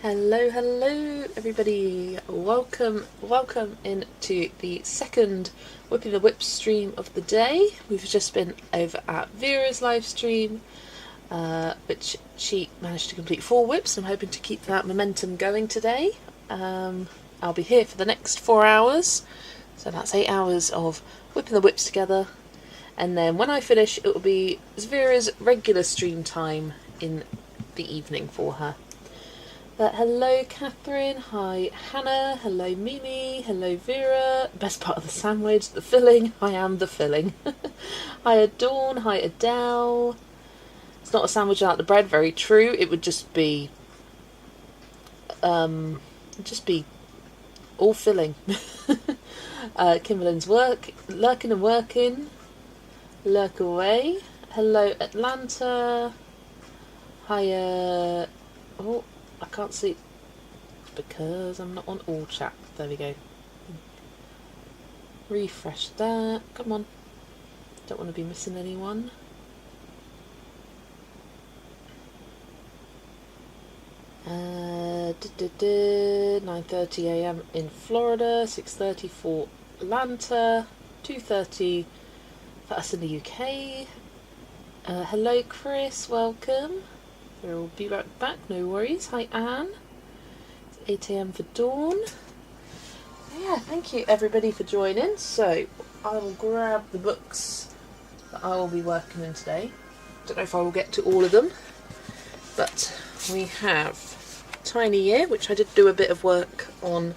Hello, hello everybody. Welcome into the second Whipping the Whip stream of the day. We've just been over at Vera's live stream, which she managed to complete 4 whips. I'm hoping to keep that momentum going today. I'll be here for the next 4 hours, so that's 8 hours of whipping the whips together. And then when I finish, it will be Vera's regular stream time in the evening for her. Hello Catherine, hi Hannah, hello Mimi, hello Vera, best part of the sandwich, the filling, I am the filling. Hi Dawn, hi Adele. It's not a sandwich without the bread, very true, it would just be all filling. Kimberlin's lurking and working, lurk away. Hello Atlanta, hi oh, I can't see because I'm not on all chat. There we go. Refresh that. Come on. Don't want to be missing anyone. Uh, 9:30 AM in Florida, 6:30 for Atlanta, 2:30 for us in the UK. Hello Chris, welcome. We'll be right back, no worries. Hi Anne. It's 8 AM for Dawn. Yeah, thank you everybody for joining. So I will grab the books that I will be working in today. Don't know if I will get to all of them, but we have Tiny Year, which I did do a bit of work on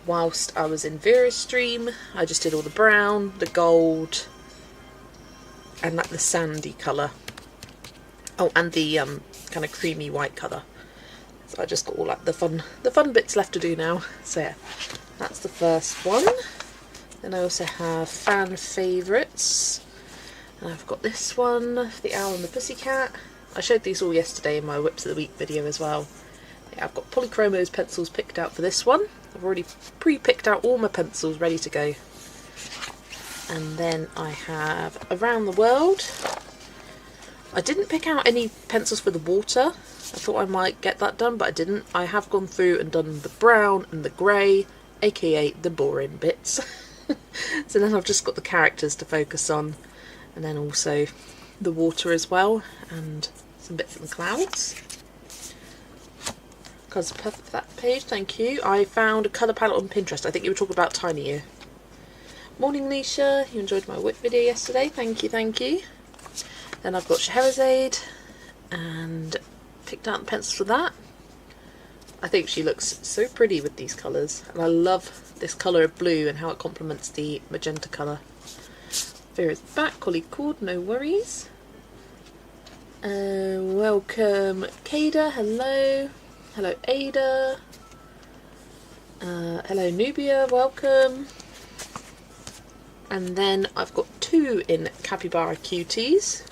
whilst I was in Vera's stream. I just did all the brown, the gold, and like the sandy colour. Oh, and the kind of creamy white colour. So I just got all like the fun bits left to do now. So yeah, that's the first one. Then I also have fan favourites. And I've got this one, The Owl and the Pussycat. I showed these all yesterday in my Whips of the Week video as well. Yeah, I've got Polychromos pencils picked out for this one. I've already pre-picked out all my pencils ready to go. And then I have Around the World. I didn't pick out any pencils for the water. I thought I might get that done, but I didn't. I have gone through and done the brown and the grey, aka the boring bits. So then I've just got the characters to focus on, and then also the water as well, and some bits in the clouds. Colours are perfect for that page, thank you. I found a colour palette on Pinterest. I think you were talking about Tiny Year. Morning Leisha, you enjoyed my whip video yesterday, thank you, thank you. Then I've got Scheherazade and picked out the pencils for that. I think she looks so pretty with these colours, and I love this colour of blue and how it complements the magenta colour. Vera's back, Collie Cord, no worries. Welcome Kada, hello. Hello Ada. Hello Nubia, welcome. And then I've got 2 in Capybara Cuties.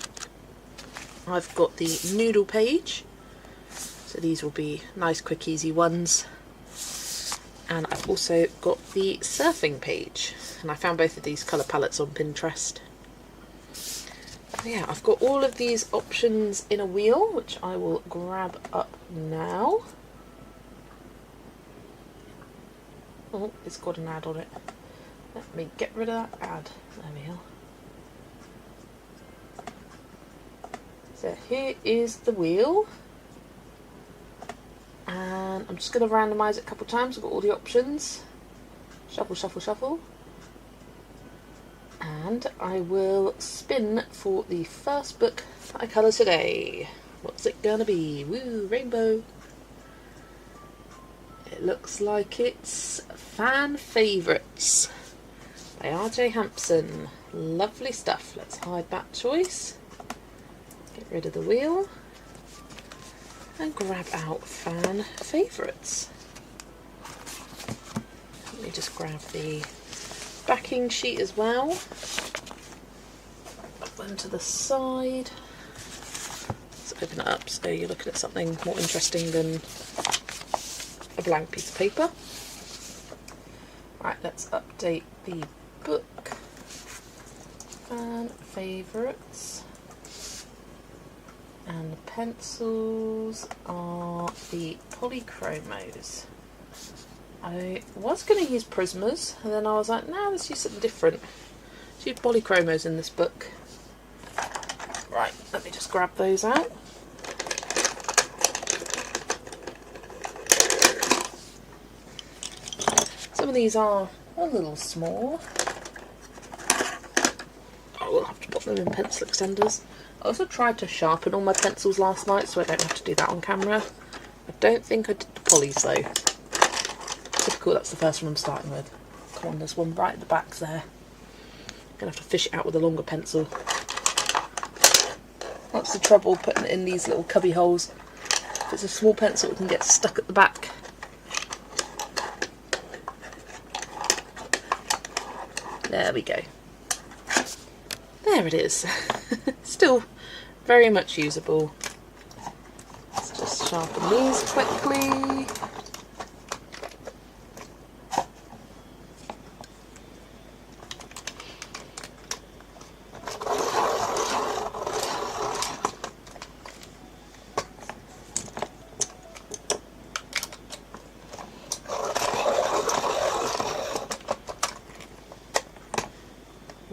I've got the noodle page, so these will be nice quick easy ones, and I've also got the surfing page, and I found both of these colour palettes on Pinterest. Yeah, I've got all of these options in a wheel, which I will grab up now. Oh, it's got an ad on it. Let me get rid of that ad. There we are. So here is the wheel, and I'm just going to randomise it a couple of times. I've got all the options. Shuffle, shuffle, shuffle. And I will spin for the first book that I colour today. What's it going to be? Woo, rainbow. It looks like it's Fan Favourites by R.J. Hampson. Lovely stuff. Let's hide that choice. Get rid of the wheel and grab out Fan Favourites. Let me just grab the backing sheet as well. Put them to the side. Let's open it up so you're looking at something more interesting than a blank piece of paper. Right, let's update the book. Fan Favourites. And the pencils are the Polychromos. I was going to use Prismas, and then I was like, no, let's use something different. Let's use Polychromos in this book. Right, let me just grab those out. Some of these are a little small. I will have to put them in pencil extenders. I also tried to sharpen all my pencils last night, so I don't have to do that on camera. I don't think I did the polys though. Typical, that's the first one I'm starting with. Come on, there's one right at the back there. I'm going to have to fish it out with a longer pencil. That's the trouble putting it in these little cubby holes. If it's a small pencil, it can get stuck at the back. There we go. There it is. Still very much usable. Let's just sharpen these quickly.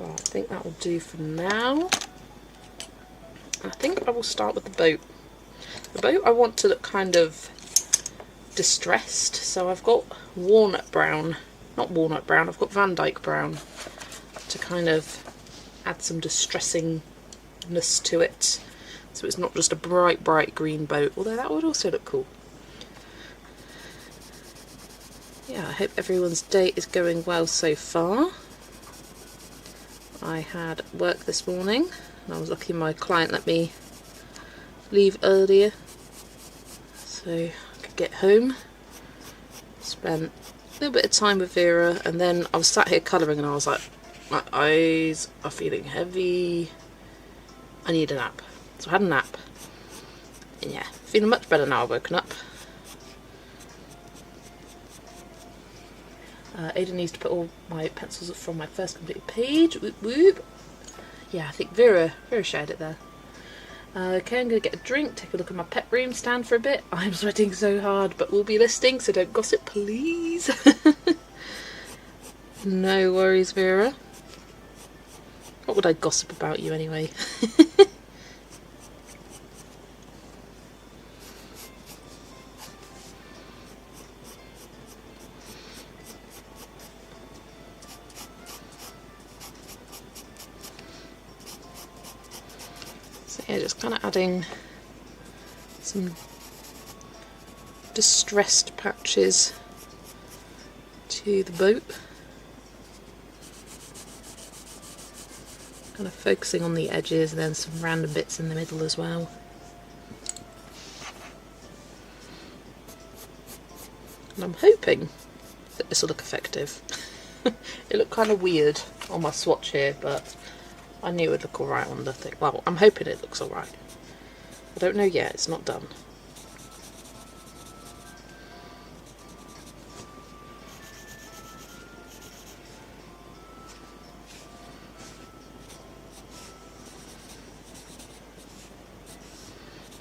I think that will do for now. I think I will start with the boat. The boat I want to look kind of distressed, so I've got walnut brown, not walnut brown, I've got Van Dyke brown to kind of add some distressingness to it, so it's not just a bright green boat, although that would also look cool. Yeah, I hope everyone's day is going well so far. I had work this morning and I was lucky my client let me leave earlier so I could get home. Spent a little bit of time with Vera, and then I was sat here colouring and I was like, my eyes are feeling heavy, I need a nap. So I had a nap and yeah, feeling much better now I've woken up. Ada needs to put all my pencils up from my first completed page. Whoop whoop. Yeah, I think Vera shared it there. Okay, I'm going to get a drink, take a look at my pet room, stand for a bit. I'm sweating so hard, but we'll be listening, so don't gossip, please. No worries, Vera. What would I gossip about you anyway? Yeah, just kind of adding some distressed patches to the boat. Kind of focusing on the edges and then some random bits in the middle as well. And I'm hoping that this will look effective. It looked kind of weird on my swatch here, but I knew it would look alright on the thing. Well, I'm hoping it looks alright. I don't know yet, it's not done.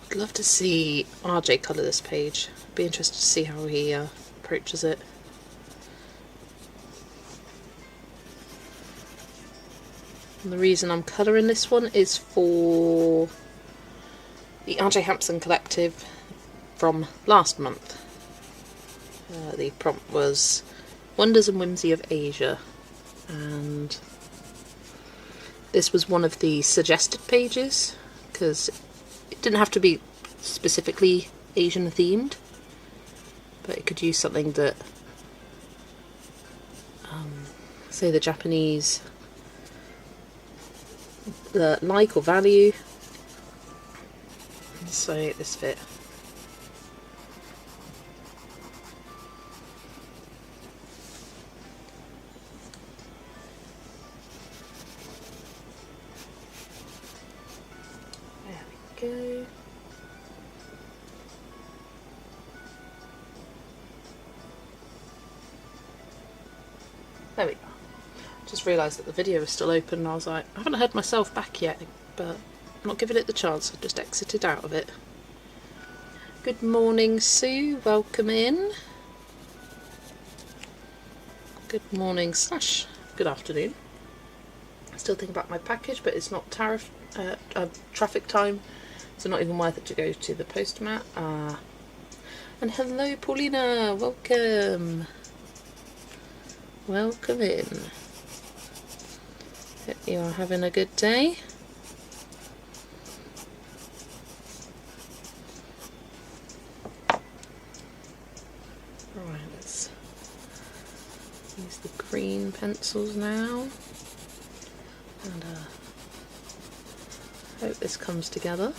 I'd love to see RJ colour this page. Be interested to see how he approaches it. And the reason I'm colouring this one is for the RJ Hampson Collective from last month. The prompt was Wonders and Whimsy of Asia, and this was one of the suggested pages because it didn't have to be specifically Asian themed, but it could use something that say the Japanese like or value. So this fit. There we go. There we go. Just realised that the video was still open and I was like, I haven't heard myself back yet, but not giving it the chance. I've just exited out of it. Good morning, Sue. Welcome in. Good morning / good afternoon. Still thinking about my package, but it's not traffic time, so not even worth it to go to the postmat. And hello, Paulina. Welcome. Welcome in. Hope you are having a good day. Right, let's use the green pencils now, and hope this comes together.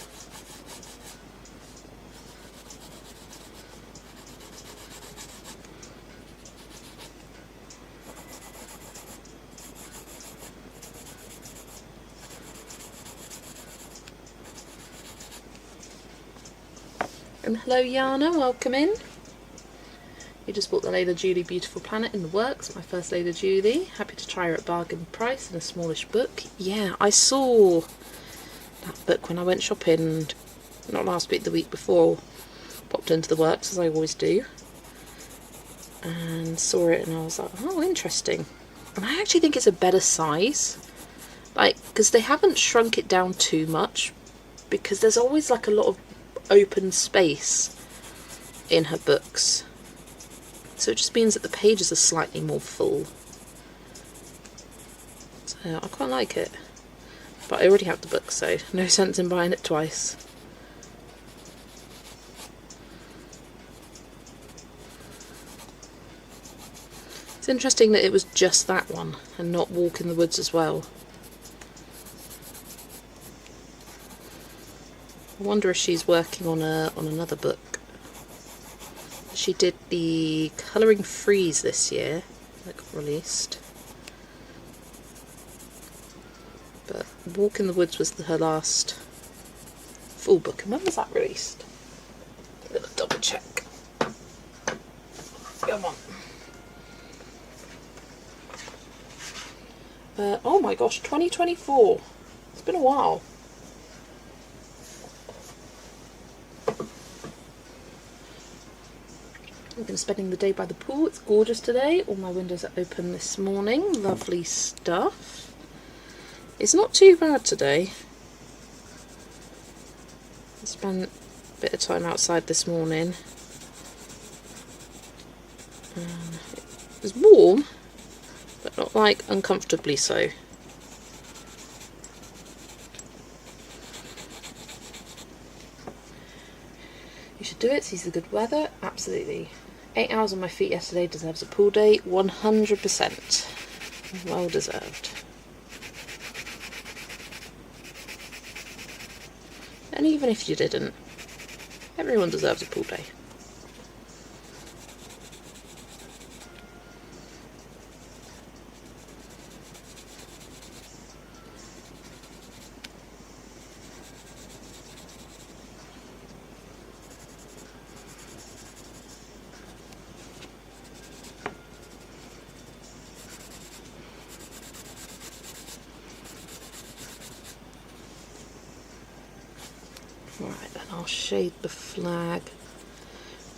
And hello, Yana, welcome in. You just bought the Layla Julie Beautiful Planet in the works, my first Layla Julie. Happy to try her at bargain price in a smallish book. Yeah, I saw that book when I went shopping, not last week, the week before. Popped into the works, as I always do, and saw it, and I was like, oh, interesting. And I actually think it's a better size, like, because they haven't shrunk it down too much, because there's always like a lot of open space in her books. So it just means that the pages are slightly more full. So I quite like it. But I already have the book, so no sense in buying it twice. It's interesting that it was just that one and not Walk in the Woods as well. I wonder if she's working on another book. She did the Colouring Freeze this year, that got released. But Walk in the Woods was her last full book. And when was that released? I'm going to double check. Come on. Oh my gosh, 2024. It's been a while. I've been spending the day by the pool. It's gorgeous today. All my windows are open this morning. Lovely stuff. It's not too bad today. I spent a bit of time outside this morning. It was warm, but not like uncomfortably so. You should do it, sees the good weather. Absolutely. 8 hours on my feet yesterday deserves a pool day. 100%. Well deserved. And even if you didn't, everyone deserves a pool day. Right, then I'll shade the flag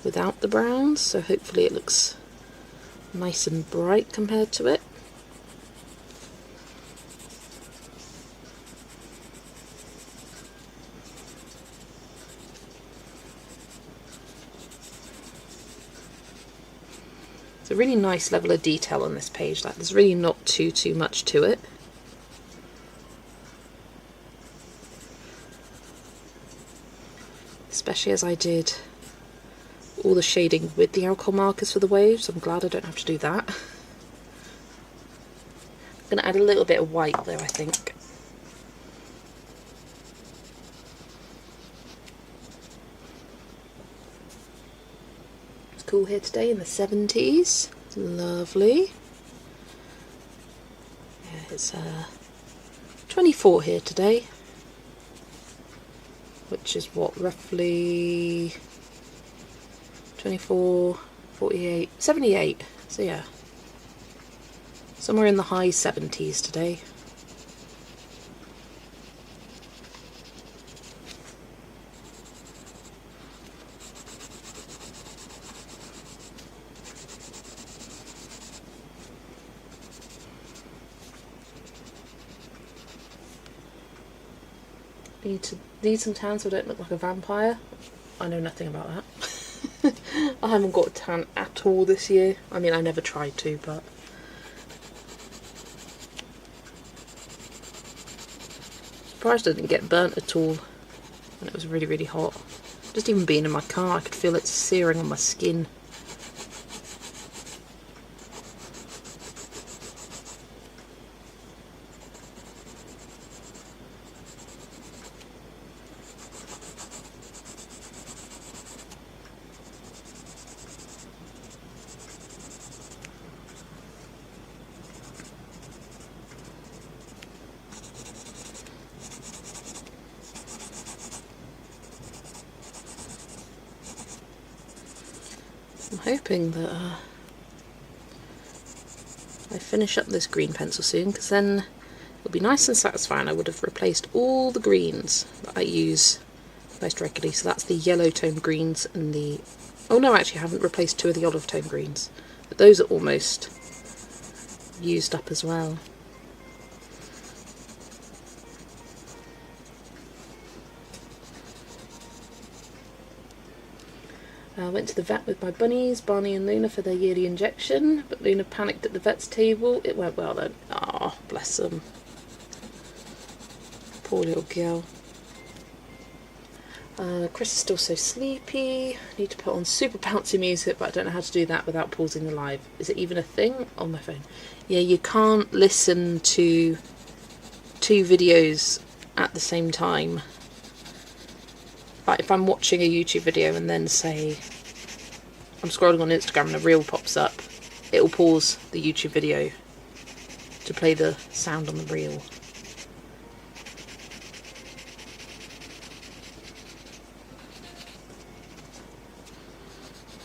without the browns, so hopefully it looks nice and bright compared to it. It's a really nice level of detail on this page, like there's really not too much to it. Especially as I did all the shading with the alcohol markers for the waves. I'm glad I don't have to do that. I'm going to add a little bit of white though, I think. It's cool here today in the 70s. It's lovely. Yeah, it's 24 here today. Which is what, roughly 24, 48, 78. So yeah, somewhere in the high 70s today. Need some tan so I don't look like a vampire. I know nothing about that. I haven't got a tan at all this year. I mean, I never tried to, but... Surprised I didn't get burnt at all when it was really, really hot. Just even being in my car, I could feel it searing on my skin. I'm hoping that I finish up this green pencil soon, because then it'll be nice and satisfying. I would have replaced all the greens that I use most regularly. So that's the yellow tone greens and the... Oh no, actually I haven't replaced 2 of the olive tone greens. But those are almost used up as well. I went to the vet with my bunnies, Barney and Luna, for their yearly injection, but Luna panicked at the vet's table. It went well then. Ah, oh, bless them. Poor little girl. Chris is still so sleepy. I need to put on super bouncy music, but I don't know how to do that without pausing the live. Is it even a thing on my phone? Yeah, you can't listen to 2 videos at the same time. Like if I'm watching a YouTube video and then say I'm scrolling on Instagram and a reel pops up, it will pause the YouTube video to play the sound on the reel.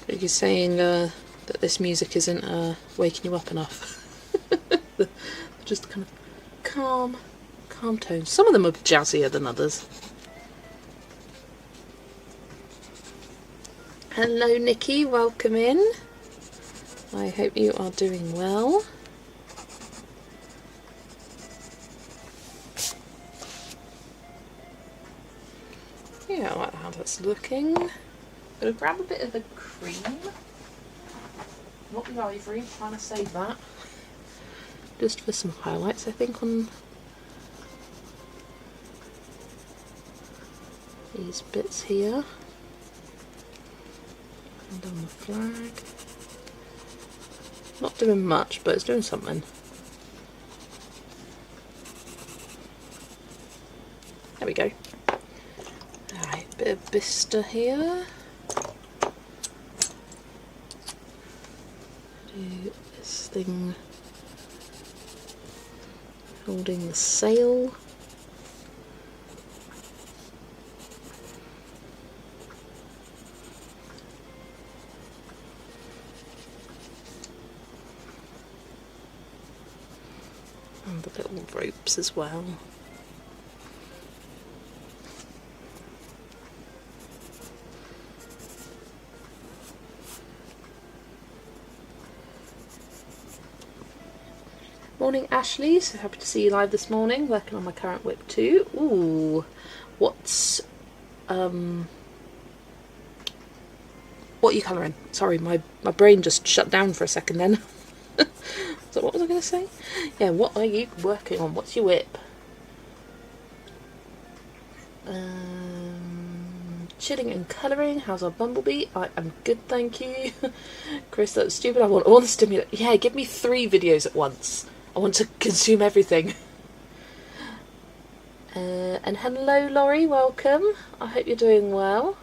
You're saying that this music isn't waking you up enough. Just kind of calm tones. Some of them are jazzier than others. Hello Nikki, welcome in. I hope you are doing well. Yeah, I like how that's looking. Gonna grab a bit of the cream. Not the ivory, trying to save that. Just for some highlights, I think, on these bits here. And on the flag. Not doing much, but it's doing something. There we go. Alright, bit of Bista here. Do this thing holding the sail. And the little ropes as well. Morning Ashley, so happy to see you live this morning, working on my current whip too. Ooh, what's what are you colouring? Sorry, my brain just shut down for a second then. So what was I going to say? Yeah, what are you working on? What's your whip? Chilling and colouring. How's our bumblebee? I am good, thank you. Chris, that's stupid. I want all the stimulus. Yeah, give me 3 videos at once. I want to consume everything. And hello Laurie, welcome. I hope you're doing well.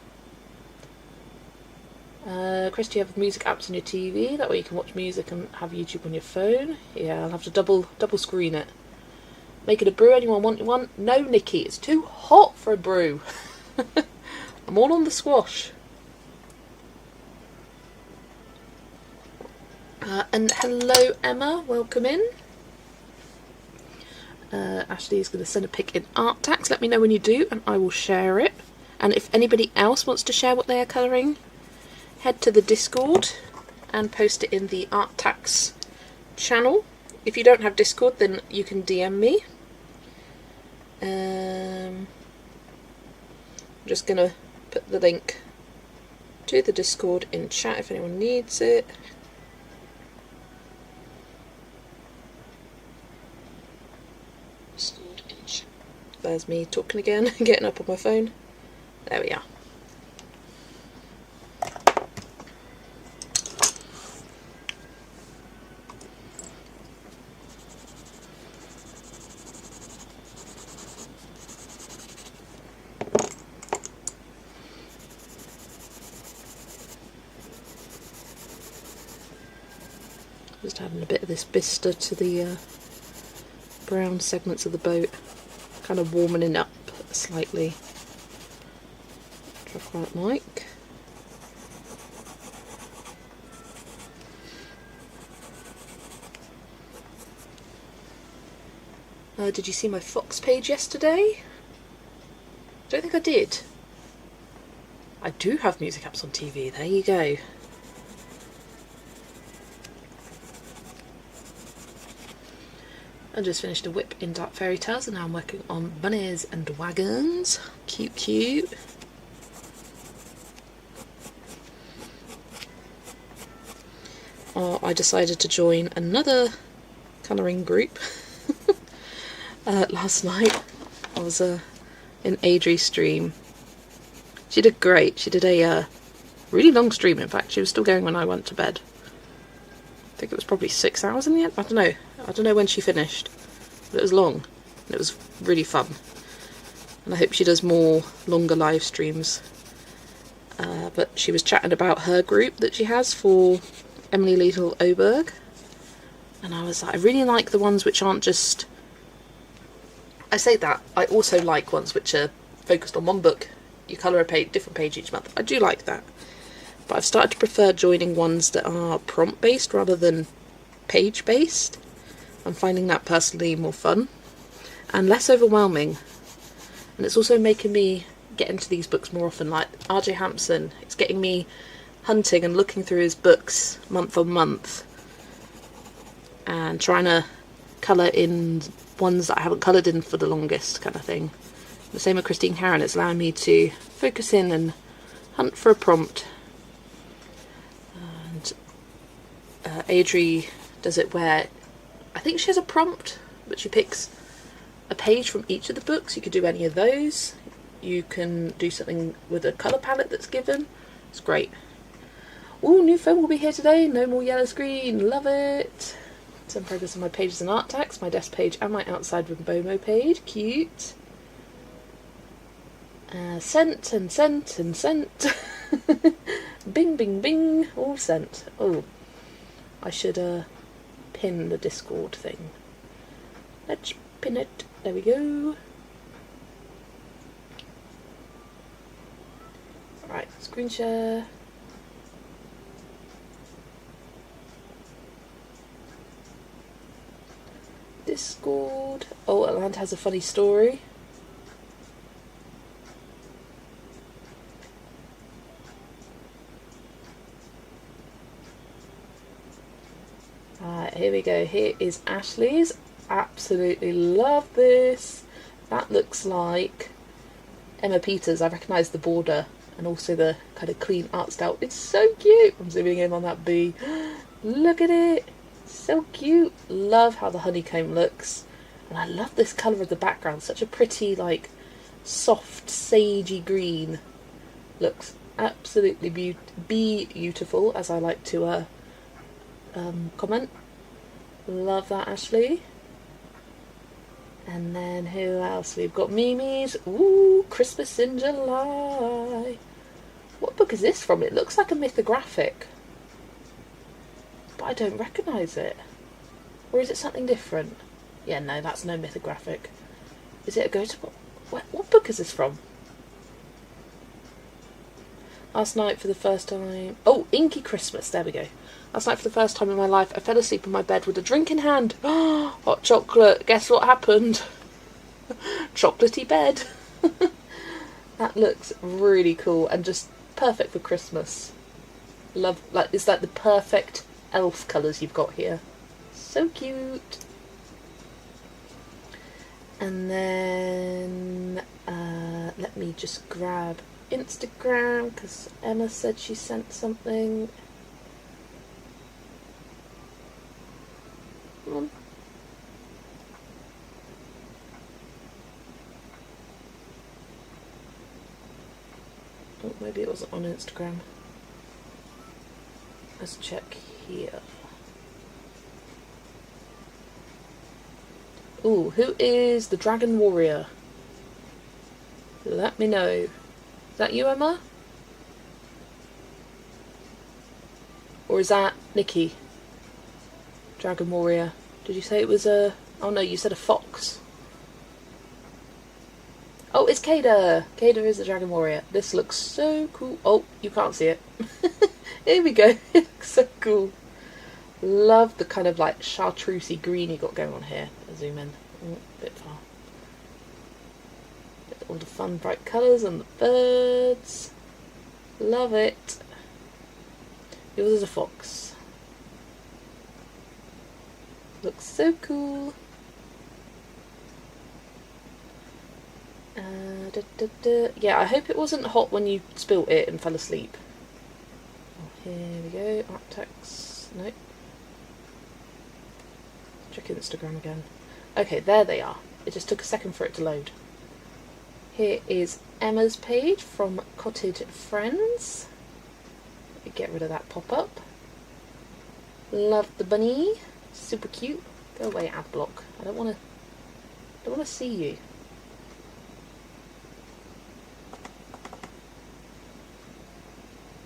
Chris, do you have music apps on your TV? That way you can watch music and have YouTube on your phone. Yeah, I'll have to double screen it. Make it a brew. Anyone want one? No, Nikki, it's too hot for a brew. I'm all on the squash. And hello Emma, welcome in. Ashley is going to send a pic in art tax. Let me know when you do and I will share it. And if anybody else wants to share what they are colouring, head to the Discord and post it in the art tax channel. If you don't have Discord, then you can DM me. I'm just going to put the link to the Discord in chat if anyone needs it. There's me talking again, getting up on my phone. There we are. Just adding a bit of this bistre to the brown segments of the boat, kind of warming it up slightly, which I quite like. Did you see my Fox page yesterday? Don't think I did. I do have music apps on TV, there you go. I just finished a whip in Dark Fairy Tales and now I'm working on Bunnies and Wagons. Cute, cute. I decided to join another colouring group last night. I was in Adri's stream. She did great. She did a really long stream, in fact. She was still going when I went to bed. I think it was probably 6 hours in the end. I don't know when she finished, but it was long and it was really fun. And I hope she does more longer live streams. But she was chatting about her group that she has for Emily Liesl Oberg, and I was like, I really like the ones which aren't just. I say that I also like ones which are focused on one book. You colour a different page each month. I do like that. But I've started to prefer joining ones that are prompt-based rather than page-based. I'm finding that personally more fun and less overwhelming. And it's also making me get into these books more often. Like R.J. Hampson, it's getting me hunting and looking through his books month on month and trying to colour in ones that I haven't coloured in for the longest, kind of thing. The same with Christine Karen, it's allowing me to focus in and hunt for a prompt. Adri does it where I think she has a prompt, but she picks a page from each of the books. You could do any of those. You can do something with a colour palette that's given. It's great. Ooh, new phone will be here today. No more yellow screen. Love it. Some progress on my pages and art tags, my desk page and my outside with Bomo page. Cute. Sent and sent and sent. Bing, bing, bing. All sent. Oh. I should pin the Discord thing. Let's pin it. There we go. Right, screen share. Discord. Oh, Atlanta has a funny story. Here we go. Here is Ashley's. Absolutely love this. That looks like Emma Peters. I recognise the border and also the kind of clean art style. It's so cute. I'm zooming in on that bee. Look at it. So cute. Love how the honeycomb looks. And I love this colour of the background. Such a pretty, like, soft, sagey green. Looks absolutely beautiful, as I like to comment. Love that, Ashley. And then who else? We've got Mimi's. Ooh, Christmas in July. What book is this from? It looks like a mythographic, but I don't recognise it. Or is it something different? Yeah, no, that's no mythographic. Is it a go-to book? What book is this from? Last night for the first time... Oh, Inky Christmas. There we go. Last night for the first time in my life, I fell asleep in my bed with a drink in hand. Hot chocolate. Guess what happened? Chocolatey bed. That looks really cool and just perfect for Christmas. Love, like, it's like the perfect elf colours you've got here. So cute. And then Let me just grab Instagram because Emma said she sent something. Come on. Oh, maybe it wasn't on Instagram. Let's check here. Ooh, who is the Dragon Warrior? Let me know. Is that you, Emma? Or is that Nikki? Dragon Warrior. Did you say it was a... Oh no, you said a fox. Oh, it's Kada! Kada is the Dragon Warrior. This looks so cool. Oh, you can't see it. Here we go. It looks so cool. Love the kind of like chartreusey green you got going on here. I'll zoom in. Oh, a bit far. All the fun bright colours and the birds. Love it. Yours is a fox. Looks so cool. Yeah, I hope it wasn't hot when you spilt it and fell asleep. Oh, here we go. Art text. Nope. Check Instagram again. Okay, there they are. It just took a second for it to load. Here is Emma's page from Cottage Friends. Let me get rid of that pop-up. Love the bunny. Super cute. Go away, ad block. I don't want to see you.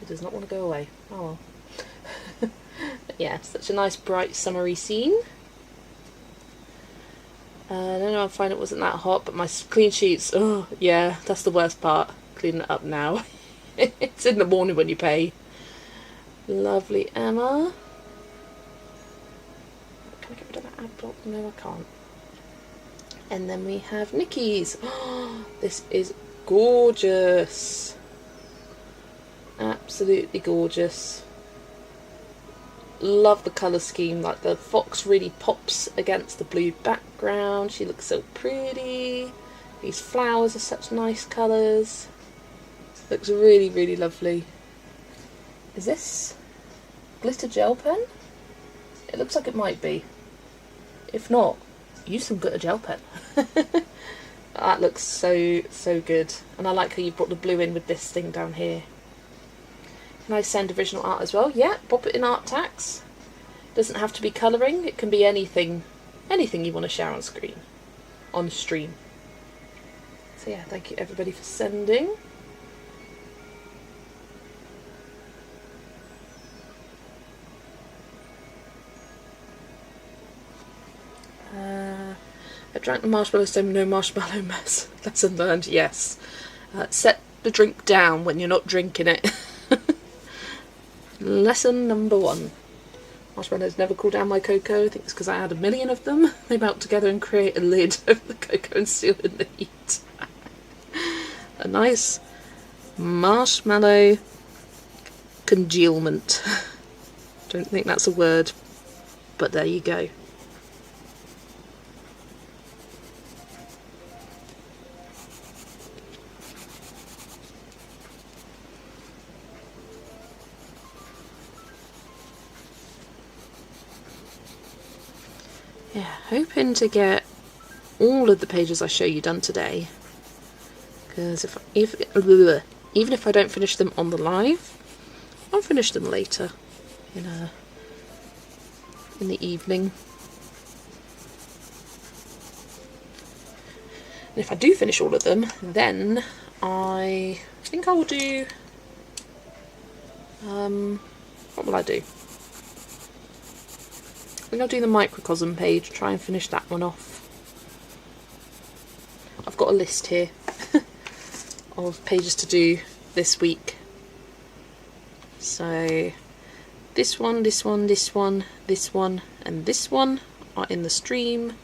It does not want to go away. Oh well. Yeah, such a nice bright summery scene. I don't know, I find it wasn't that hot, but my clean sheets, oh yeah, that's the worst part. Cleaning it up now. It's in the morning when you pay. Lovely Emma. Can I get rid of that ad block? No, I can't. And then we have Nikki's. Oh, this is gorgeous. Absolutely gorgeous. Love the colour scheme, like the fox really pops against the blue background. She looks so pretty. These flowers are such nice colours. Looks really, really lovely. Is this glitter gel pen? It looks like it might be. If not, use some glitter gel pen. That looks so, so good. And I like how you brought the blue in with this thing down here. Can I send original art as well? Yeah, pop it in art tags. Doesn't have to be colouring, it can be anything you want to share on screen, on stream. So yeah, thank you everybody for sending. I drank the marshmallow, so no marshmallow mess. Lesson learned, yes. Set the drink down when you're not drinking it. Lesson number 1. Marshmallows never cool down my cocoa. I think it's because I had a million of them. They melt together and create a lid over the cocoa and seal in the heat. A nice marshmallow congealment. Don't think that's a word, but there you go. Yeah, hoping to get all of the pages I show you done today, because even if I don't finish them on the live, I'll finish them later in the evening. And if I do finish all of them, then I think I will do what will I do? I think I'll do the microcosm page, try and finish that one off. I've got a list here of pages to do this week. So this one, this one, this one, this one, and this one are in the stream.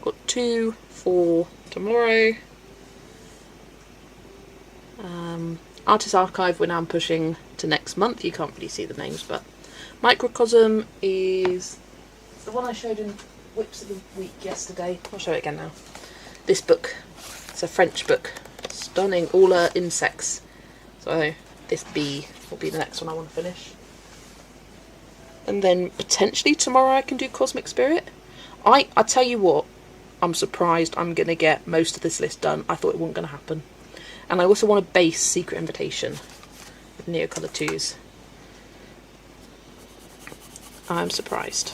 Got 2 for tomorrow. Artist Archive, we're now pushing to next month. You can't really see the names, but Microcosm is the one I showed in Whips of the Week yesterday. I'll show it again now. This book, it's a French book Stunning. All insects. So this bee will be the next one I want to finish. And then potentially tomorrow I can do Cosmic Spirit. I tell you what, I'm surprised I'm going to get most of this list done. I thought it wasn't going to happen. And I also want a base Secret Invitation with Neocolor 2s. I'm surprised.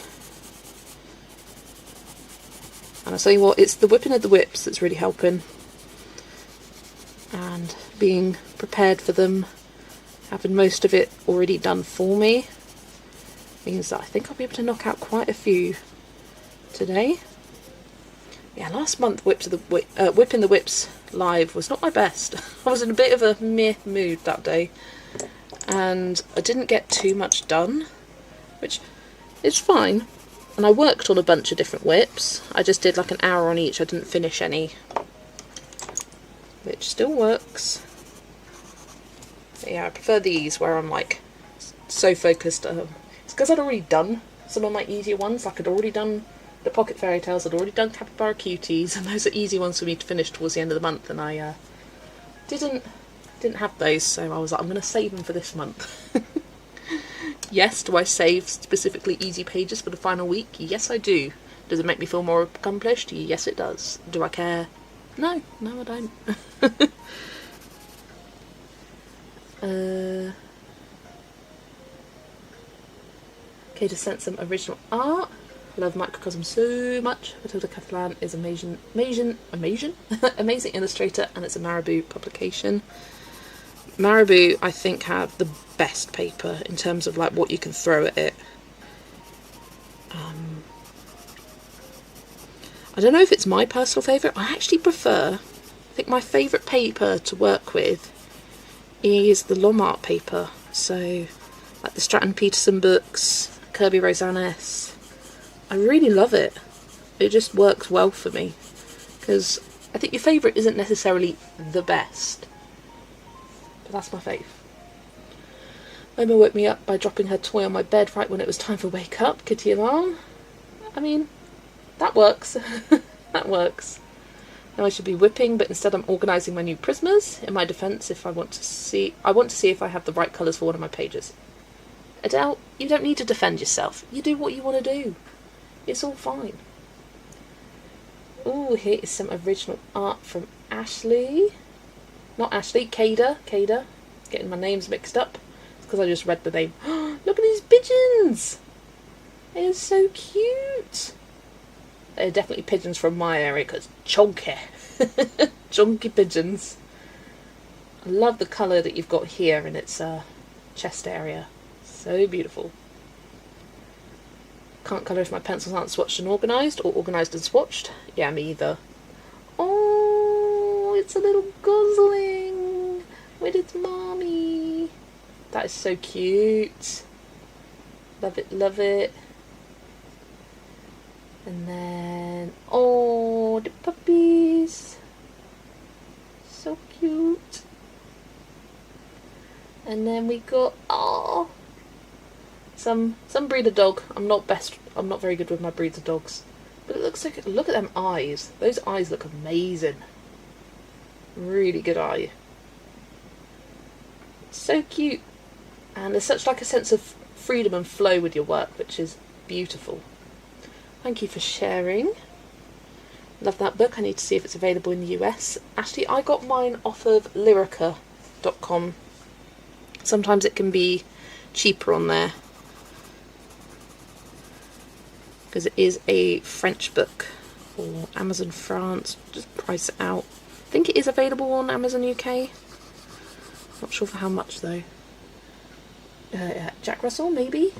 And I tell you what, it's the whipping of the whips that's really helping. And being prepared for them, having most of it already done for me, means that I think I'll be able to knock out quite a few today. Yeah, last month Whipping the Whips live was not my best. I was in a bit of a meh mood that day, and I didn't get too much done, which is fine. And I worked on a bunch of different whips. I just did like an hour on each. I didn't finish any, which still works. But yeah, I prefer these where I'm like so focused. It's because I'd already done some of my easier ones. Like I'd already done the Pocket Fairy Tales, I'd already done Capybara Cuties, and those are easy ones for me to finish towards the end of the month, and I didn't have those, so I was like, I'm going to save them for this month. Yes, do I save specifically easy pages for the final week? Yes, I do. Does it make me feel more accomplished? Yes, it does. Do I care? No, I don't. Okay, to send some original art. I love Microcosm so much. Matilda Catalan is amazing illustrator, and it's a Marabou publication. Marabou, I think, have the best paper in terms of like what you can throw at it. I don't know if it's my personal favourite. I actually prefer, I think my favourite paper to work with is the Lom Art paper. So, like the Stratton Peterson books, Kirby Rosanes. I really love it. It just works well for me. Because I think your favourite isn't necessarily the best. But that's my fave. Emma woke me up by dropping her toy on my bed right when it was time for wake up. Kitty alarm. I mean, that works. That works. Now I should be whipping, but instead I'm organising my new Prismas. In my defence, I want to see if I have the right colours for one of my pages. Adele, you don't need to defend yourself. You do what you want to do. It's all fine. Oh, here is some original art from Ashley. Not Ashley, Kada. Getting my names mixed up. It's because I just read the name. Look at these pigeons! They are so cute. They're definitely pigeons from my area because chunky. Chunky pigeons. I love the colour that you've got here in its chest area. So beautiful. Can't colour if my pencils aren't swatched and organised, or organised and swatched. Yeah, me either. Oh, it's a little gosling with its mommy. That is so cute. Love it, love it. And then, oh, the puppies. So cute. And then we got, oh, some breed of dog. I'm not very good with my breeds of dogs. But it looks so good. Look at them eyes. Those eyes look amazing. Really good eye. So cute. And there's such like a sense of freedom and flow with your work, which is beautiful. Thank you for sharing. Love that book. I need to see if it's available in the US. Actually, I got mine off of Lyrica.com. Sometimes it can be cheaper on there, because it is a French book, or Amazon France. Just price it out. I think it is available on Amazon UK. Not sure for how much though. Jack Russell, maybe?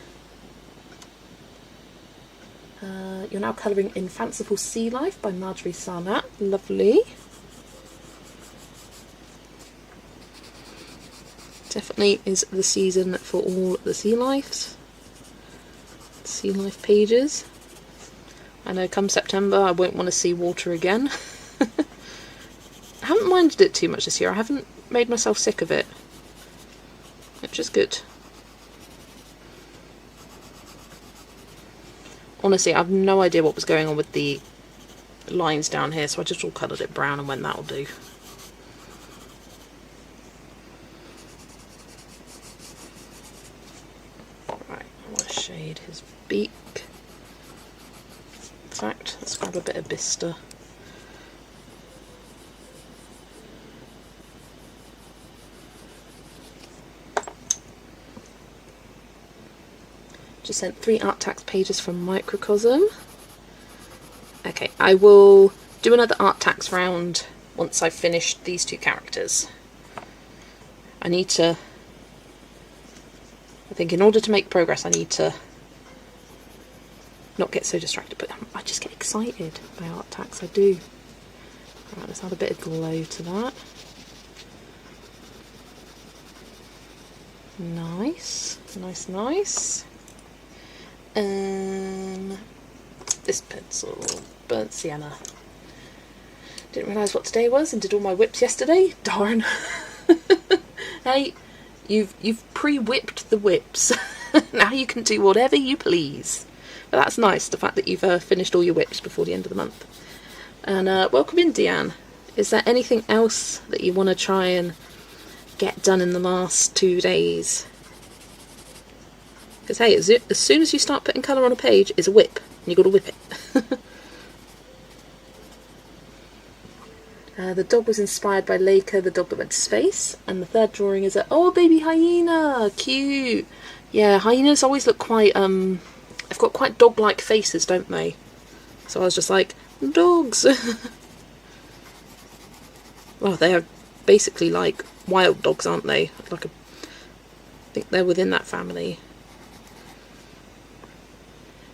You're now colouring in Fanciful Sea Life by Marjorie Sarnat. Lovely. Definitely is the season for all the sea life pages. I know come September I won't want to see water again. I haven't minded it too much this year. I haven't made myself sick of it, which is good. Honestly, I have no idea what was going on with the lines down here, so I just all coloured it brown and went, that'll do. made his beak. In fact, let's grab a bit of Bista. Just sent 3 art tax pages from Microcosm. Okay, I will do another art tax round once I've finished these 2 characters. I think in order to make progress I need to not get so distracted, but I just get excited by art tax, I do. Right, let's add a bit of glow to that. Nice, nice, nice. This pencil, burnt sienna. Didn't realise what today was and did all my whips yesterday. Darn. Hey, you've pre-whipped the whips. Now you can do whatever you please. But that's nice, the fact that you've finished all your whips before the end of the month. And welcome in, Deanne. Is there anything else that you want to try and get done in the last 2 days? Because hey, as soon as you start putting colour on a page, it's a whip, and you've got to whip it. The dog was inspired by Leica, the dog that went to space, and the 3rd drawing is a baby hyena, cute. Yeah, hyenas always look quite they've got quite dog-like faces, don't they? So I was just like, dogs. Well, they are basically like wild dogs, aren't they? I think they're within that family.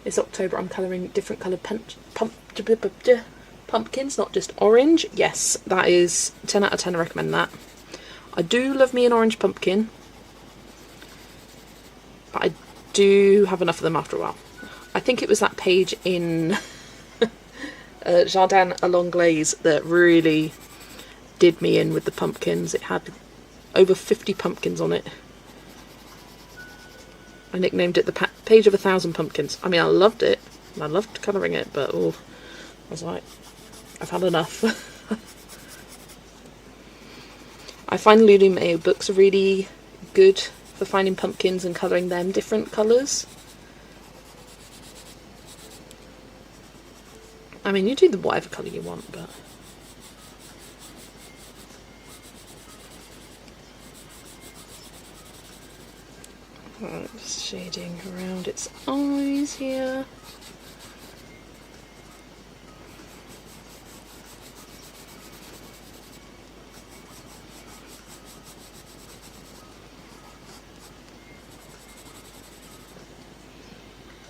It's October, I'm colouring different coloured pumpkins, not just orange. Yes, that is 10 out of 10, I recommend that. I do love me an orange pumpkin, but I do have enough of them after a while. I think it was that page in Jardin à l'Anglaise that really did me in with the pumpkins. It had over 50 pumpkins on it. I nicknamed it the page of 1,000 pumpkins. I mean, I loved it. I loved colouring it, but I was like, I've had enough. I find Lulu Mayo books are really good for finding pumpkins and colouring them different colours. I mean, you do the whatever colour you want, but... Just shading around its eyes here.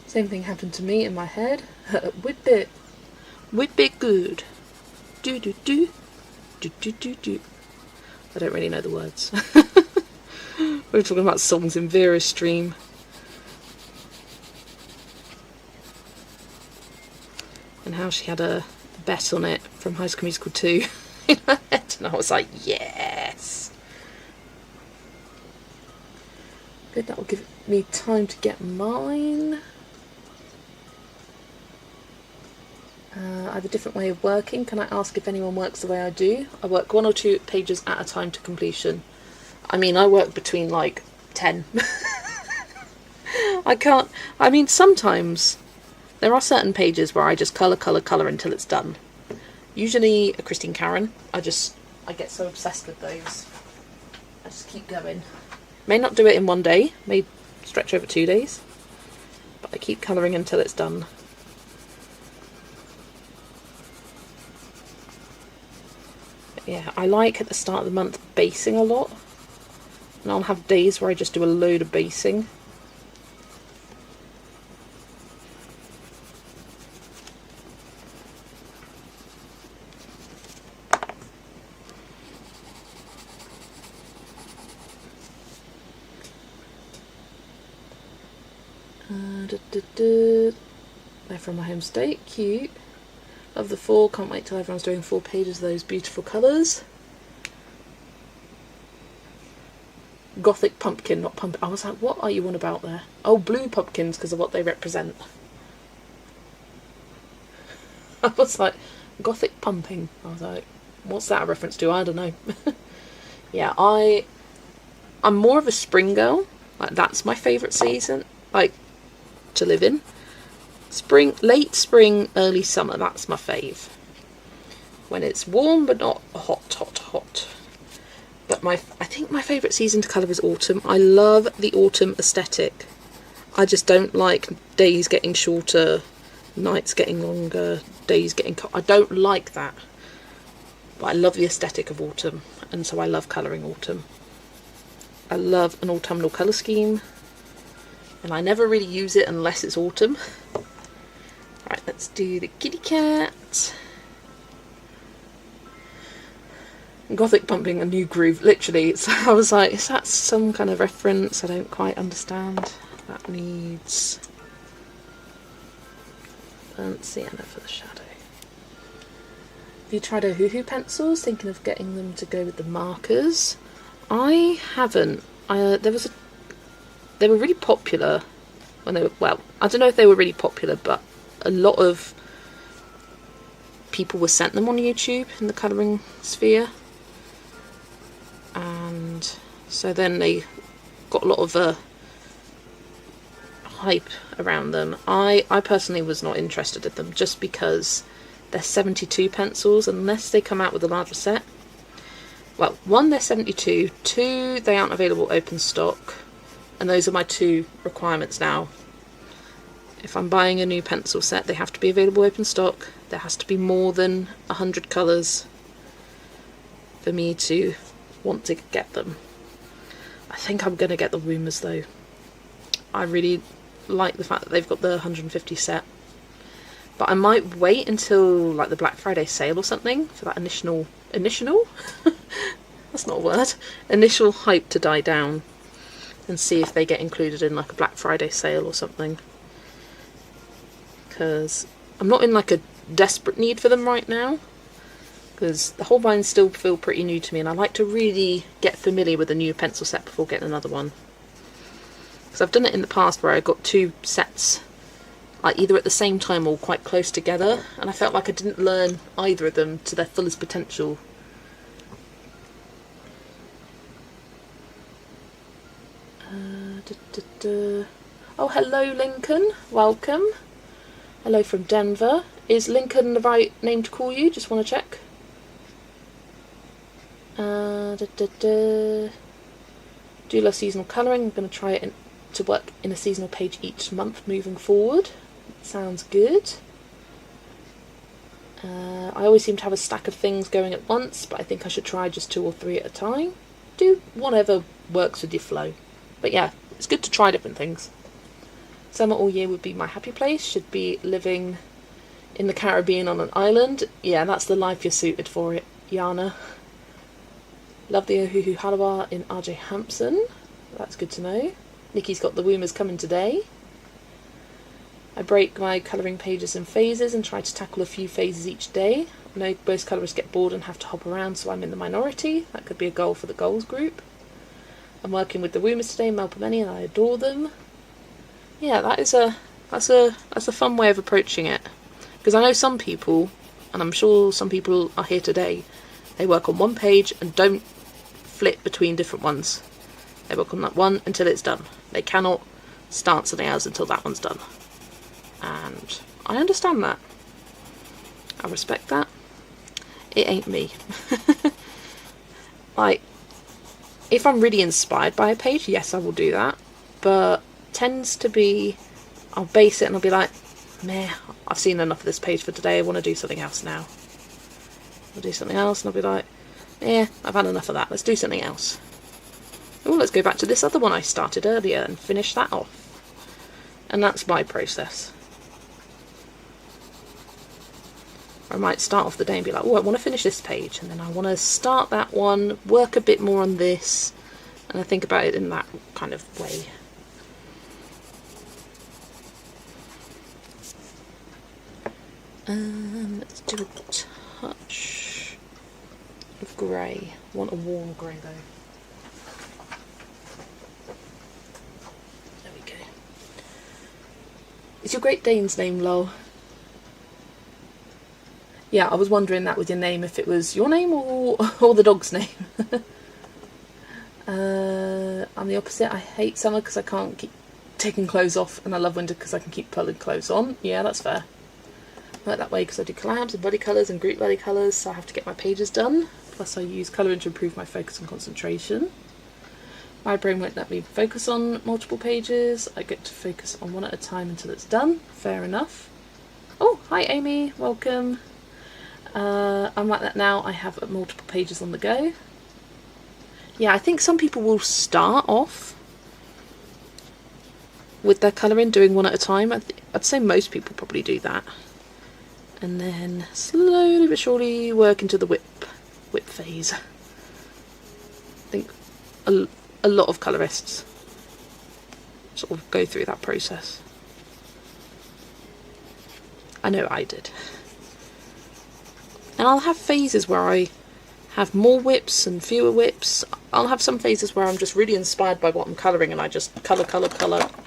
Same thing happened to me in my head. Whip it good. Do do do do do do do. I don't really know the words. We were talking about songs in Vera's stream. And how she had a bet on it from High School Musical 2 in her head. And I was like, yes. Good, that will give me time to get mine. I have a different way of working. Can I ask if anyone works the way I do? I work 1 or 2 pages at a time to completion. I mean, I work between like 10. I mean, sometimes there are certain pages where I just colour until it's done. Usually a Christine Karen. I get so obsessed with those. I just keep going. May not do it in 1 day, may stretch over 2 days, but I keep colouring until it's done. Yeah, I like at the start of the month basing a lot, and I'll have days where I just do a load of basing. They're from my home state, cute. Love the fall, can't wait till everyone's doing 4 pages of those beautiful colours. Gothic pumpkin, not pumpkin. I was like, what are you on about there? Oh, blue pumpkins because of what they represent. I was like, Gothic pumping. I was like, what's that a reference to? I don't know. Yeah, I'm more of a spring girl. Like, that's my favourite season. Like, to live in. Spring, late spring, early summer, that's my fave. When it's warm but not hot, hot, hot. But I think my favourite season to colour is autumn. I love the autumn aesthetic. I just don't like days getting shorter, nights getting longer, days getting I don't like that. But I love the aesthetic of autumn, and so I love colouring autumn. I love an autumnal colour scheme, and I never really use it unless it's autumn. Right, let's do the kitty cat. Gothic pumping a new groove, literally. So I was like, is that some kind of reference? I don't quite understand. That needs burnt sienna for the shadow. Have you tried Ohuhu pencils? Thinking of getting them to go with the markers? I haven't. They were really popular when they were, well, I don't know if they were really popular, but a lot of people were sent them on YouTube in the colouring sphere. And so then they got a lot of hype around them. I personally was not interested in them just because they're 72 pencils unless they come out with a larger set. Well, one, they're 72, two, they aren't available open stock, and those are my two requirements now. If I'm buying a new pencil set, they have to be available open stock. There has to be more than 100 colours for me to want to get them. I think I'm going to get the Woomers though. I really like the fact that they've got the 150 set. But I might wait until like the Black Friday sale or something for that initial that's not a word, initial hype to die down, and see if they get included in like a Black Friday sale or something. Because I'm not in like a desperate need for them right now, because the Holbeins still feel pretty new to me, and I like to really get familiar with a new pencil set before getting another one. Because I've done it in the past where I got two sets like either at the same time or quite close together, and I felt like I didn't learn either of them to their fullest potential. Oh, hello Lincoln, welcome. Hello from Denver. Is Lincoln the right name to call you? Just want to check. Do love seasonal colouring. I'm going to try it to work in a seasonal page each month moving forward. Sounds good. I always seem to have a stack of things going at once, but I think I should try just 2 or 3 at a time. Do whatever works with your flow. But yeah, it's good to try different things. Summer all year would be my happy place. Should be living in the Caribbean on an island. Yeah, that's the life you're suited for it, Yana. Love the Ohuhu Halawa in RJ Hampson. That's good to know. Nikki's got the Woomers coming today. I break my colouring pages in phases and try to tackle a few phases each day. I know most colourists get bored and have to hop around, so I'm in the minority. That could be a goal for the goals group. I'm working with the Woomers today, Melpomene, and I adore them. Yeah, that's a fun way of approaching it. Because I know some people, and I'm sure some people are here today, they work on one page and don't flip between different ones. They work on that one until it's done. They cannot start something else until that one's done. And I understand that. I respect that. It ain't me. Like, if I'm really inspired by a page, yes, I will do that. But tends to be, I'll base it and I'll be like, meh, I've seen enough of this page for today, I want to do something else now. I'll do something else and I'll be like, yeah, I've had enough of that, let's do something else. Oh, let's go back to this other one I started earlier and finish that off. And that's my process. I might start off the day and be like, oh, I want to finish this page, and then I want to start that one, work a bit more on this, and I think about it in that kind of way. Let's do a touch of grey. I want a warm grey though. There we go. Is your Great Dane's name Lol? Yeah, I was wondering that with your name, if it was your name or the dog's name. I'm the opposite. I hate summer because I can't taking clothes off, and I love winter because I can keep pulling clothes on. Yeah, that's fair. I like that way because I do collabs and body colours and group body colours, so I have to get my pages done. Plus I use colouring to improve my focus and concentration. My brain won't let me focus on multiple pages. I get to focus on one at a time until it's done. Fair enough. Oh, hi Amy, welcome. I'm like that now. I have multiple pages on the go. Yeah, I think some people will start off with their colouring, doing one at a time. I'd say most people probably do that. And then slowly but surely work into the whip phase. I think a lot of colourists sort of go through that process. I know I did. And I'll have phases where I have more whips and fewer whips. I'll have some phases where I'm just really inspired by what I'm colouring and I just colour,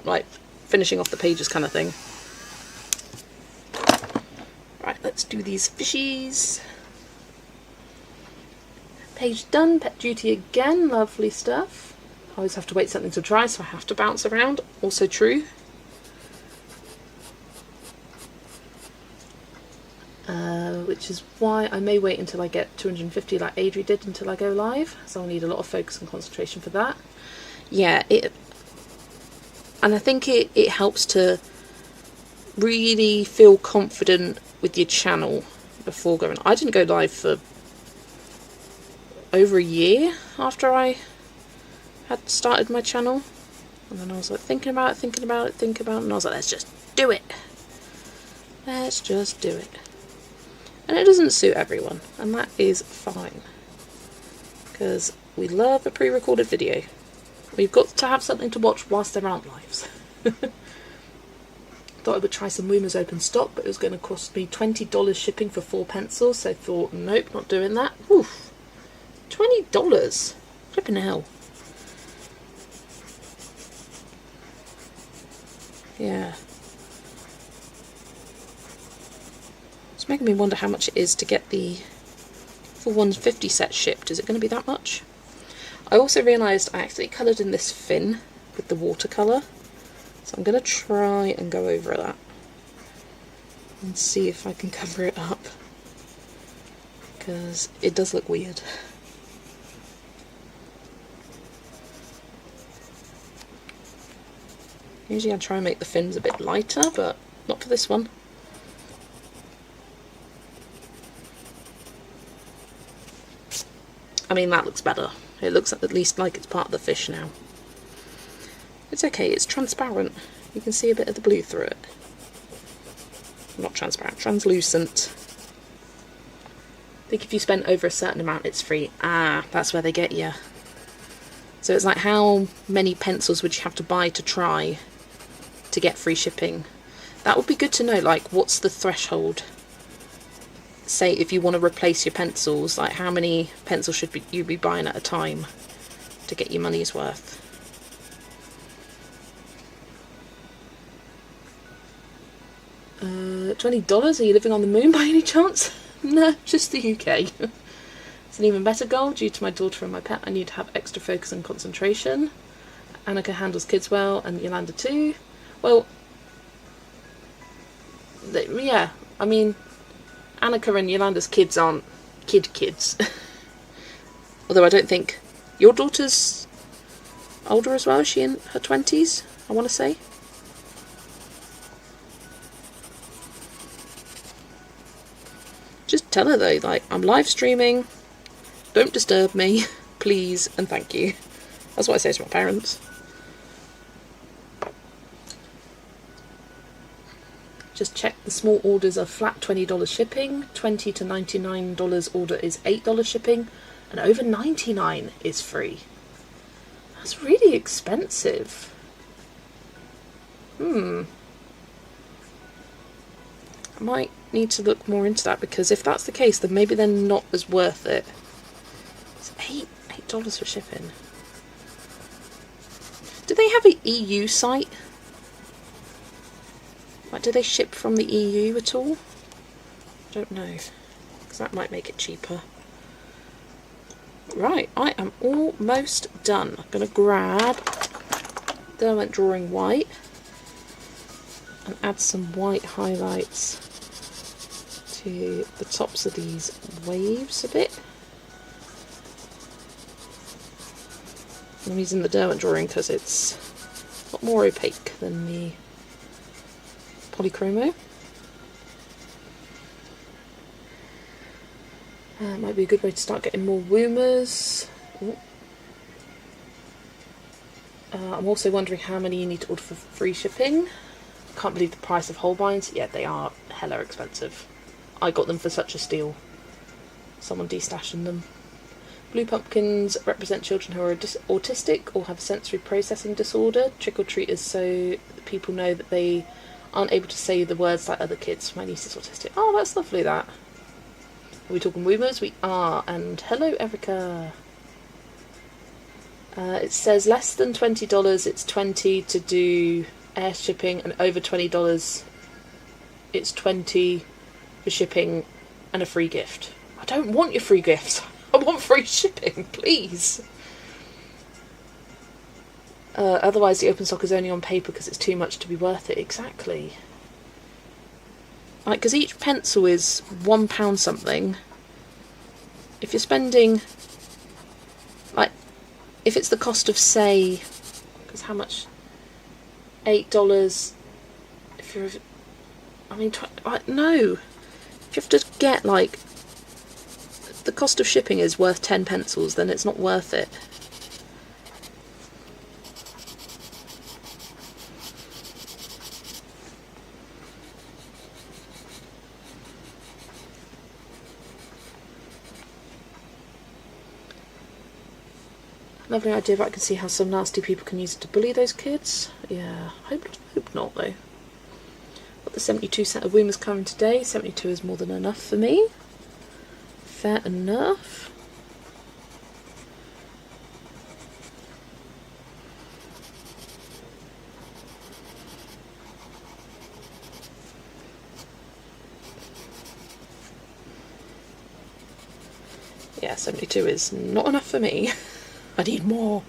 like finishing off the pages kind of thing. Right, let's do these fishies. Page done, pet duty again, lovely stuff. I always have to wait something to dry, so I have to bounce around, also true. Which is why I may wait until I get 250 like Adri did until I go live, so I'll need a lot of focus and concentration for that. Yeah, and I think it helps to really feel confident with your channel before going. I didn't go live for over a year after I had started my channel, and then I was like thinking about it, and I was like, let's just do it. Let's just do it. And it doesn't suit everyone, and that is fine, because we love a pre-recorded video. We've got to have something to watch whilst there aren't lives. Thought I would try some Woomers open stock, but it was going to cost me $20 shipping for 4 pencils, so I thought, nope, not doing that. Oof, $20, flipping hell. Yeah. It's making me wonder how much it is to get the full 150 set shipped. Is it going to be that much? I also realised I actually coloured in this fin with the watercolour, so I'm going to try and go over that and see if I can cover it up, because it does look weird. Usually I try and make the fins a bit lighter, but not for this one. I mean, that looks better. It looks at least like it's part of the fish now. It's okay, it's transparent. You can see a bit of the blue through it. Not transparent, translucent. I think if you spend over a certain amount, it's free. Ah, that's where they get you. So it's like, how many pencils would you have to buy to try to get free shipping? That would be good to know, like, what's the threshold? Say if you want to replace your pencils, like how many pencils should you be buying at a time to get your money's worth? $20? Are you living on the moon by any chance? No, just the UK. It's an even better goal. Due to my daughter and my pet, I need to have extra focus and concentration. Annika handles kids well, and Yolanda too. Well, yeah, I mean, Annika and Yolanda's kids aren't kids. Although I don't think your daughter's older as well. Is she in her 20s, I want to say? Just tell her though, like, I'm live streaming, don't disturb me, please and thank you. That's what I say to my parents. Just check the small orders are flat $20 shipping, $20 to $99 order is $8 shipping, and over $99 is free. That's really expensive. I might need to look more into that, because if that's the case, then maybe they're not as worth it. It's $8 for shipping. Do they have an EU site? Like, do they ship from the EU at all? I don't know, because that might make it cheaper. Right, I am almost done. I'm going to grab Derwent Drawing White and add some white highlights to the tops of these waves a bit. I'm using the Derwent Drawing because it's a lot more opaque than the Polychromo. Might be a good way to start getting more woomers. I'm also wondering how many you need to order for free shipping. Can't believe the price of whole binds. Yeah, they are hella expensive. I got them for such a steal. Someone destashing them. Blue pumpkins represent children who are autistic or have a sensory processing disorder. Trick or treat is so that people know that they aren't able to say the words like other kids. My niece is autistic. Oh, that's lovely, that. Are we talking woomers? We are. And hello, Erica. It says less than $20, it's $20 to do air shipping, and over $20, it's $20 for shipping and a free gift. I don't want your free gifts. I want free shipping, please. Otherwise, the open stock is only on paper because it's too much to be worth it. Exactly. Like, because each pencil is £1 something. If you're spending, like, if it's the cost of, say, because how much? $8. If you're, I mean, no. If you have to get, like, the cost of shipping is worth 10 pencils, then it's not worth it. Lovely idea, but I can see how some nasty people can use it to bully those kids. Yeah, hope not though. Got the 72 set of woomers coming today. 72 is more than enough for me. Fair enough. Yeah, 72 is not enough for me. I need more.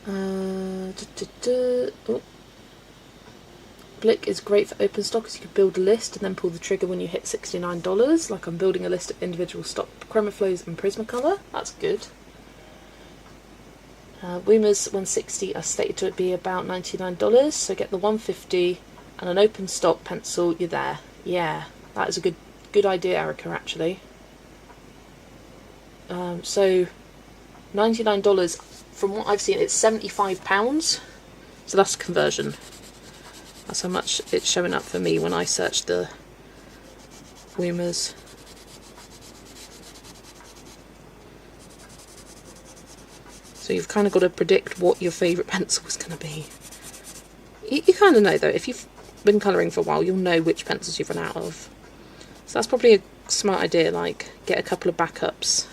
Oh. Blick is great for open stock as you can build a list and then pull the trigger when you hit $69. Like I'm building a list of individual stock Chromaflows and Prismacolor. That's good. Woomers 160 are stated to be about $99, so get the 150 and an open stock pencil, you're there. Yeah, that is a good idea, Erica, actually. So $99, from what I've seen, it's £75, so that's conversion. That's how much it's showing up for me when I search the woomers. So you've kind of got to predict what your favourite pencil is going to be. You kind of know though, if you've been colouring for a while, you'll know which pencils you've run out of. So that's probably a smart idea, like get a couple of backups.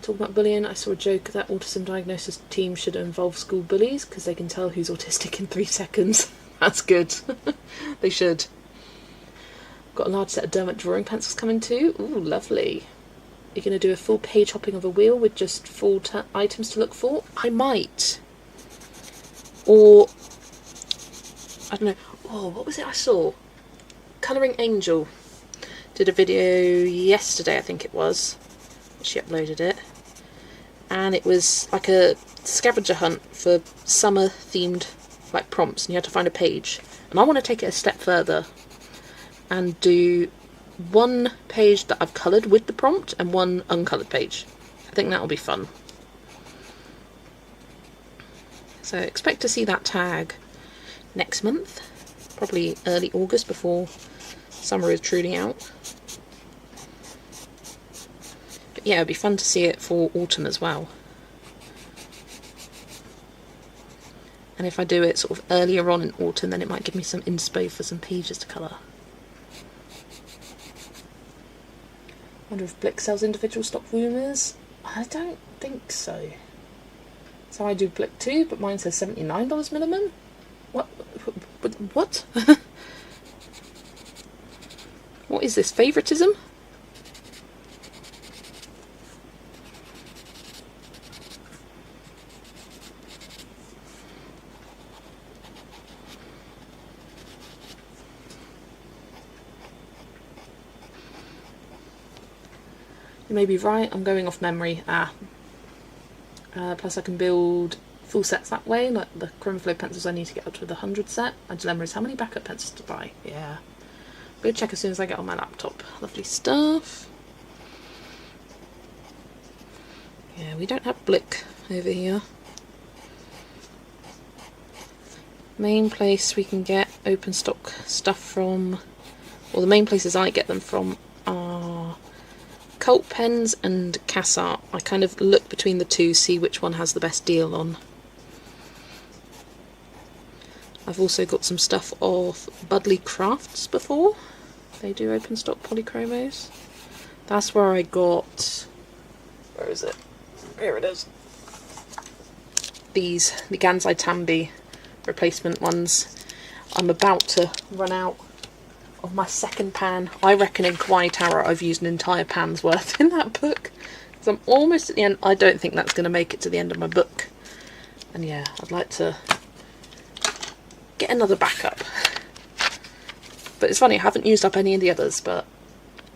Talking about bullying, I saw a joke that autism diagnosis team should involve school bullies because they can tell who's autistic in 3 seconds. That's good. They should. Got a large set of Derwent drawing pencils coming too. Ooh, lovely. You're going to do a full page hopping of a wheel with just full items to look for? I might. Or, I don't know. Oh, what was it I saw? Colouring Angel did a video yesterday, I think it was. She uploaded it. And it was like a scavenger hunt for summer themed like prompts, and you had to find a page. And I want to take it a step further and do one page that I've coloured with the prompt and one uncoloured page. I think that'll be fun. So expect to see that tag next month, probably early August before summer is truly out. But yeah, it'd be fun to see it for autumn as well. And if I do it sort of earlier on in autumn, then it might give me some inspo for some pages to colour. Wonder if Blick sells individual stock woomers? I don't think so. So I do Blick too, but mine says $79 minimum. What? What? What is this, favoritism? You may be right, I'm going off memory. Plus I can build full sets that way, like the Chromaflow pencils I need to get up to the 100 set. My dilemma is how many backup pencils to buy. Yeah. Go check as soon as I get on my laptop. Lovely stuff. Yeah, we don't have Blick over here. Main place we can get open stock stuff from, or the main places I get them from are Cult Pens and Cassart. I kind of look between the two, see which one has the best deal on. I've also got some stuff off Budley Crafts before. They do open stock polychromos. That's where I got... where is it? Here it is. These, the Gansai Tambi replacement ones. I'm about to run out of my second pan. I reckon in Kawaii Tower I've used an entire pan's worth in that book. Because I'm almost at the end. I don't think that's going to make it to the end of my book. And yeah, I'd like to get another backup. But it's funny, I haven't used up any of the others, but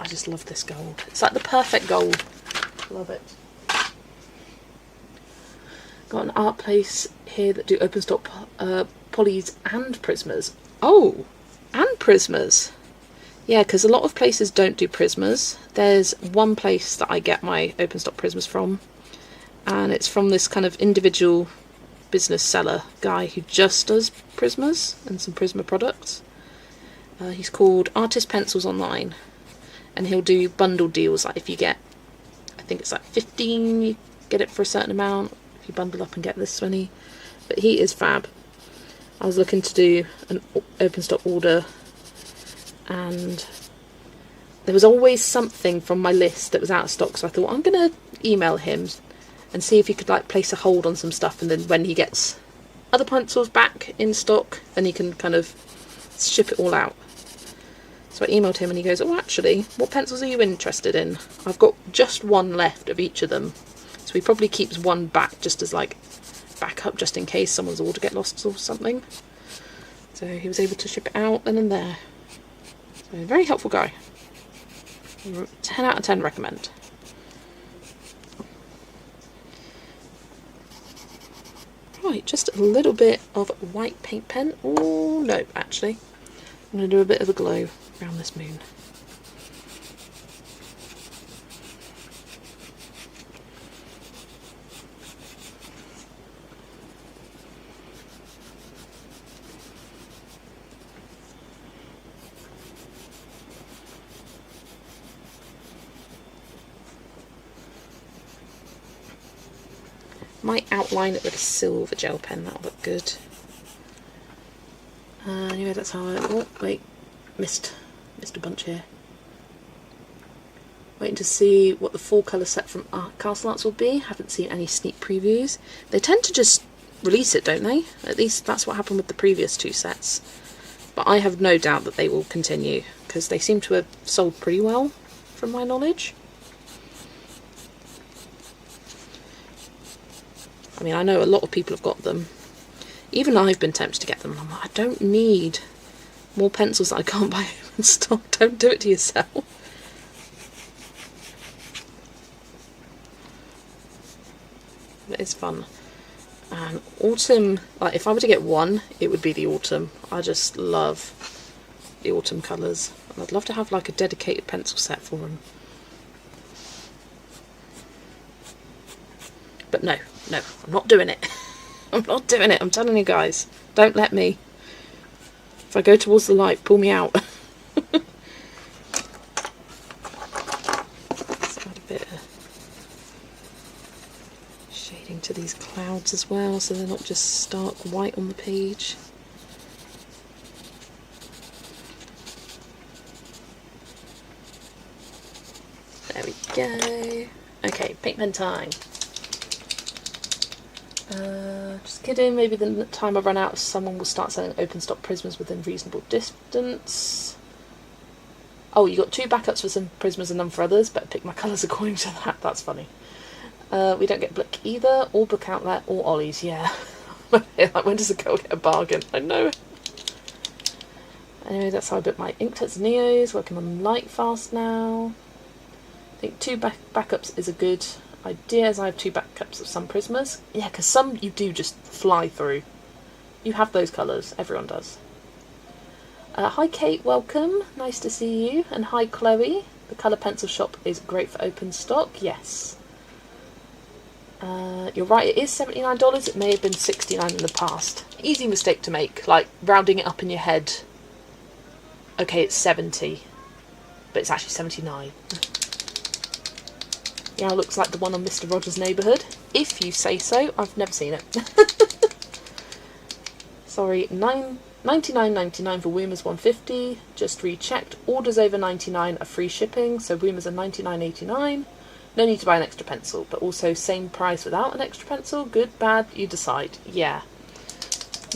I just love this gold. It's like the perfect gold. Love it. Got an art place here that do open stock polys and Prismas. Oh! And Prismas. Yeah, because a lot of places don't do Prismas. There's one place that I get my open stock Prismas from, and it's from this kind of individual business seller guy who just does Prismas and some Prisma products. He's called Artist Pencils Online, and he'll do bundle deals. Like if you get, I think it's like 15, you get it for a certain amount. If you bundle up and get this many. But he is fab. I was looking to do an open stock order, and there was always something from my list that was out of stock, so I thought I'm going to email him and see if he could like place a hold on some stuff, and then when he gets other pencils back in stock, then he can kind of ship it all out. So I emailed him and he goes, oh actually, what pencils are you interested in? I've got just one left of each of them, so he probably keeps one back just as like backup, just in case someone's order get lost or something. So he was able to ship it out then and there. So very helpful guy. 10 out of 10 recommend. Right, just a little bit of white paint pen. Oh no, actually I'm going to do a bit of a glow around this moon. Might outline it with a silver gel pen, that'll look good. Anyway, that's how I... oh, wait, missed a bunch here. Waiting to see what the full colour set from Castle Arts will be. Haven't seen any sneak previews. They tend to just release it, don't they? At least that's what happened with the previous two sets. But I have no doubt that they will continue, because they seem to have sold pretty well, from my knowledge. I mean, I know a lot of people have got them. Even I've been tempted to get them, and I'm like, I don't need more pencils that I can't buy in stock. Don't do it to yourself. But it's fun. And autumn, like if I were to get one, it would be the autumn. I just love the autumn colours. And I'd love to have like a dedicated pencil set for them. But no, I'm not doing it. I'm not doing it, I'm telling you guys. Don't let me. If I go towards the light, pull me out. Let's add a bit of shading to these clouds as well, so they're not just stark white on the page. There we go. Okay, paint pen time. Just kidding, maybe the time I run out, someone will start selling open stock Prismas within reasonable distance. Oh, you got 2 backups for some Prismas and none for others. Better pick my colours according to that. That's funny. We don't get Blick either, or Book Outlet, or Ollie's, yeah. Like, when does a girl get a bargain? I know. Anyway, that's how I booked my Inkjets and Neos, working on Lightfast now. I think 2 backups is a good idea, as I have 2 backups of some Prismas. Yeah, because some you do just fly through. You have those colours, everyone does. Hi Kate, welcome, nice to see you. And hi Chloe, the colour pencil shop is great for open stock, yes. You're right, it is $79, it may have been $69 in the past. Easy mistake to make, like rounding it up in your head. Okay, it's 70, but it's actually 79. Yeah, it looks like the one on Mr. Rogers' Neighbourhood. If you say so, I've never seen it. Sorry, $99.99 for Woomers 150. Just rechecked. Orders over $99 are free shipping, so Woomers are $99.89. No need to buy an extra pencil, but also same price without an extra pencil. Good, bad, you decide. Yeah.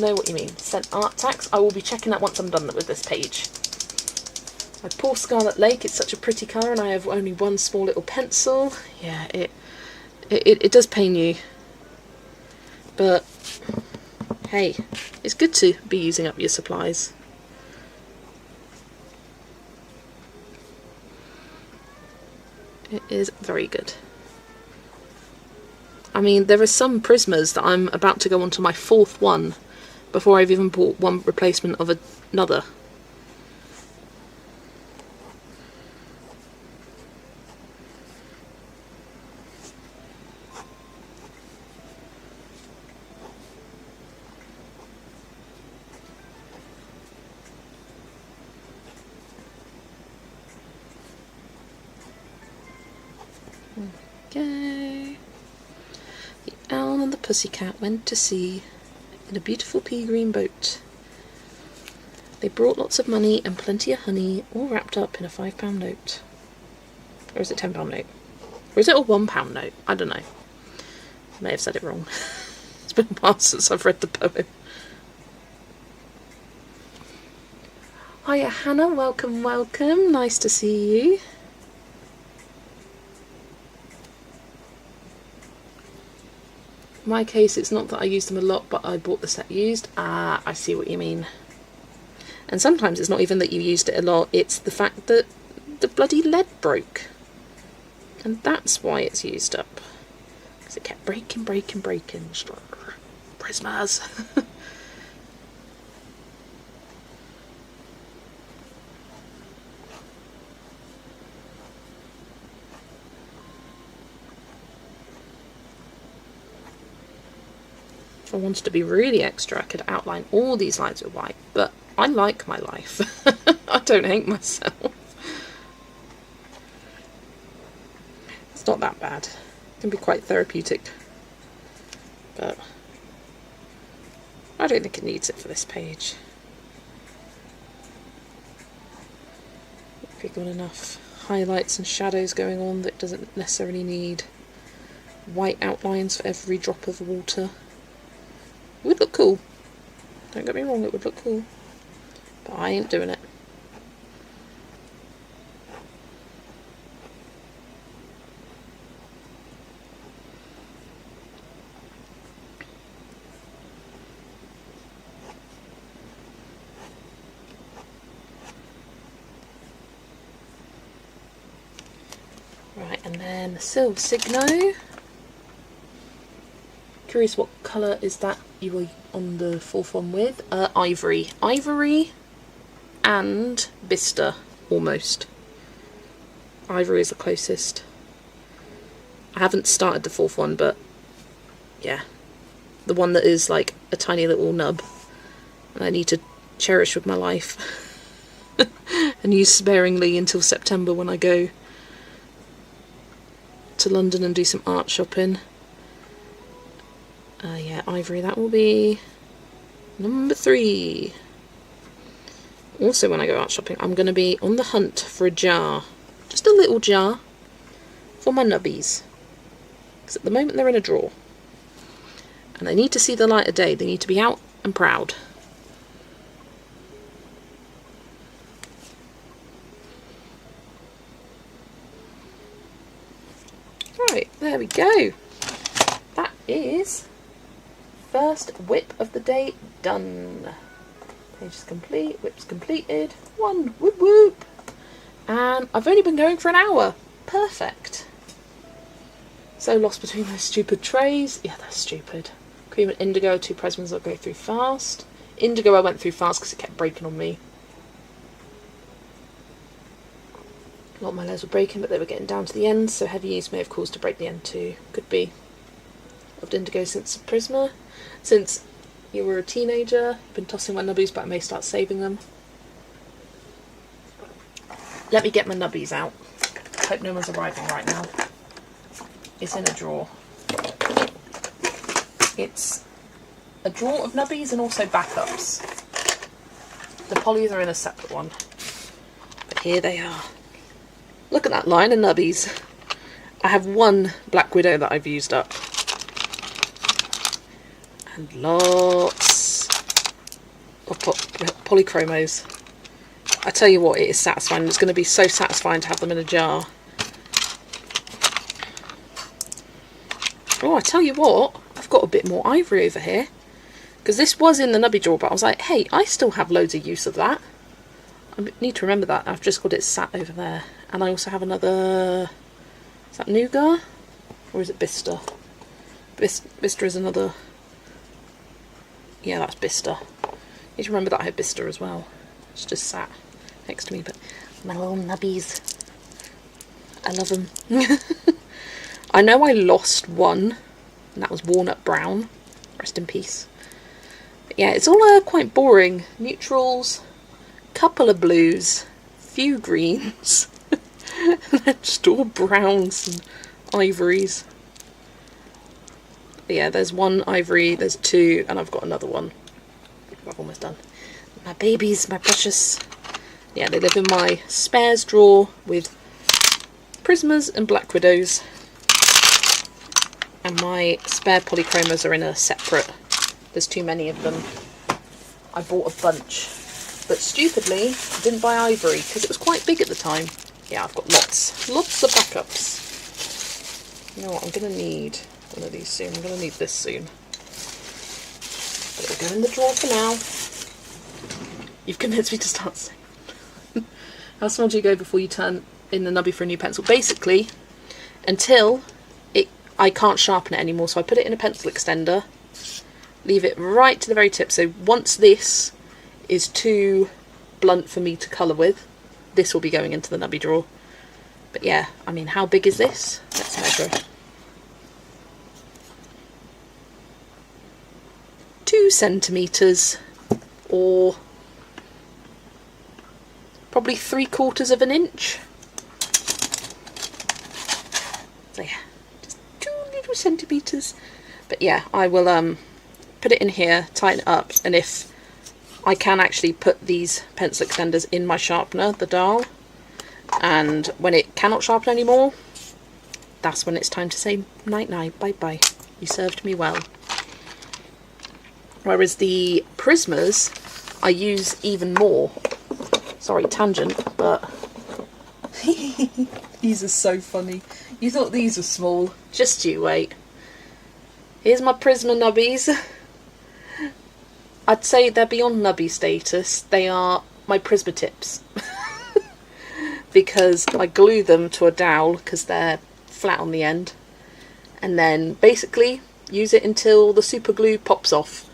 Know what you mean. Sent art tax. I will be checking that once I'm done with this page. My poor Scarlet Lake, it's such a pretty colour and I have only one small little pencil. Yeah, it does pain you. But, hey, it's good to be using up your supplies. It is very good. I mean, there are some Prismas that I'm about to go on to my 4th one before I've even bought one replacement of another. Okay. The owl and the pussycat went to sea in a beautiful pea green boat. They brought lots of money and plenty of honey, all wrapped up in a £5 note. Or is it £10 note? Or is it a £1 note? I don't know. I may have said it wrong. It's been a while since I've read the poem. Hiya Hannah, welcome, welcome. Nice to see you. In my case, it's not that I use them a lot, but I bought the set used. Ah, I see what you mean. And sometimes it's not even that you used it a lot, it's the fact that the bloody lead broke. And that's why it's used up. Because it kept breaking. Prismas. If I wanted to be really extra, I could outline all these lines with white, but I like my life. I don't hate myself. It's not that bad. It can be quite therapeutic, but I don't think it needs it for this page. We've got enough highlights and shadows going on that it doesn't necessarily need white outlines for every drop of water. It would look cool. Don't get me wrong, it would look cool. But I ain't doing it. Right, and then the Silver Signo. Curious what colour is that you were on the 4th one with? Ivory. Ivory and Bista, almost. Ivory is the closest. I haven't started the 4th one, but yeah. The one that is like a tiny little nub. And I need to cherish with my life. And use sparingly until September when I go to London and do some art shopping. Yeah, Ivory, that will be number 3. Also, when I go out shopping, I'm going to be on the hunt for a jar. Just a little jar for my nubbies. Because at the moment they're in a drawer. And they need to see the light of day. They need to be out and proud. Right, there we go. That is first whip of the day done. Page is complete, whip's completed. One, whoop whoop. And I've only been going for an hour. Perfect. So lost between those stupid trays. Yeah, they're stupid. Cream and indigo are 2 prisms that go through fast. Indigo I went through fast because it kept breaking on me. A lot of my layers were breaking, but they were getting down to the end, so heavy use may have caused to break the end too. Could be. Loved indigo since Prisma. Since you were a teenager, been tossing my nubbies, but I may start saving them. Let me get my nubbies out. Hope no one's arriving right now. It's in a drawer. It's a drawer of nubbies and also backups. The polys are in a separate one. But here they are. Look at that line of nubbies. I have one Black Widow that I've used up. And lots of polychromos. I tell you what, it is satisfying. It's going to be so satisfying to have them in a jar. Oh, I tell you what, I've got a bit more ivory over here. Because this was in the nubby drawer, but I was like, hey, I still have loads of use of that. I need to remember that. I've just got it sat over there. And I also have another... Is that Nougat? Or is it Bista? Bista is another... Yeah, that's Bista. I need to remember that I have Bista as well. It's just sat next to me, but my little nubbies. I love them. I know I lost one, and that was Walnut Brown. Rest in peace. But yeah, it's all quite boring. Neutrals, couple of blues, few greens, and then just all browns and ivories. But yeah, there's one ivory, there's 2, and I've got another one. I've almost done. My babies, my precious. Yeah, they live in my spares drawer with Prismas and Black Widows. And my spare polychromos are in a separate. There's too many of them. I bought a bunch. But stupidly, I didn't buy ivory because it was quite big at the time. Yeah, I've got lots of backups. You know what, I'm going to need one of these soon. I'm going to need this soon. But it'll go in the drawer for now. You've convinced me to start saying. How small do you go before you turn in the nubby for a new pencil? Basically, until I can't sharpen it anymore, so I put it in a pencil extender, leave it right to the very tip. So once this is too blunt for me to colour with, this will be going into the nubby drawer. But yeah, I mean, how big is this? Let's measure. 2 centimetres, or probably 3/4 of an inch. So yeah, just 2 little centimetres. But yeah, I will put it in here, tighten it up, and if I can actually put these pencil extenders in my sharpener, the dial, and when it cannot sharpen anymore, that's when it's time to say night night, bye bye, you served me well. Whereas the Prismas I use even more. Sorry, tangent, but these are so funny. You thought these were small, just you wait. Here's my Prisma nubbies. I'd say they're beyond nubby status. They are my Prisma tips. Because I glue them to a dowel because they're flat on the end. And then basically use it until the super glue pops off.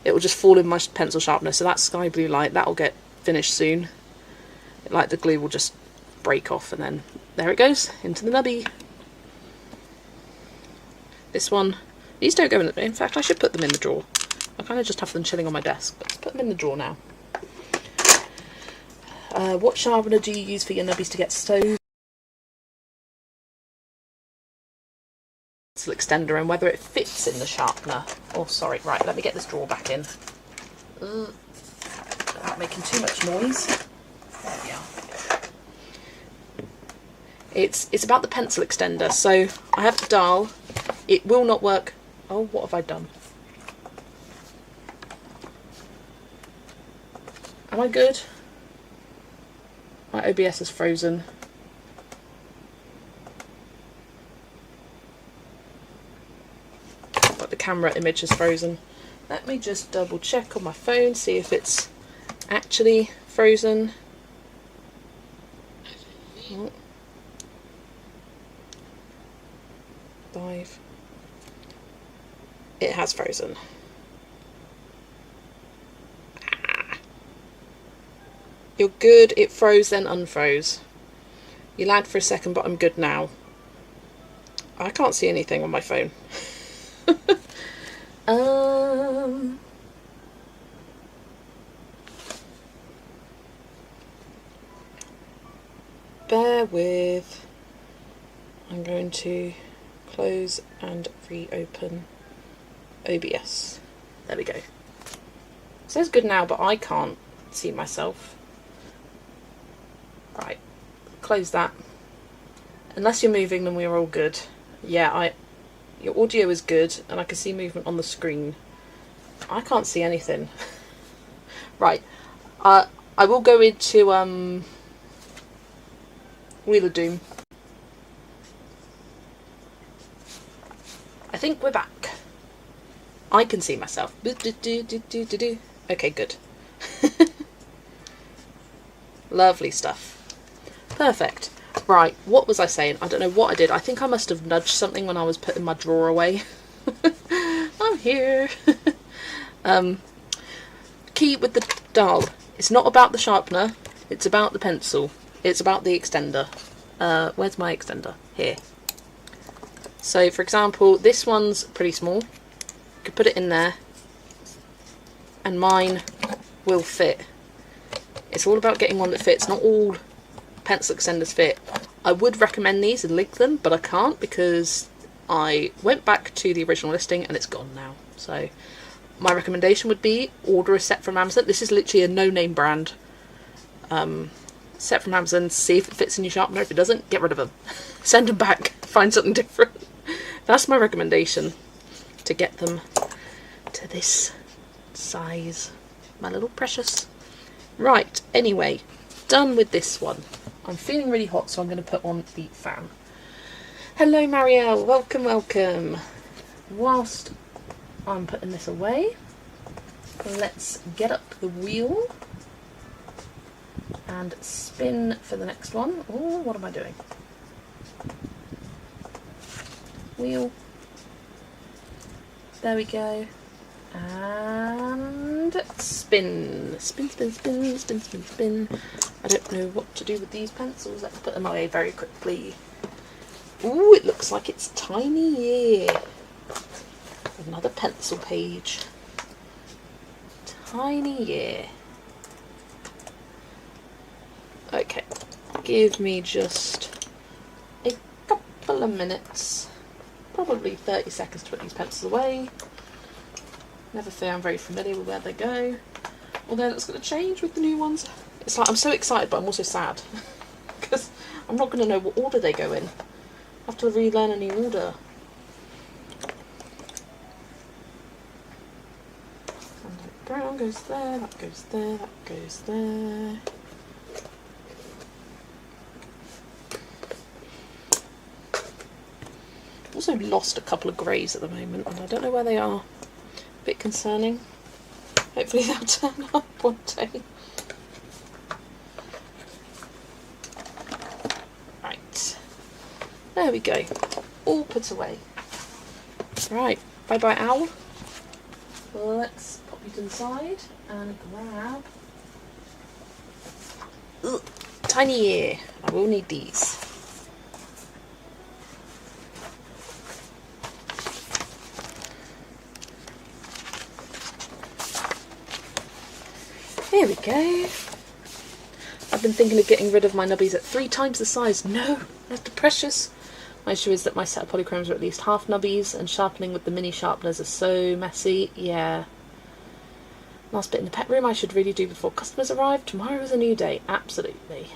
It will just fall in my pencil sharpener. So that sky blue light, that'll get finished soon. Like the glue will just break off and then there it goes, into the nubby. This one, these don't go in fact I should put them in the drawer. I kind of just have them chilling on my desk, but let's put them in the drawer now. What sharpener do you use for your nubbies to get stove? Pencil extender, and whether it fits in the sharpener. Oh sorry, right, let me get this drawer back in. Without making too much noise. There we are. It's about the pencil extender. So I have the dial. It will not work. Oh, what have I done? Am I good? My OBS is frozen. But the camera image is frozen. Let me just double check on my phone, see if it's actually frozen. Oh. 5. It has frozen. You're good. It froze, then unfroze. You lagged for a second, but I'm good now. I can't see anything on my phone. Bear with. I'm going to close and reopen OBS. There we go. It says good now, but I can't see myself. Right, close that. Unless you're moving, then we're all good. Yeah, your audio is good, and I can see movement on the screen. I can't see anything. Right, I will go into Wheel of Doom. I think we're back. I can see myself. Okay, good. Lovely stuff. Perfect. Right, what was I saying? I don't know what I did. I think I must have nudged something when I was putting my drawer away. I'm here. Key with the dial. It's not about the sharpener. It's about the pencil. It's about the extender. Where's my extender? Here. So, for example, this one's pretty small. You could put it in there. And mine will fit. It's all about getting one that fits. Not all pencil extenders fit. I would recommend these and link them, but I can't because I went back to the original listing and it's gone now. So my recommendation would be order a set from Amazon. This is literally a no-name brand. Set from Amazon, see if it fits in your sharpener. If it doesn't, get rid of them. Send them back. Find something different. That's my recommendation, to get them to this size. My little precious. Right, anyway, done with this one. I'm feeling really hot, so I'm going to put on the fan. Hello, Marielle. Welcome, welcome. Whilst I'm putting this away, let's get up the wheel and spin for the next one. Oh, what am I doing? Wheel. There we go. And spin. Spin, spin, spin, spin, spin, spin. I don't know what to do with these pencils. Let's put them away very quickly. Ooh, it looks like it's tiny. Yeah. Another pencil page. Tiny, yeah. Okay, give me just a couple of minutes. Probably 30 seconds to put these pencils away. Never fear, I'm very familiar with where they go. Although that's going to change with the new ones. It's like I'm so excited, but I'm also sad. Because I'm not going to know what order they go in. I have to relearn a new order. And that brown goes there, that goes there, that goes there. Also lost a couple of greys at the moment, and I don't know where they are. A bit concerning. Hopefully they'll turn up one day. Right. There we go. All put away. Right. Bye bye, owl. Let's pop you to the side and grab. Ugh, tiny ear. I will need these. Here we go. I've been thinking of getting rid of my nubbies at 3 times the size. No, that's too precious. My issue is that my set of polychromes are at least half nubbies, and sharpening with the mini sharpeners are so messy. Yeah. Last bit in the pet room I should really do before customers arrive. Tomorrow is a new day. Absolutely.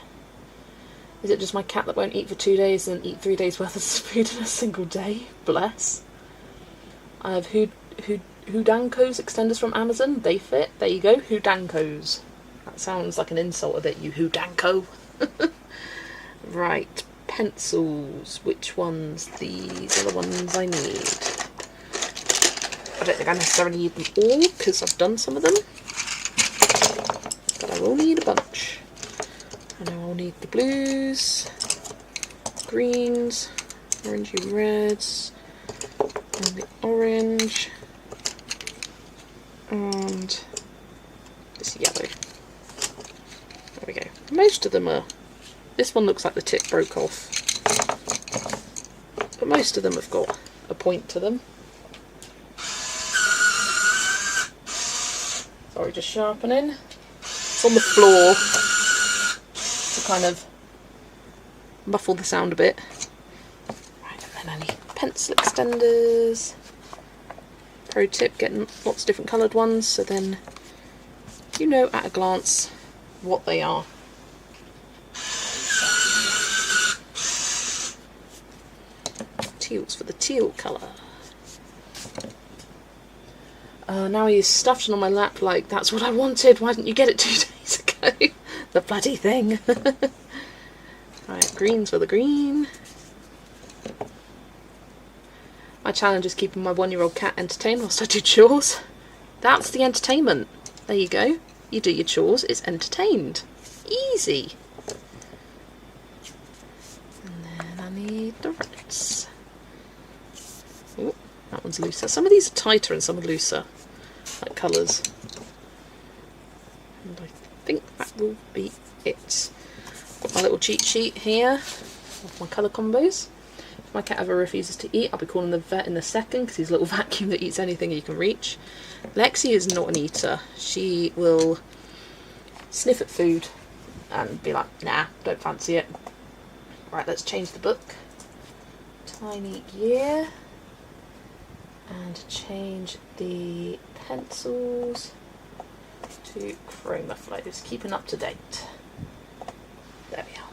Is it just my cat that won't eat for 2 days and eat 3 days worth of food in a single day? Bless. I have Hudanko's extenders from Amazon. They fit. There you go. Hudanko's. That sounds like an insult a bit, you hoodanko. Right, pencils. Which ones? These are the ones I need. I don't think I necessarily need them all because I've done some of them, but I will need a bunch. I know I'll need the blues, greens, orangey reds, and the orange, and this yellow. There we go. Most of them are... This one looks like the tip broke off, but most of them have got a point to them. Sorry, just sharpening. It's on the floor to kind of muffle the sound a bit. Right, and then I need pencil extenders. Pro tip, getting lots of different coloured ones, so then you know at a glance what they are. Teals for the teal colour. Now he's stuffed it on my lap like, that's what I wanted, why didn't you get it 2 days ago? The bloody thing. Right, greens for the green. My challenge is keeping my 1-year-old cat entertained whilst I do chores. That's the entertainment. There you go. You do your chores, it's entertained. Easy. And then I need the reds. Oh, that one's looser. Some of these are tighter and some are looser, like colours. And I think that will be it. Got my little cheat sheet here of my colour combos. If my cat ever refuses to eat, I'll be calling the vet in a second because he's a little vacuum that eats anything he can reach. Lexi is not an eater. She will sniff at food and be like, nah, don't fancy it. Right, let's change the book. Tiny gear. And change the pencils to Chroma Flows. Keeping up to date. There we are.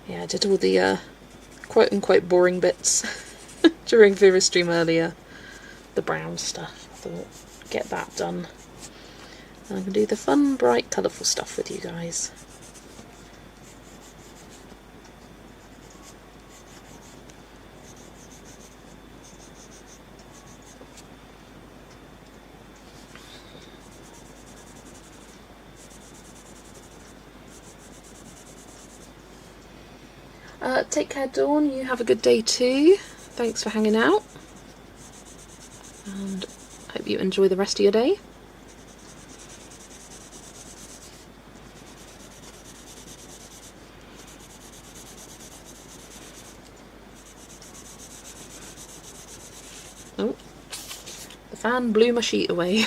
Yeah, I did all the quote-unquote boring bits during Vera stream earlier. The brown stuff. I thought, get that done. And I can do the fun, bright, colourful stuff with you guys. Take care, Dawn. You have a good day too. Thanks for hanging out. And hope you enjoy the rest of your day. Oh, the fan blew my sheet away.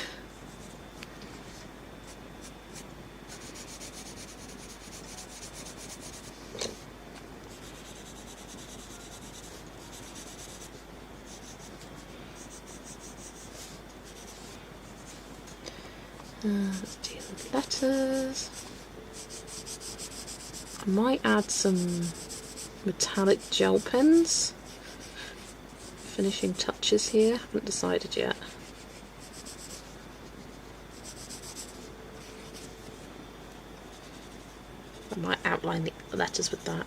Let's do the letters. I might add some metallic gel pens. Finishing touches here, haven't decided yet. I might outline the letters with that.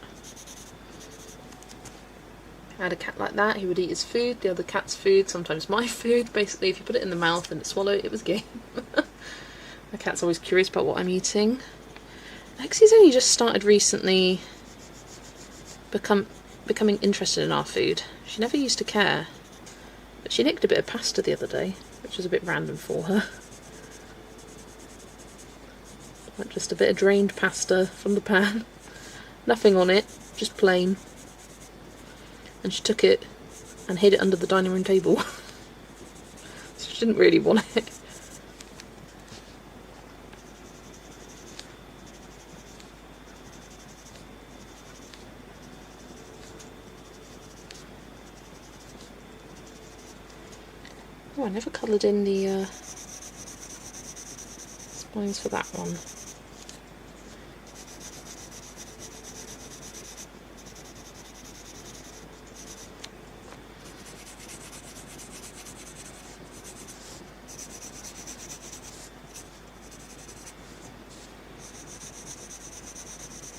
I had a cat like that, he would eat his food, the other cat's food, sometimes my food. Basically, if you put it in the mouth and it swallowed, it was game. My cat's always curious about what I'm eating. Lexi's only just started recently becoming interested in our food. She never used to care, but she nicked a bit of pasta the other day, which was a bit random for her. Like just a bit of drained pasta from the pan, nothing on it, just plain. And she took it and hid it under the dining room table. So she didn't really want it. Oh, I never coloured in the Mine's for that one.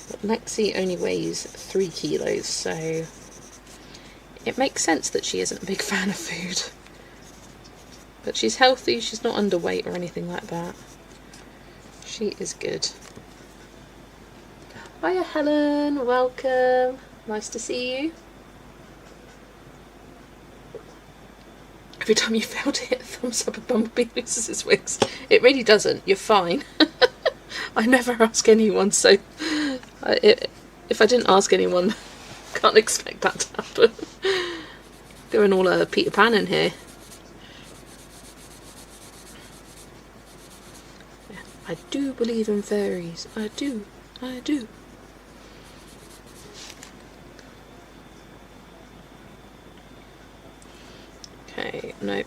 But Lexi only weighs 3 kilos, so it makes sense that she isn't a big fan of food. But she's healthy, she's not underweight or anything like that. She is good. Hiya Helen, welcome. Nice to see you. Every time you fail to hit a thumbs up, a bumblebee loses his wings. It really doesn't, you're fine. I never ask anyone, so if I didn't ask anyone, can't expect that to happen. Going all Peter Pan in here. Yeah, I do believe in fairies. I do. I do. Okay, no.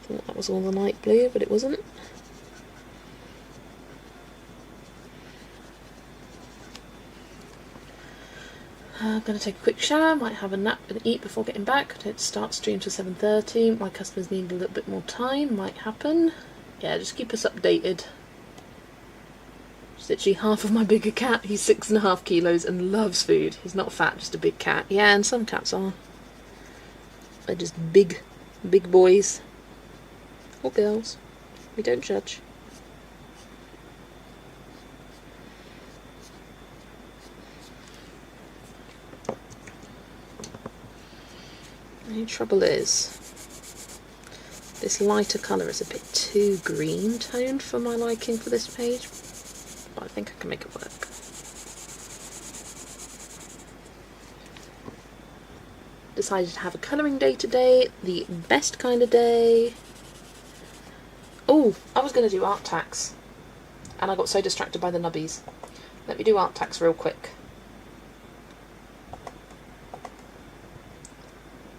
Thought that was all the light blue, but it wasn't. I'm going to take a quick shower, might have a nap and eat before getting back. I don't start stream till 7:30. My customers need a little bit more time, might happen. Yeah, just keep us updated. Just literally half of my bigger cat. He's 6.5 kilos and loves food. He's not fat, just a big cat. Yeah, and some cats are. They're just big boys. Or girls. We don't judge. The only trouble is, this lighter colour is a bit too green toned for my liking for this page, but I think I can make it work. Decided to have a colouring day today, the best kind of day. Oh, I was going to do art tax, and I got so distracted by the nubbies. Let me do art tax real quick.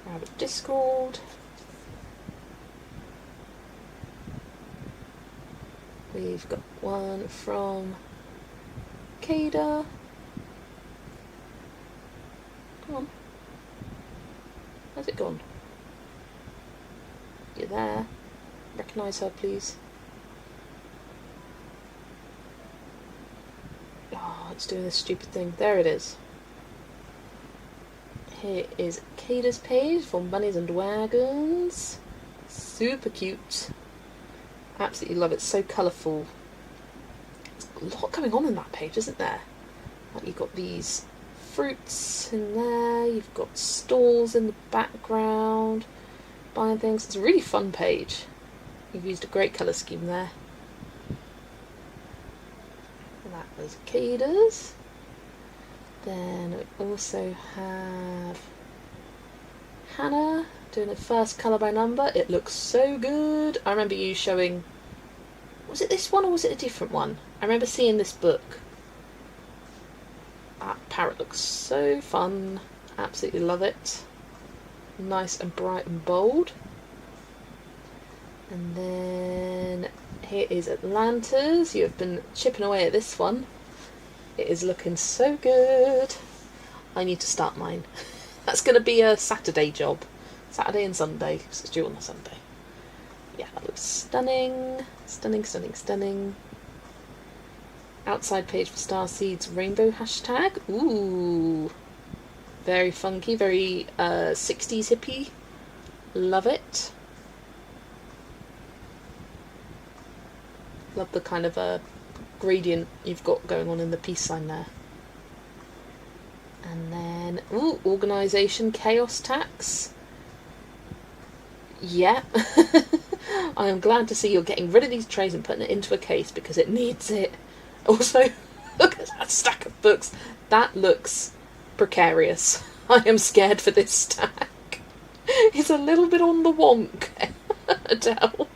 Grab a Discord. We've got one from Kada. Come on. Where's it gone? You're there. Recognise her, please. Oh, it's doing this stupid thing. There it is. Here is Kada's page for Bunnies and Wagons. Super cute. Absolutely love it. So colourful. There's a lot going on in that page, isn't there? Like you've got these fruits in there. You've got stalls in the background. Buying things. It's a really fun page. You've used a great colour scheme there. And that was Kada's. Then we also have Hannah doing a first colour by number. It looks so good. I remember you showing... Was it this one or was it a different one? I remember seeing this book. That parrot looks so fun. Absolutely love it. Nice and bright and bold. And then here is Atlanta's. You have been chipping away at this one. It is looking so good. I need to start mine. That's going to be a Saturday job. Saturday and Sunday, because it's due on a Sunday. Yeah, that looks stunning. Stunning, stunning, stunning. Outside page for Starseeds rainbow hashtag. Ooh. Very funky, very 60s hippie. Love it. Love the kind of gradient you've got going on in the peace sign there. And then, ooh, organisation, chaos tax. Yeah. I am glad to see you're getting rid of these trays and putting it into a case because it needs it. Also, look at that stack of books. That looks precarious. I am scared for this stack. It's a little bit on the wonk, Adele.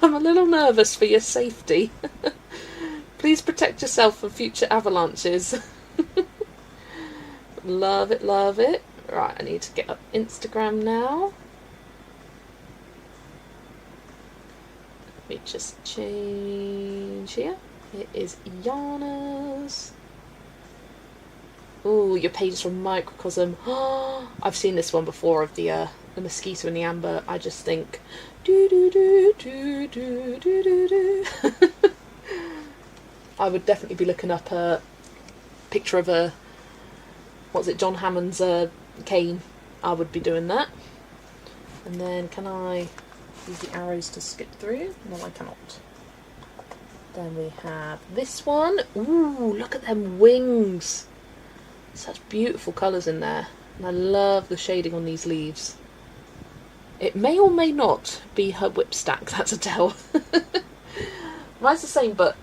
I'm a little nervous for your safety. Please protect yourself from future avalanches. Love it, love it. Right, I need to get up Instagram now. me just change here. It is Yana's. Oh, your page is from Microcosm. I've seen this one before of the mosquito and the amber. I just think do do do do do do do do. I would definitely be looking up a picture of a, what's it, John Hammond's cane. I would be doing that. And then can I use the arrows to skip through? No, I cannot. Then we have this one. Ooh, look at them wings. Such beautiful colours in there. And I love the shading on these leaves. It may or may not be her whip stack, that's a tell. Mine's the same, but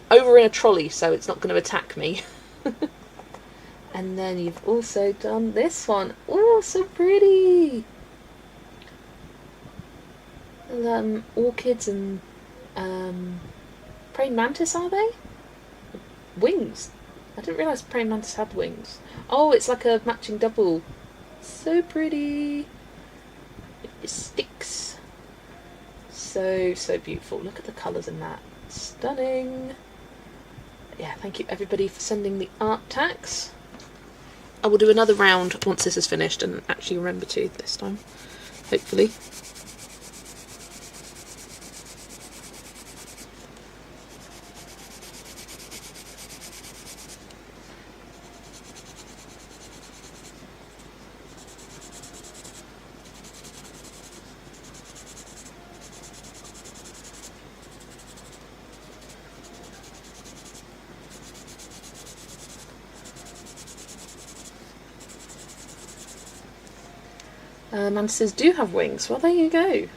over in a trolley, so it's not going to attack me. And then you've also done this one. Oh, so pretty! Orchids and praying mantis, are they? Wings. I didn't realise praying mantis had wings. Oh, it's like a matching double. So pretty. It sticks. So beautiful. Look at the colours in that. Stunning. Yeah, thank you everybody for sending the art tags. I will do another round once this is finished and actually remember to this time, hopefully. Mantises do have wings. Well, there you go.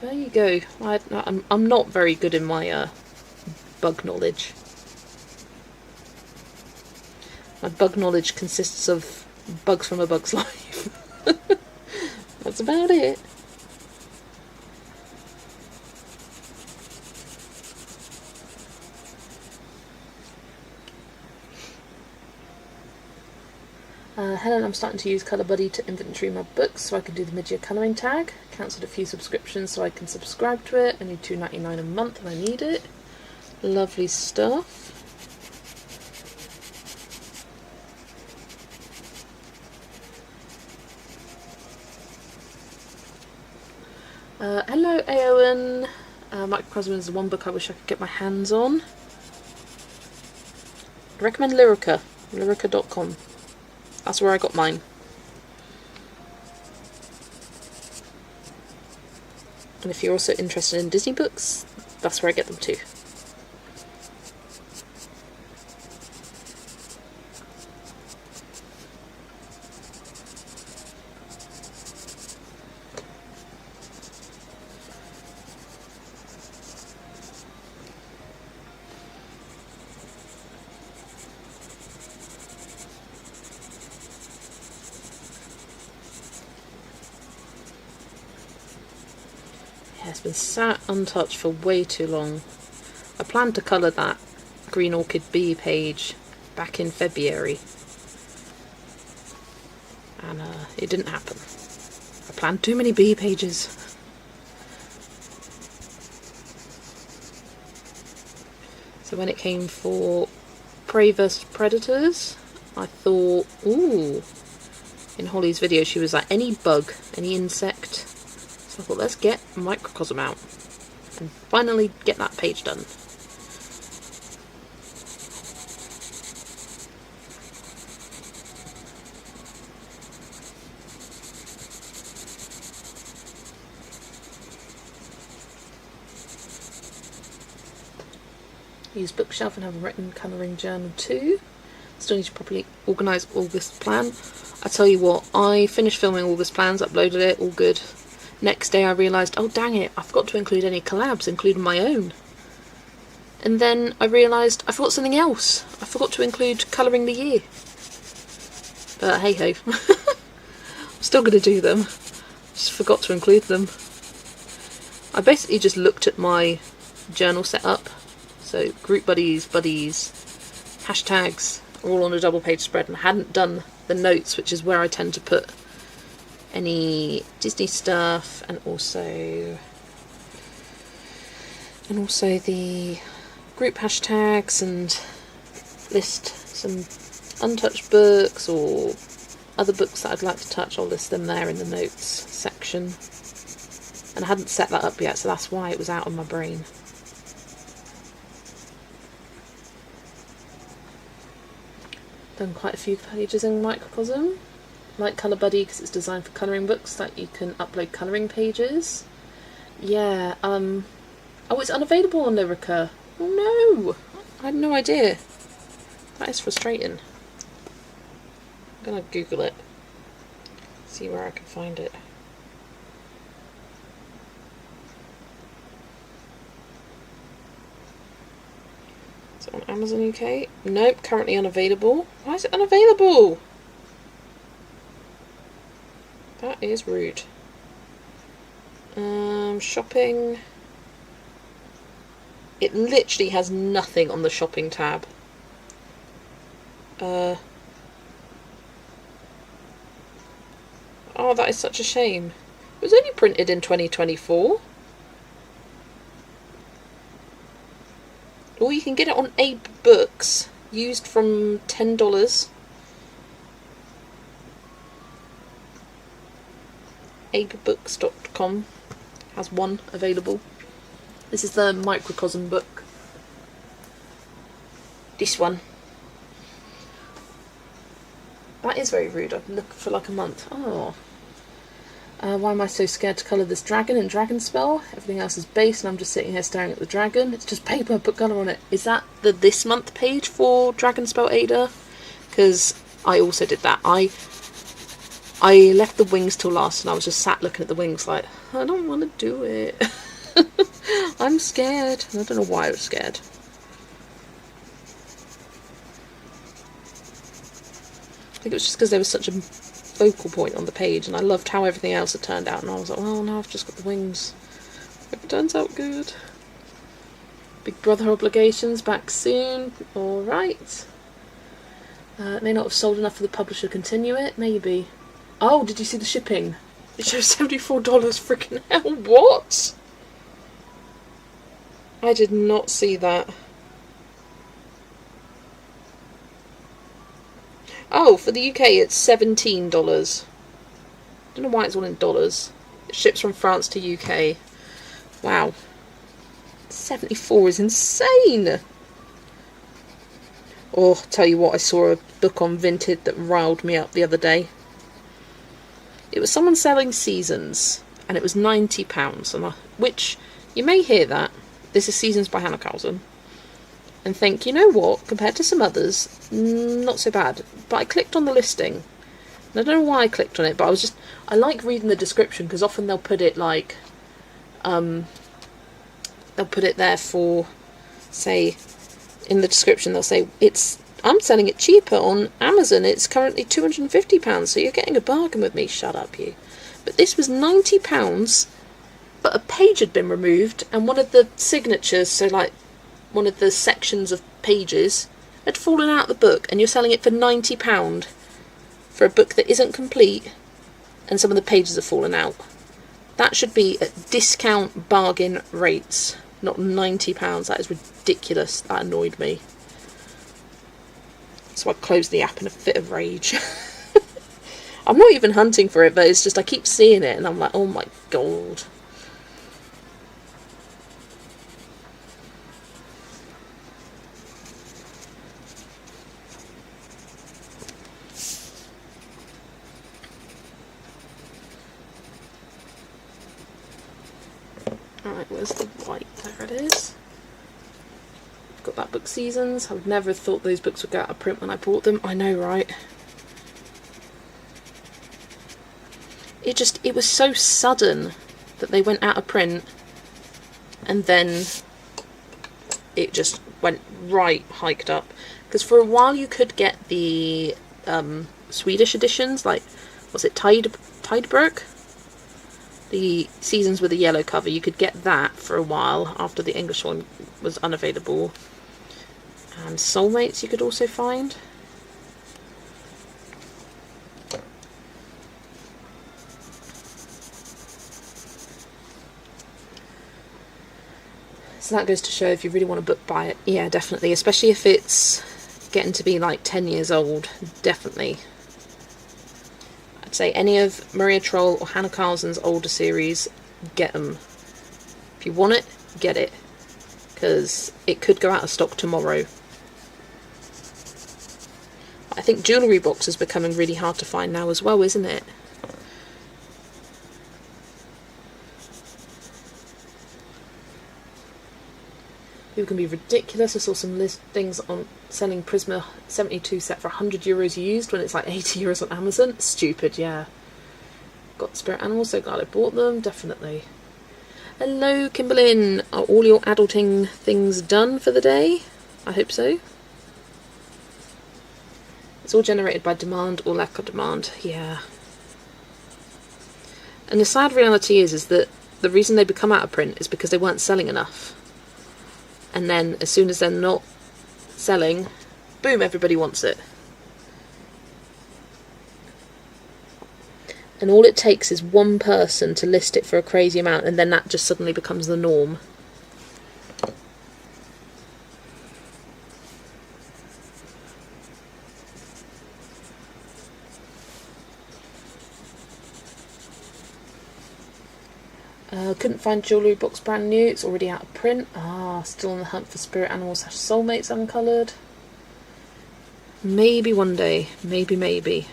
There you go. I'm not very good in my bug knowledge. My bug knowledge consists of bugs from a bug's life. That's about it. Helen, I'm starting to use Colour Buddy to inventory my books so I can do the mid-year colouring tag. Cancelled a few subscriptions so I can subscribe to it. I need $2.99 a month and I need it. Lovely stuff. Hello Aowen. Microcosm is the one book I wish I could get my hands on. I recommend Lyrica. Lyrica.com. That's where I got mine. And if you're also interested in Disney books, that's where I get them too. It's been sat untouched for way too long. I planned to colour that Green Orchid Bee page back in February. And it didn't happen. I planned too many bee pages. So when it came for Prey vs Predators, I thought, ooh. In Holly's video she was like, any bug, any insect. So I thought, let's get Microcosm out and finally get that page done. Use bookshelf and have a written colouring journal too. Still need to properly organise August plan. I tell you what, I finished filming August plans, uploaded it, all good. Next day I realised, oh dang it, I forgot to include any collabs, including my own. And then I realised I forgot something else. I forgot to include Colouring the Year. But hey ho. I'm still going to do them. Just forgot to include them. I basically just looked at my journal setup. So group buddies, hashtags are all on a double page spread, and I hadn't done the notes, which is where I tend to put any Disney stuff and also And also the group hashtags, and list some untouched books or other books that I'd like to touch. I'll list them there in the notes section. And I hadn't set that up yet, so that's why it was out of my brain. Done quite a few pages in Microcosm. Like Colour Buddy because it's designed for colouring books, that you can upload colouring pages. Yeah, oh, it's unavailable on Lyrica. Oh no! I had no idea. That is frustrating. I'm gonna Google it. See where I can find it. Is it on Amazon UK? Nope, currently unavailable. Why is it unavailable? That is rude. Shopping. It literally has nothing on the shopping tab. Oh, that is such a shame. It was only printed in 2024. Or you can get it on Abe Books, used from $10. abebooks.com has one available. This is the Microcosm book. This one. That is very rude. I've been looking for like a month. Oh. Why am I so scared to colour this dragon in Dragon Spell? Everything else is base and I'm just sitting here staring at the dragon. It's just paper, put colour on it. Is that the this month page for Dragon Spell Ada? Because I also did that. I left the wings till last and I was just sat looking at the wings like, I don't want to do it. I'm scared. And I don't know why I was scared. I think it was just because there was such a focal point on the page and I loved how everything else had turned out and I was like, well, now I've just got the wings. Hope it turns out good. Big Brother obligations back soon. Alright. May not have sold enough for the publisher to continue it. Maybe. Oh, did you see the shipping? It shows $74. Freaking hell. What? I did not see that. Oh, for the UK it's $17. Don't know why it's all in dollars. It ships from France to UK. Wow. 74 is insane. Oh, tell you what, I saw a book on Vinted that riled me up the other day. It was someone selling Seasons, and it was £90, and which, you may hear that, this is Seasons by Hannah Carlson, and think, you know what, compared to some others, not so bad. But I clicked on the listing, and I don't know why I clicked on it, but I like reading the description, because often they'll put it like, they'll put it there for, say, in the description they'll say, I'm selling it cheaper on Amazon, it's currently £250, so you're getting a bargain with me. Shut up, you. But this was £90, but a page had been removed, and one of the signatures, so like, one of the sections of pages had fallen out of the book, and you're selling it for £90 for a book that isn't complete and some of the pages have fallen out. That should be at discount bargain rates, not £90. That is ridiculous. That annoyed me. So I closed the app in a fit of rage. I'm not even hunting for it, but it's just I keep seeing it and I'm like, oh my god. Alright, where's the white? There it is. I've got that book Seasons. I would never have thought those books would go out of print when I bought them. I know, right? It was so sudden that they went out of print, and then it just went right hiked up. Because for a while you could get the Swedish editions, like, was it Tideberg? The Seasons with a yellow cover, you could get that for a while after the English one was unavailable. And Soulmates you could also find. So that goes to show if you really want a book, buy it. Yeah, definitely. Especially if it's getting to be like 10 years old. Definitely. I'd say any of Maria Troll or Hannah Carlson's older series, get them. If you want it, get it. Because it could go out of stock tomorrow. I think jewellery box is becoming really hard to find now as well, isn't it? People can be ridiculous. I saw some things on selling Prisma 72 set for €100 used when it's like €80 on Amazon. Stupid, yeah. Got spirit animals, so glad I bought them, definitely. Hello, Kimberlyn. Are all your adulting things done for the day? I hope so. It's all generated by demand or lack of demand, yeah. And the sad reality is that the reason they become out of print is because they weren't selling enough. And then as soon as they're not selling, boom, everybody wants it. And all it takes is one person to list it for a crazy amount, and then that just suddenly becomes the norm. Couldn't find jewellery box brand new, it's already out of print. Still on the hunt for spirit animals / soulmates uncoloured. Maybe one day, maybe.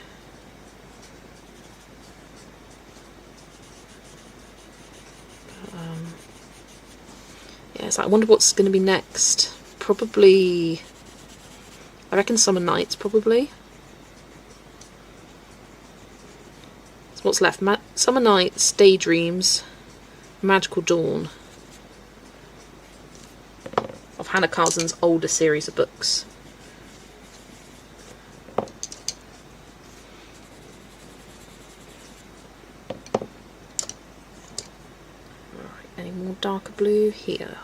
Yeah, it's like, I wonder what's going to be next. Probably, I reckon Summer Nights, probably. So what's left? Summer Nights, Daydreams, Magical Dawn of Hannah Carlson's older series of books. Right, any more darker blue here?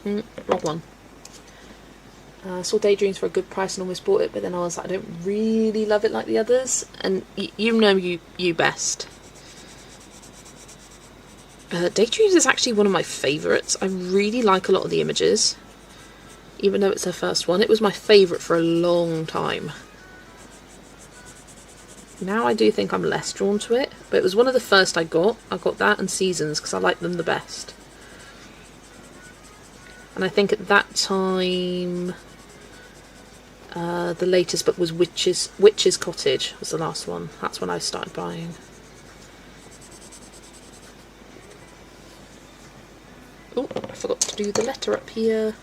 Wrong one. Saw Daydreams for a good price and almost bought it, but then I was like, I don't really love it like the others. And you know you best. Daydreams is actually one of my favourites. I really like a lot of the images. Even though it's her first one, it was my favourite for a long time. Now I do think I'm less drawn to it, but it was one of the first I got. I got that and Seasons because I like them the best. And I think at that time, the latest book was Witch's Cottage was the last one. That's when I started buying. Oh, I forgot to do the letter up here.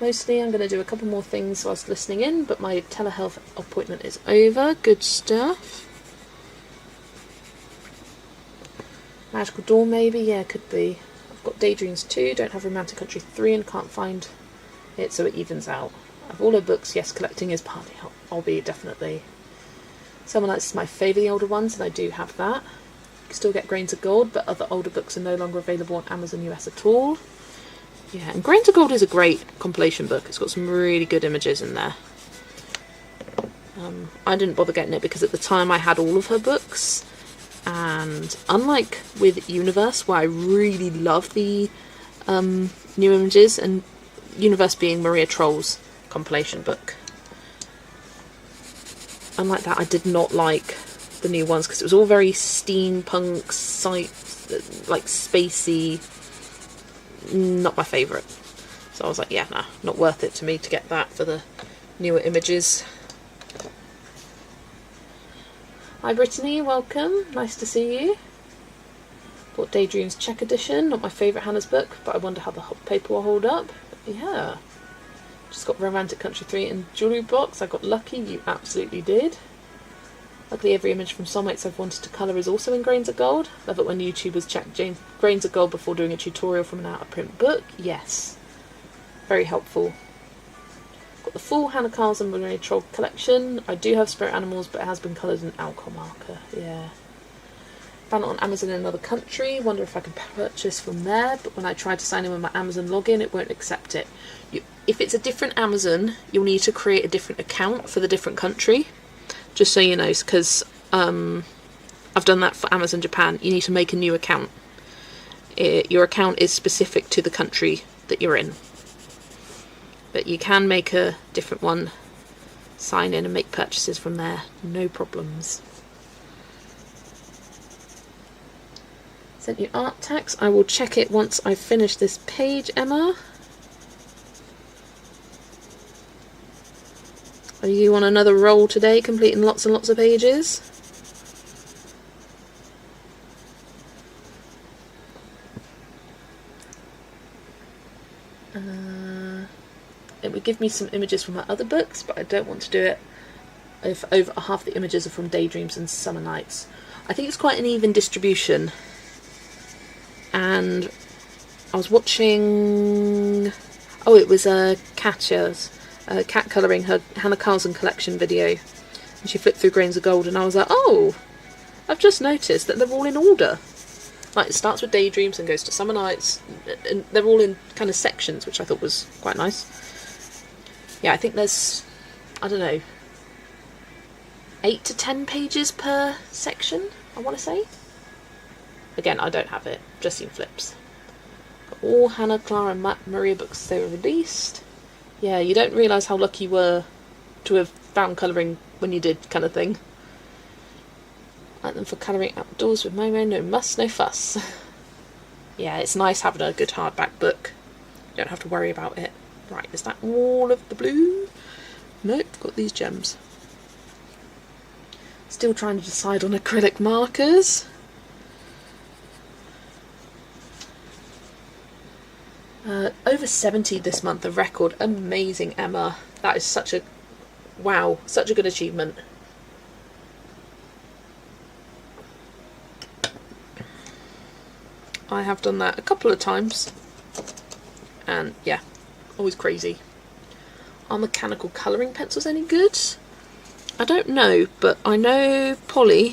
Mostly I'm going to do a couple more things whilst listening in, but my telehealth appointment is over. Good stuff. Magical Dawn maybe, yeah, could be. I've got Daydreams 2, don't have Romantic Country 3 and can't find it, so it evens out. Of all her books, yes, collecting is partly hobby, definitely. Summer Nights is my favourite, the older ones, and I do have that. You can still get Grains of Gold, but other older books are no longer available on Amazon US at all. Yeah, and Grains of Gold is a great compilation book. It's got some really good images in there. I didn't bother getting it because at the time I had all of her books, and unlike with Universe, where I really love the new images, and Universe being Maria Troll's compilation book, unlike that I did not like the new ones because it was all very steampunk, like spacey. Not my favourite. So I was like, yeah, nah, not worth it to me to get that for the newer images. Hi Brittany, welcome. Nice to see you. Bought Daydreams Check Edition, not my favourite Hannah's book, but I wonder how the paper will hold up. But yeah. Just got Romantic Country 3 in jewellery box. I got lucky, you absolutely did. Luckily every image from Soulmates I've wanted to colour is also in Grains of Gold. Love it when YouTubers check Grains of Gold before doing a tutorial from an out-of-print book. Yes. Very helpful. got the full Hannah Carlson Maria Troll collection. I do have Spirit Animals, but it has been coloured in alcohol marker. Yeah. Found it on Amazon in another country. Wonder if I can purchase from there. But when I try to sign in with my Amazon login, it won't accept it. If it's a different Amazon, you'll need to create a different account for the different country. Just so you know, because I've done that for Amazon Japan. You need to make a new account. Your account is specific to the country that you're in. But you can make a different one, sign in and make purchases from there. No problems. Sent you art tax. I will check it once I finish this page, Emma. Are you on another roll today, completing lots and lots of pages? It would give me some images from my other books, but I don't want to do it if over half the images are from Daydreams and Summer Nights. I think it's quite an even distribution. And I was watching... Oh, it was Katya's cat colouring her Hannah Carlson collection video. And she flipped through Grains of Gold and I was like, oh, I've just noticed that they're all in order. Like, it starts with Daydreams and goes to Summer Nights, and they're all in kind of sections, which I thought was quite nice. Yeah, I think there's, I don't know, 8 to 10 pages per section, I want to say. Again, I don't have it, just seen flips. But all Hannah, Clara and Maria books they were released. Yeah, you don't realise how lucky you were to have found colouring when you did, kind of thing. Like them for colouring outdoors with Momo, no muss, no fuss. Yeah, it's nice having a good hardback book. You don't have to worry about it. Right, is that all of the blue? Nope, got these gems. Still trying to decide on acrylic markers. Over 70 this month, a record. Amazing, Emma. That is such a... wow, such a good achievement. I have done that a couple of times. And yeah, always crazy. Are mechanical colouring pencils any good? I don't know, but I know Polly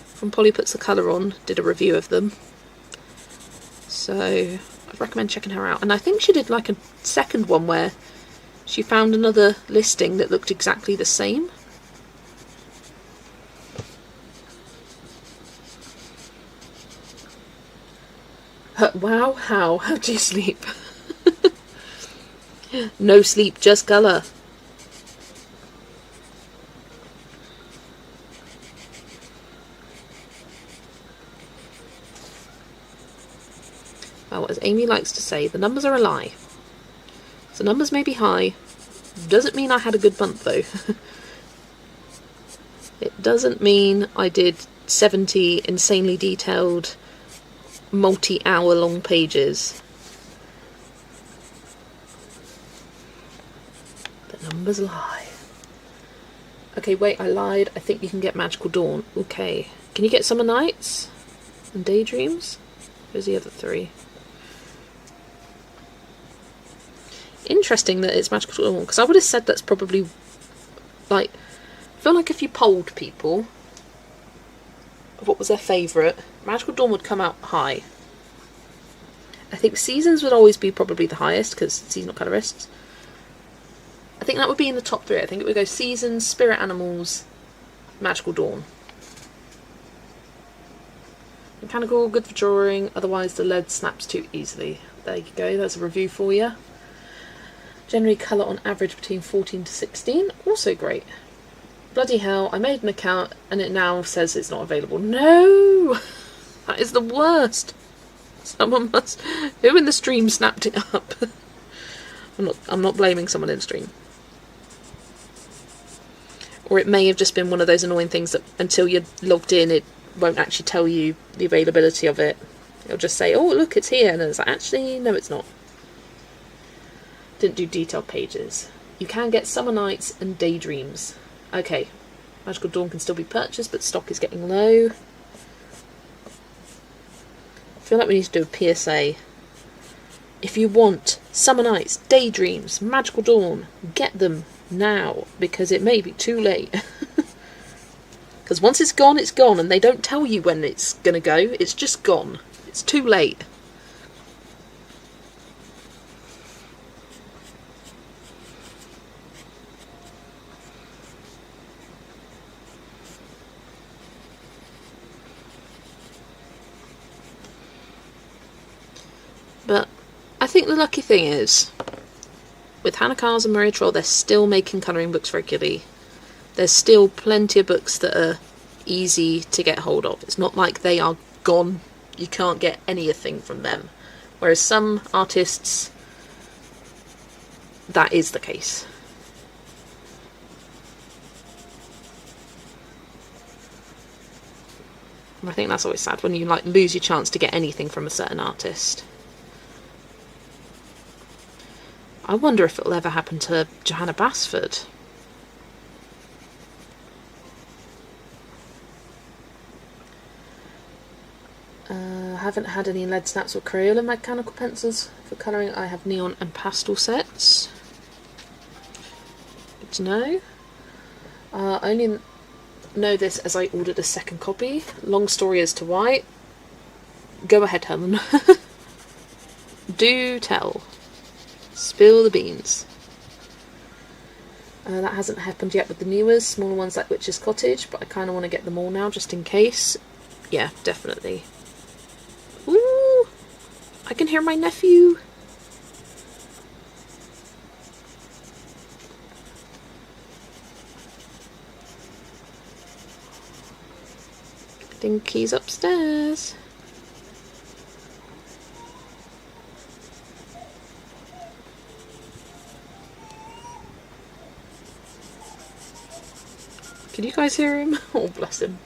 from Polly Puts the Colour On did a review of them. So I'd recommend checking her out. And I think she did like a second one where she found another listing that looked exactly the same. Wow, how do you sleep? No sleep, just colour. Well, as Amy likes to say, the numbers are a lie. So numbers may be high. Doesn't mean I had a good month though. It doesn't mean I did 70 insanely detailed multi-hour long pages. The numbers lie. Okay, wait, I lied. I think you can get Magical Dawn. Okay. Can you get Summer Nights? And Daydreams? Where's the other three? Interesting that it's Magical Dawn, because I would have said that's probably, like, I feel like if you polled people of what was their favourite, Magical Dawn would come out high. I think Seasons would always be probably the highest, because seasonal colourists. I think that would be in the top 3. I think it would go Seasons, Spirit Animals, Magical Dawn. Mechanical, good for drawing, otherwise the lead snaps too easily. There you go, there's a review for you. Generally colour on average between 14 to 16, also great. Bloody hell, I made an account and it now says it's not available. No! That is the worst. Someone must... Who in the stream snapped it up? I'm not blaming someone in the stream. Or it may have just been one of those annoying things that until you're logged in it won't actually tell you the availability of it. It'll just say, oh look, it's here, and it's like, actually no it's not. Didn't do detailed pages. You can get Summer Nights and Daydreams. Okay, Magical Dawn can still be purchased, but stock is getting low. I feel like we need to do a PSA. If you want Summer Nights, Daydreams, Magical Dawn. Get them now, because it may be too late. Because once it's gone, and they don't tell you when it's going to go. It's just gone. It's too late. But I think the lucky thing is, with Hannah Cars and Maria Troll, they're still making colouring books regularly. There's still plenty of books that are easy to get hold of. It's not like they are gone. You can't get anything from them. Whereas some artists, that is the case. And I think that's always sad when you like lose your chance to get anything from a certain artist. I wonder if it'll ever happen to Johanna Basford. Haven't had any lead snaps or Crayola mechanical pencils for colouring. I have neon and pastel sets. Good to know. I only know this as I ordered a second copy. Long story as to why. Go ahead, Helen. Do tell. Spill the beans. That hasn't happened yet with the newers, smaller ones like Witch's Cottage, but I kind of want to get them all now just in case. Yeah, definitely. Ooh! I can hear my nephew! I think he's upstairs. Can you guys hear him? Oh, bless him.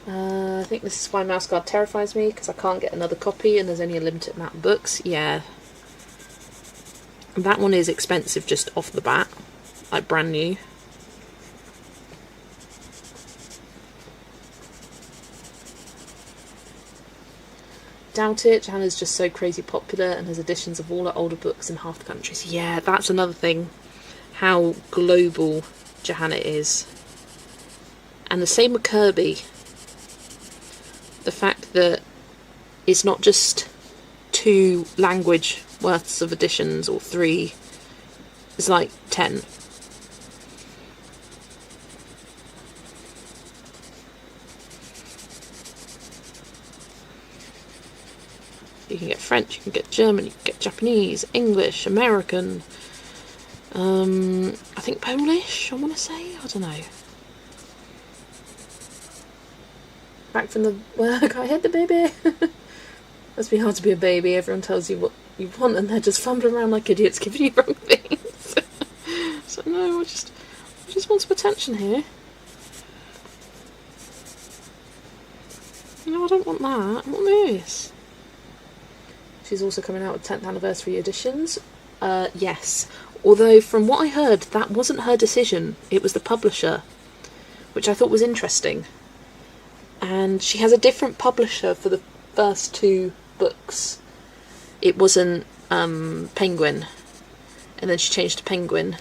I think this is why Mouse Guard terrifies me, because I can't get another copy and there's only a limited amount of books. Yeah. That one is expensive just off the bat. Like brand new. Doubt it. Johanna's just so crazy popular and has editions of all her older books in half the countries. Yeah, that's another thing. How global Johanna is. And the same with Kirby. The fact that it's not just 2 language worths of editions or 3. It's like 10. You can get French, you can get German, you can get Japanese, English, American, I think Polish, I want to say, I don't know. Back from the work, I hit the baby. Must be hard to be a baby. Everyone tells you what you want and they're just fumbling around like idiots giving you wrong things. So no, I just want some attention here. No, I don't want that. I want this. She's also coming out with 10th anniversary editions. Yes. Although from what I heard, that wasn't her decision. It was the publisher, which I thought was interesting. And she has a different publisher for the first 2 books. It wasn't Penguin, and then she changed to Penguin,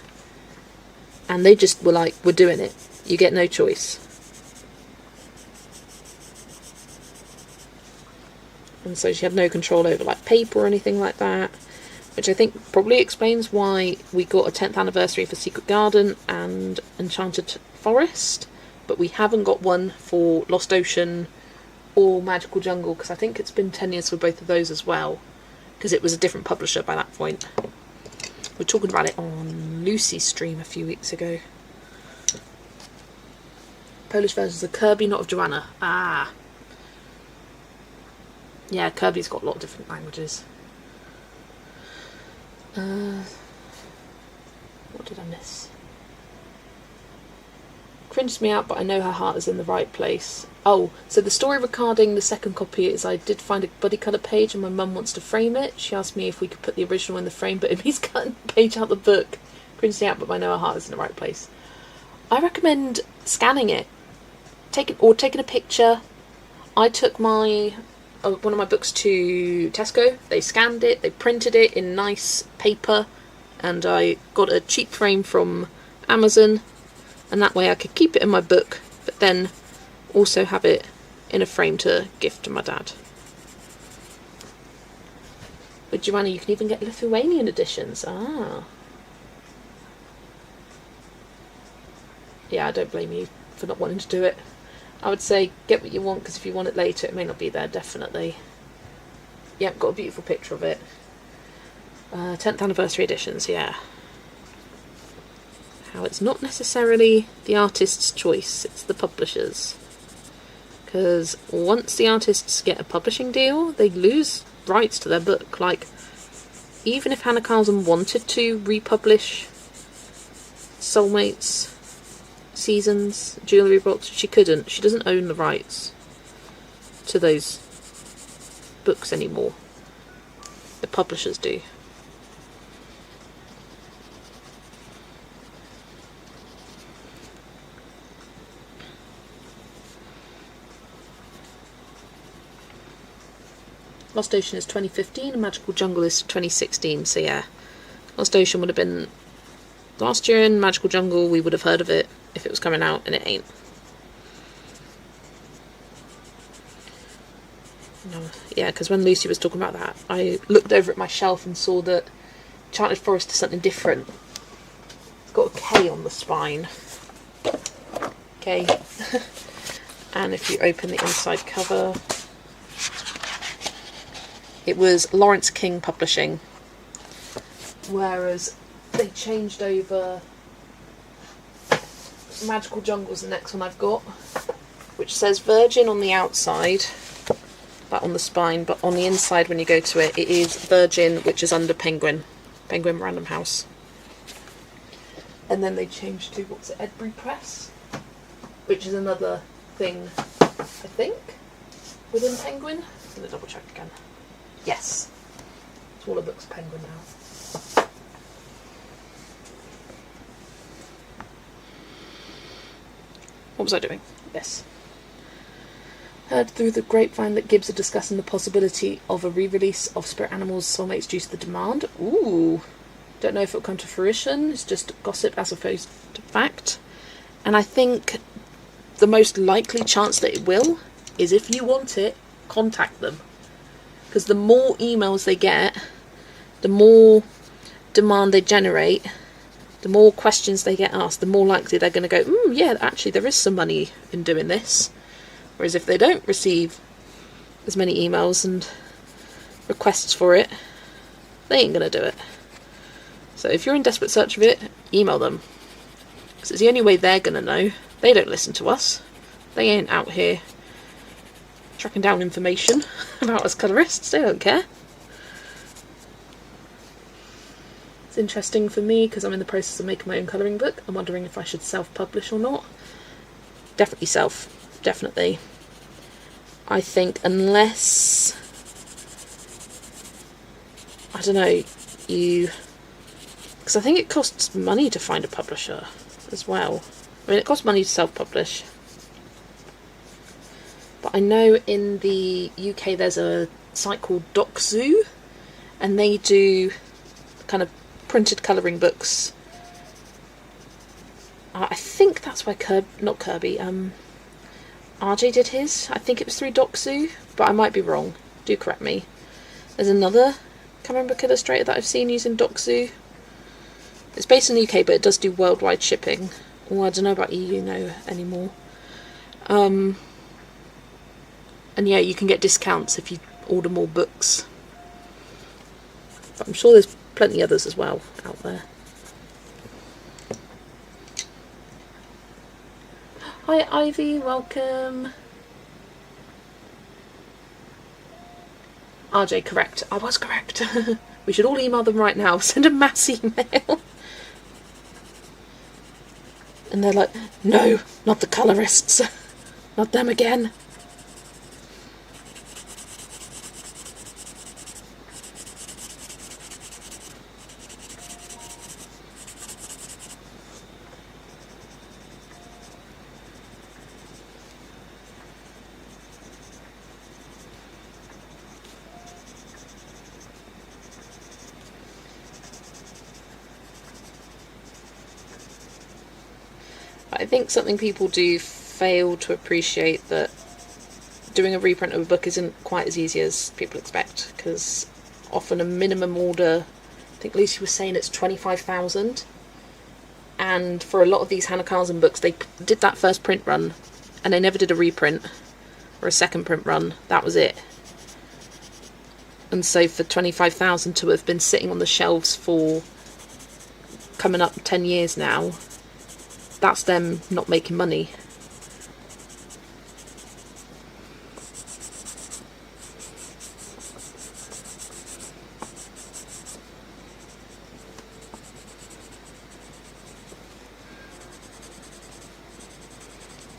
and they just were like, we're doing it, you get no choice. And so she had no control over like paper or anything like that, which I think probably explains why we got a 10th anniversary for Secret Garden and Enchanted Forest, but we haven't got one for Lost Ocean or Magical Jungle, because I think it's been 10 years for both of those as well, because it was a different publisher by that point. We were talking about it on Lucy's stream a few weeks ago. Polish versions of Kirby, not of Joanna. Ah. Yeah, Kirby's got a lot of different languages. What did I miss? Cringed me out, but I know her heart is in the right place. Oh, so the story regarding the second copy is I did find a buddy colour page and my mum wants to frame it. She asked me if we could put the original in the frame, but it means cutting the page out the book. Cringed me out, but I know her heart is in the right place. I recommend scanning it. Taking a picture. I took my one of my books to Tesco. They scanned it, they printed it in nice paper, and I got a cheap frame from Amazon, and that way I could keep it in my book, but then also have it in a frame to gift to my dad. With Joanna, you can even get Lithuanian editions. Ah. Yeah, I don't blame you for not wanting to do it. I would say get what you want, because if you want it later, it may not be there, definitely. Yep, got a beautiful picture of it. 10th anniversary editions, yeah. How it's not necessarily the artist's choice, it's the publisher's. Because once the artists get a publishing deal, they lose rights to their book. Like, even if Hannah Carlson wanted to republish Soulmates, Seasons, Jewellery Box, she couldn't. She doesn't own the rights to those books anymore. The publishers do. Lost Ocean is 2015 and Magical Jungle is 2016, so yeah. Lost Ocean would have been last year, and Magical Jungle, we would have heard of it if it was coming out, and it ain't. No, yeah, because when Lucy was talking about that, I looked over at my shelf and saw that Enchanted Forest is something different. It's got a K on the spine. K. And if you open the inside cover, it was Lawrence King Publishing, whereas they changed over. Magical Jungle's the next one I've got, which says Virgin on the outside, that on the spine, but on the inside when you go to it, it is Virgin, which is under Penguin Random House. And then they changed to, what's it, Edbury Press, which is another thing, I think, within Penguin. I'm going to double check again. Yes. It's all the books Penguin now. What was I doing? Yes. Heard through the grapevine that Gibbs are discussing the possibility of a re-release of Spirit Animals Soulmates due to the demand. Ooh. Don't know if it'll come to fruition. It's just gossip as opposed to fact. And I think the most likely chance that it will is if you want it, contact them. Because the more emails they get, the more demand they generate, the more questions they get asked, the more likely they're going to go, yeah, actually there is some money in doing this. Whereas if they don't receive as many emails and requests for it, they ain't going to do it. So if you're in desperate search of it, email them. Because it's the only way they're going to know. They don't listen to us. They ain't out here tracking down information about us colourists. They don't care. It's interesting for me because I'm in the process of making my own colouring book. I'm wondering if I should self-publish or not. Definitely self. Definitely. I think unless, I don't know, because I think it costs money to find a publisher as well. I mean, it costs money to self-publish. But I know in the UK there's a site called DocZoo, and they do kind of printed colouring books. I think that's where RJ did his. I think it was through DocZoo, but I might be wrong. Do correct me. There's another colouring book illustrator that I've seen using DocZoo. It's based in the UK, but it does do worldwide shipping. Oh, I don't know about EU no anymore. And yeah, you can get discounts if you order more books. But I'm sure there's plenty others as well out there. Hi Ivy, welcome. RJ, correct. I was correct. We should all email them right now. Send a mass email. And they're like, no, not the colourists. Not them again. I think something people do fail to appreciate, that doing a reprint of a book isn't quite as easy as people expect, because often a minimum order, I think Lucy was saying it's 25,000, and for a lot of these Hannah Carlson books, they did that first print run and they never did a reprint or a second print run. That was it. And so for 25,000 to have been sitting on the shelves for coming up 10 years now, that's them not making money.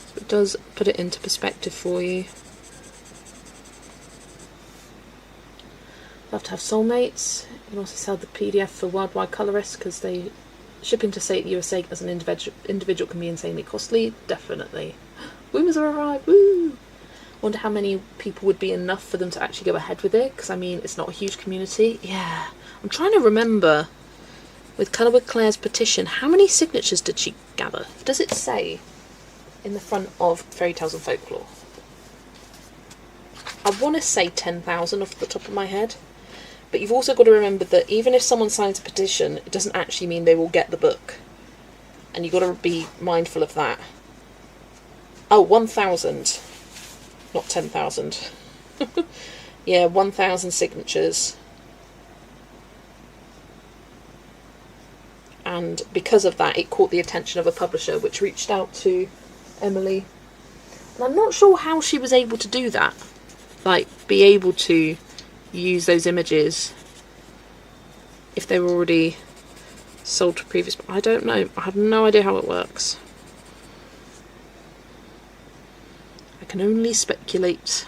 So it does put it into perspective for you. Love to have soulmates. You can also sell the PDF for worldwide colorists, because they shipping to say USA as an individual can be insanely costly. Definitely. Women's are arrived. Woo! Wonder how many people would be enough for them to actually go ahead with it, because I mean it's not a huge community. Yeah, I'm trying to remember with Colour with Claire's petition, how many signatures did she gather? Does it say in the front of Fairy Tales and Folklore? I want to say 10,000 off the top of my head. But you've also got to remember that even if someone signs a petition, it doesn't actually mean they will get the book. And you've got to be mindful of that. Oh, 1,000. Not 10,000. Yeah, 1,000 signatures. And because of that, it caught the attention of a publisher, which reached out to Emily. And I'm not sure how she was able to do that. Like, be able to use those images if they were already sold to previous. I don't know. I have no idea how it works. I can only speculate.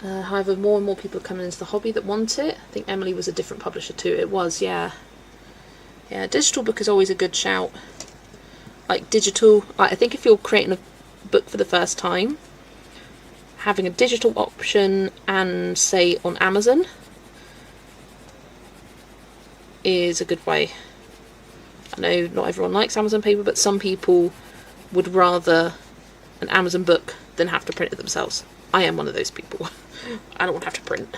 However, more and more people are coming into the hobby that want it. I think Emily was a different publisher too. It was, yeah. Yeah, digital book is always a good shout. Like digital, I think if you're creating a book for the first time, having a digital option and say on Amazon is a good way. I know not everyone likes Amazon paper, but some people would rather an Amazon book than have to print it themselves. I am one of those people. I don't want to have to print.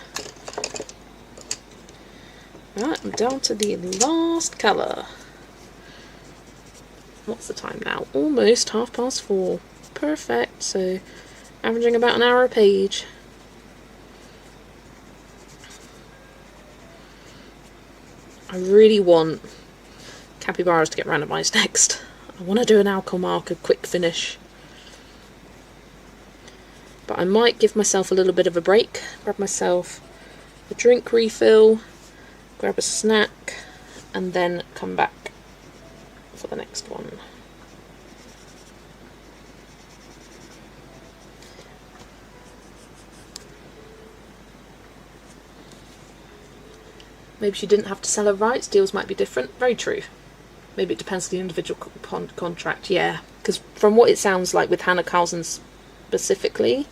Right, I'm down to the last colour. What's the time now? Almost 4:30. Perfect. So averaging about an hour a page. I really want capybaras to get randomised next. I want to do an alcohol marker quick finish. But I might give myself a little bit of a break. Grab myself a drink refill, grab a snack, and then come back for the next one. Maybe she didn't have to sell her rights, deals might be different. Very true. Maybe it depends on the individual contract, yeah. Because from what it sounds like with Hannah Carlson specifically,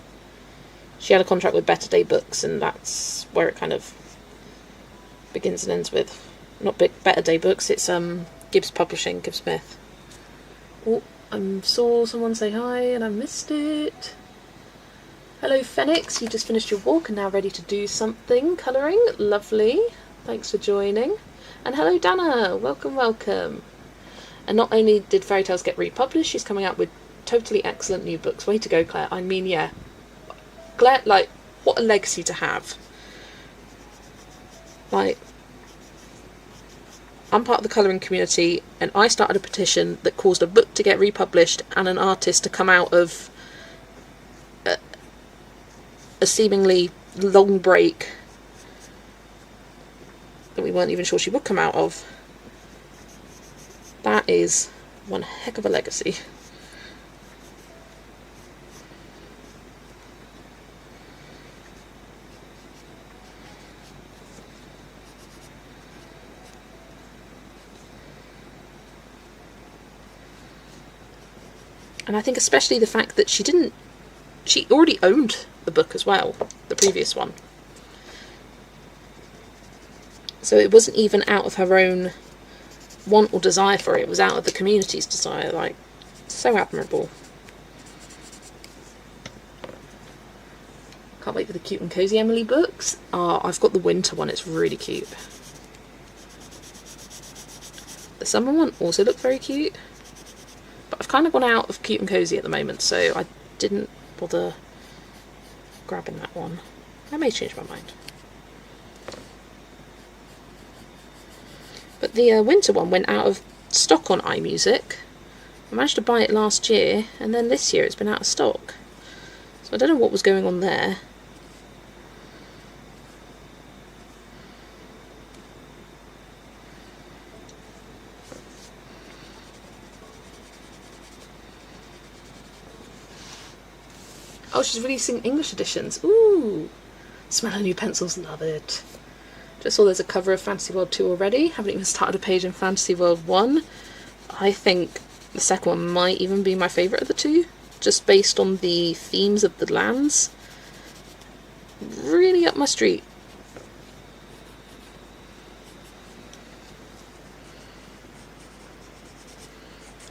she had a contract with Better Day Books, and that's where it kind of begins and ends with. Not Better Day Books, it's Gibbs Publishing, Gibbs Smith. Oh, I saw someone say hi and I missed it. Hello Phoenix, you just finished your walk and now ready to do something colouring. Lovely, thanks for joining. And hello Dana, welcome, welcome. And not only did Fairy Tales get republished, she's coming out with totally excellent new books. Way to go, Claire. I mean, yeah. Claire, like, what a legacy to have. Like, I'm part of the colouring community, and I started a petition that caused a book to get republished and an artist to come out of a seemingly long break that we weren't even sure she would come out of. That is one heck of a legacy. And I think especially the fact that she already owned the book as well, the previous one. So it wasn't even out of her own want or desire for it. It was out of the community's desire. Like, so admirable. Can't wait for the Cute and Cozy Emily books. I've got the winter one. It's really cute. The summer one also looked very cute. But I've kind of gone out of Cute and Cozy at the moment, so I didn't bother grabbing that one. I may change my mind. But the winter one went out of stock on iMusic. I managed to buy it last year, and then this year it's been out of stock. So I don't know what was going on there. Oh, she's releasing English editions. Ooh! Smell her new pencils, love it. Just saw there's a cover of Fantasy World 2 already. Haven't even started a page in Fantasy World 1. I think the second one might even be my favourite of the two, just based on the themes of the lands. Really up my street.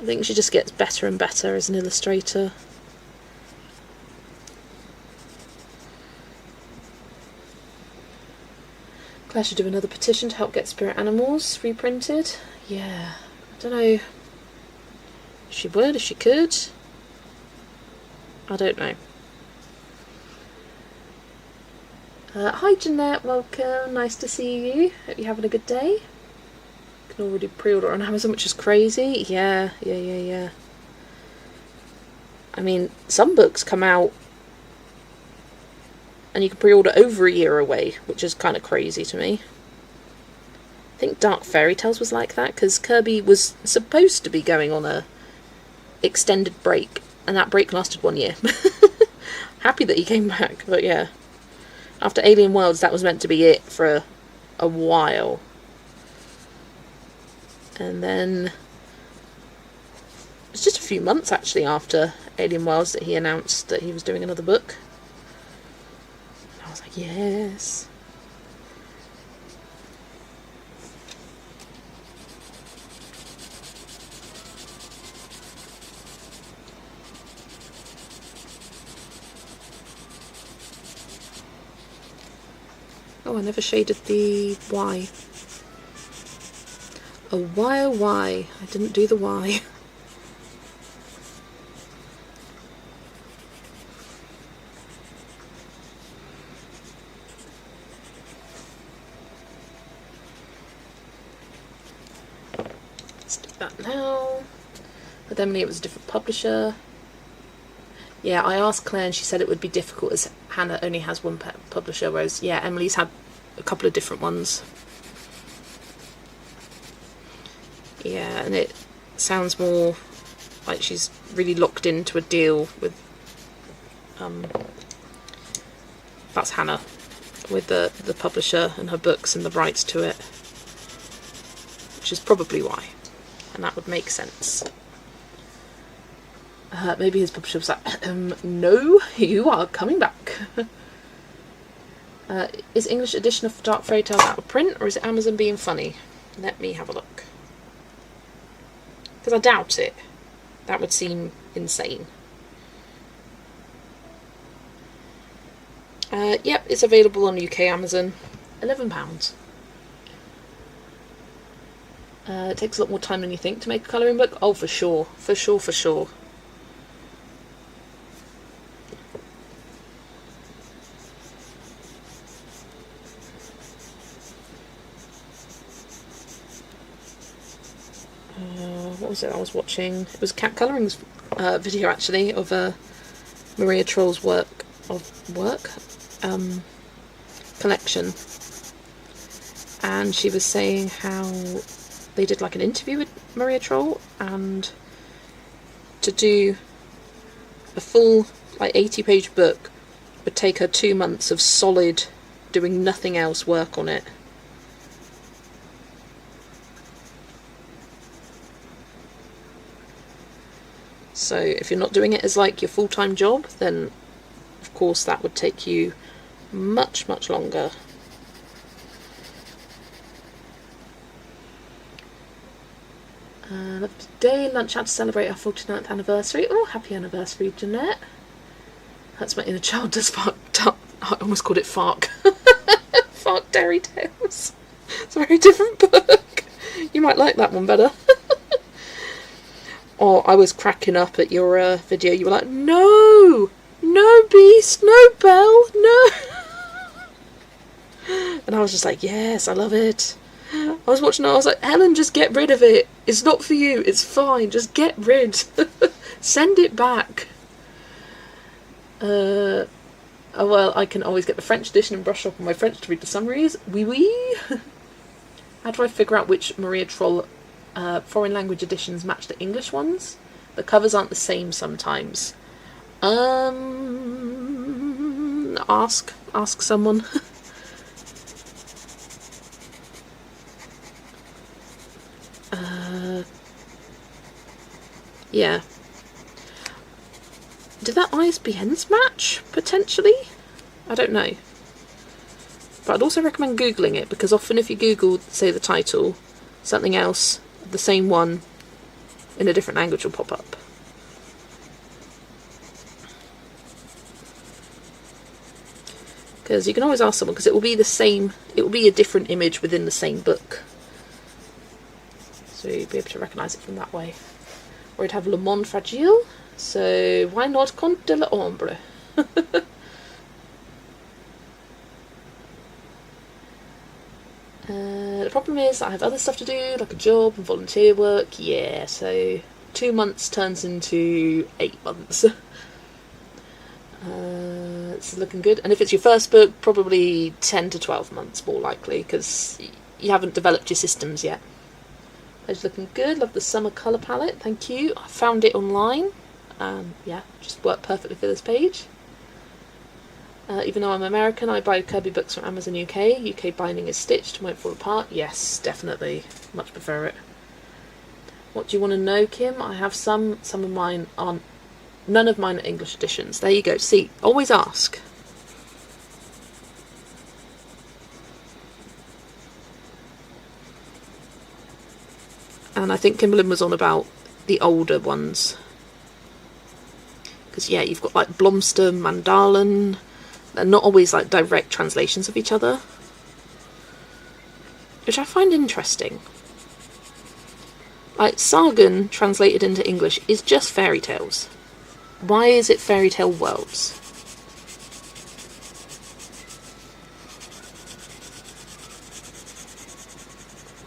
I think she just gets better and better as an illustrator. Claire should do another petition to help get Spirit Animals reprinted. Yeah, I don't know if she would, if she could. I don't know. Hi Jeanette, welcome, nice to see you. Hope you're having a good day. You can already pre-order on Amazon, which is crazy. Yeah. I mean, some books come out and you can pre-order over a year away, which is kind of crazy to me. I think Dark Fairy Tales was like that, because Kirby was supposed to be going on a extended break, and that break lasted 1 year. Happy that he came back, but yeah. After Alien Worlds, that was meant to be it for a while. And then it's just a few months actually after Alien Worlds that he announced that he was doing another book. And I was like, yes. Oh, I never shaded the Y. A Y, oh Y. I didn't do the Y. Let's do that now. With Emily it was a different publisher. Yeah, I asked Claire and she said it would be difficult as Hannah only has one publisher, whereas, yeah, Emily's had a couple of different ones. Yeah, and it sounds more like she's really locked into a deal with, that's Hannah, with the publisher and her books and the rights to it, which is probably why, and that would make sense. Maybe his publisher was like, no, you are coming back. Is English edition of Dark Fairy Tales out of print, or is it Amazon being funny? Let me have a look. Because I doubt it. That would seem insane. Yep, it's available on UK Amazon. £11. It takes a lot more time than you think to make a colouring book. Oh, for sure. For sure. What was it I was watching? It was Cat Colouring's video actually of Maria Troll's collection, and she was saying how they did like an interview with Maria Troll, and to do a full like 80-page book would take her 2 months of solid doing nothing else work on it. So if you're not doing it as like your full-time job, then of course that would take you much, much longer. Lovely day, lunch out to celebrate our 49th anniversary. Oh, happy anniversary, Jeanette. That's my inner child does fart. I almost called it Fark. Fark Dairy Tales. It's a very different book. You might like that one better. Oh, I was cracking up at your video. You were like, no! No, Beast! No, Belle! No! And I was just like, yes, I love it. I was watching it, I was like, Helen, just get rid of it. It's not for you. It's fine. Just get rid. Send it back. Oh, well, I can always get the French edition and brush up on my French to read the summaries. Oui, oui. How do I figure out which Maria Troll foreign language editions match the English ones? The covers aren't the same sometimes. Ask someone. Yeah. Do their ISBNs match, potentially? I don't know. But I'd also recommend Googling it, because often if you Google, say, the title, something else, the same one, in a different language will pop up. Because you can always ask someone, because it will be the same, it will be a different image within the same book. So you'll be able to recognise it from that way. Or it'd have Le Monde Fragile, so why not Conte de l'Ombre? The problem is I have other stuff to do, like a job and volunteer work, yeah, so 2 months turns into 8 months. It's looking good, and if it's your first book, probably 10 to 12 months more likely, because you haven't developed your systems yet. It's looking good. Love the summer colour palette, thank you. I found it online. Yeah, just worked perfectly for this page. Even though I'm American, I buy Kirby books from Amazon UK. UK binding is stitched, won't fall apart. Yes, definitely. Much prefer it. What do you want to know, Kim? I have some of mine aren't. None of mine are English editions. There you go. See, always ask. And I think Kimberlyn was on about the older ones. Because, yeah, you've got, like, Blomster, Mandalen. They're not always, like, direct translations of each other. Which I find interesting. Like, Sargon, translated into English, is just fairy tales. Why is it fairy tale worlds?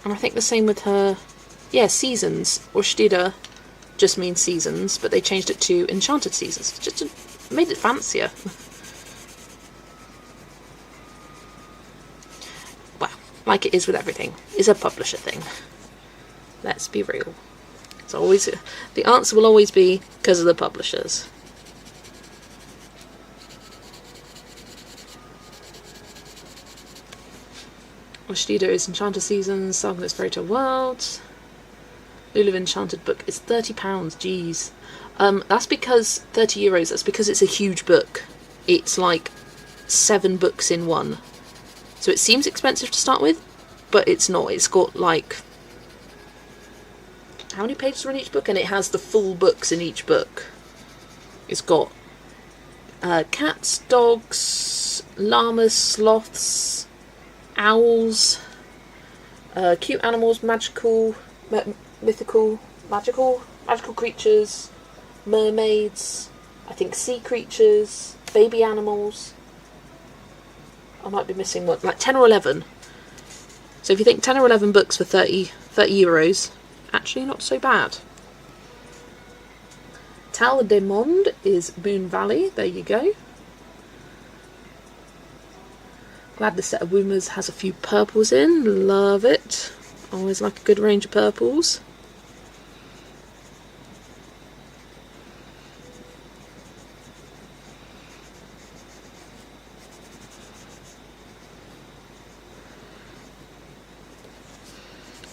And I think the same with her... Yeah, seasons, or Stida, just means seasons, but they changed it to enchanted seasons, just to, made it fancier. Well, like it is with everything, it's a publisher thing. Let's be real. It's always, the answer will always be because of the publishers. Stida is enchanted seasons, Sargon is fairy tale worlds. Lulu Enchanted book is £30, geez. That's because, €30, that's because it's a huge book. It's like 7 books in one. So it seems expensive to start with, but it's not. It's got like... How many pages are in each book? And it has the full books in each book. It's got cats, dogs, llamas, sloths, owls, cute animals, magical... mythical, magical creatures, mermaids, I think sea creatures, baby animals. I might be missing one, like 10 or 11. So if you think 10 or 11 books for €30, actually not so bad. Tal de Monde is Boone Valley, there you go. Glad this set of Woomers has a few purples in, love it. Always like a good range of purples.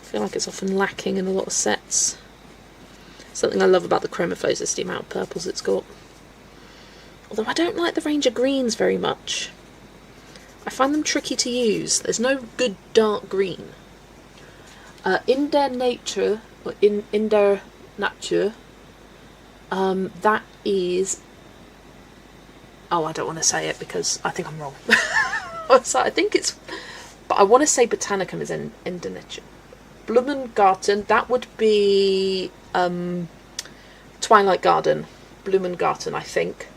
I feel like it's often lacking in a lot of sets. Something I love about the Chromaflows is the amount of purples it's got. Although I don't like the range of greens very much. I find them tricky to use. There's no good dark green. In Der Nature in der Natur. That is... Oh, I don't want to say it because I think I'm wrong. So I think it's... But I want to say Botanicum is in der Natur. Blumengarten, that would be Twilight Garden. Blumengarten, I think.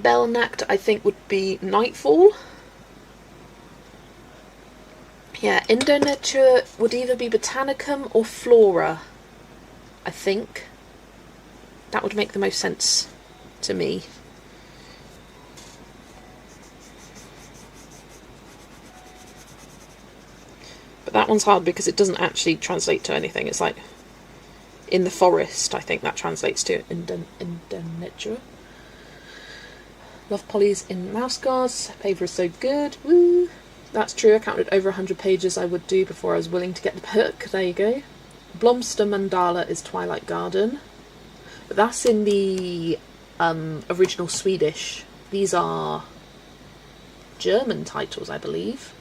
Bellnacht, I think, would be Nightfall. Yeah, in der Natur would either be Botanicum or Flora, I think. That would make the most sense to me. But that one's hard because it doesn't actually translate to anything. It's like in the forest, I think that translates to in der Natur. Love Polly's in Mouse Guards. Paper is so good. Woo! That's true. I counted over 100 pages I would do before I was willing to get the book. There you go. Blomster Mandala is Twilight Garden. But that's in the original Swedish. These are German titles, I believe.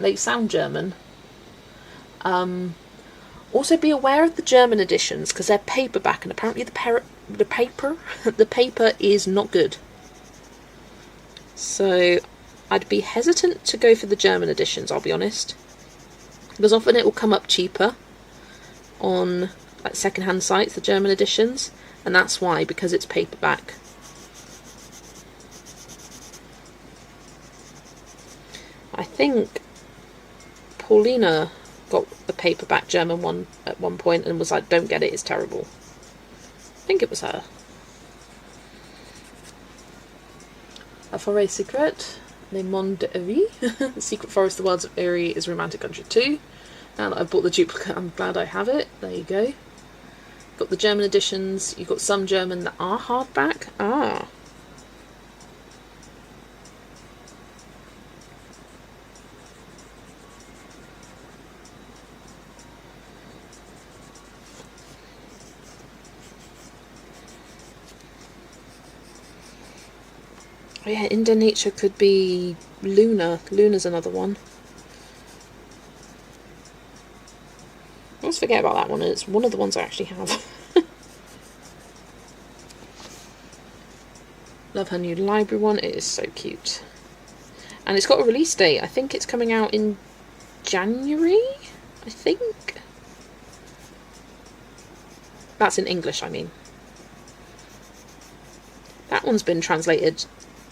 They sound German. Also be aware of the German editions because they're paperback and apparently the paper is not good. So I'd be hesitant to go for the German editions, I'll be honest. Because often it will come up cheaper on like second-hand sites, the German editions, and that's why, because it's paperback. I think Paulina got a paperback German one at one point and was like, don't get it, it's terrible. I think it was her. A Forêt Secret, Les Mondes d'Erie. The Secret Forest, The Wilds of Erie is Romantic Country 2. Now that I've bought the duplicate, I'm glad I have it. There you go. Got the German editions. You've got some German that are hardback. Ah. Oh yeah, in der Natur could be Luna. Luna's another one. Let's forget about that one. It's one of the ones I actually have. Love her new library one. It is so cute. And it's got a release date. I think it's coming out in January, I think. That's in English, I mean. That one's been translated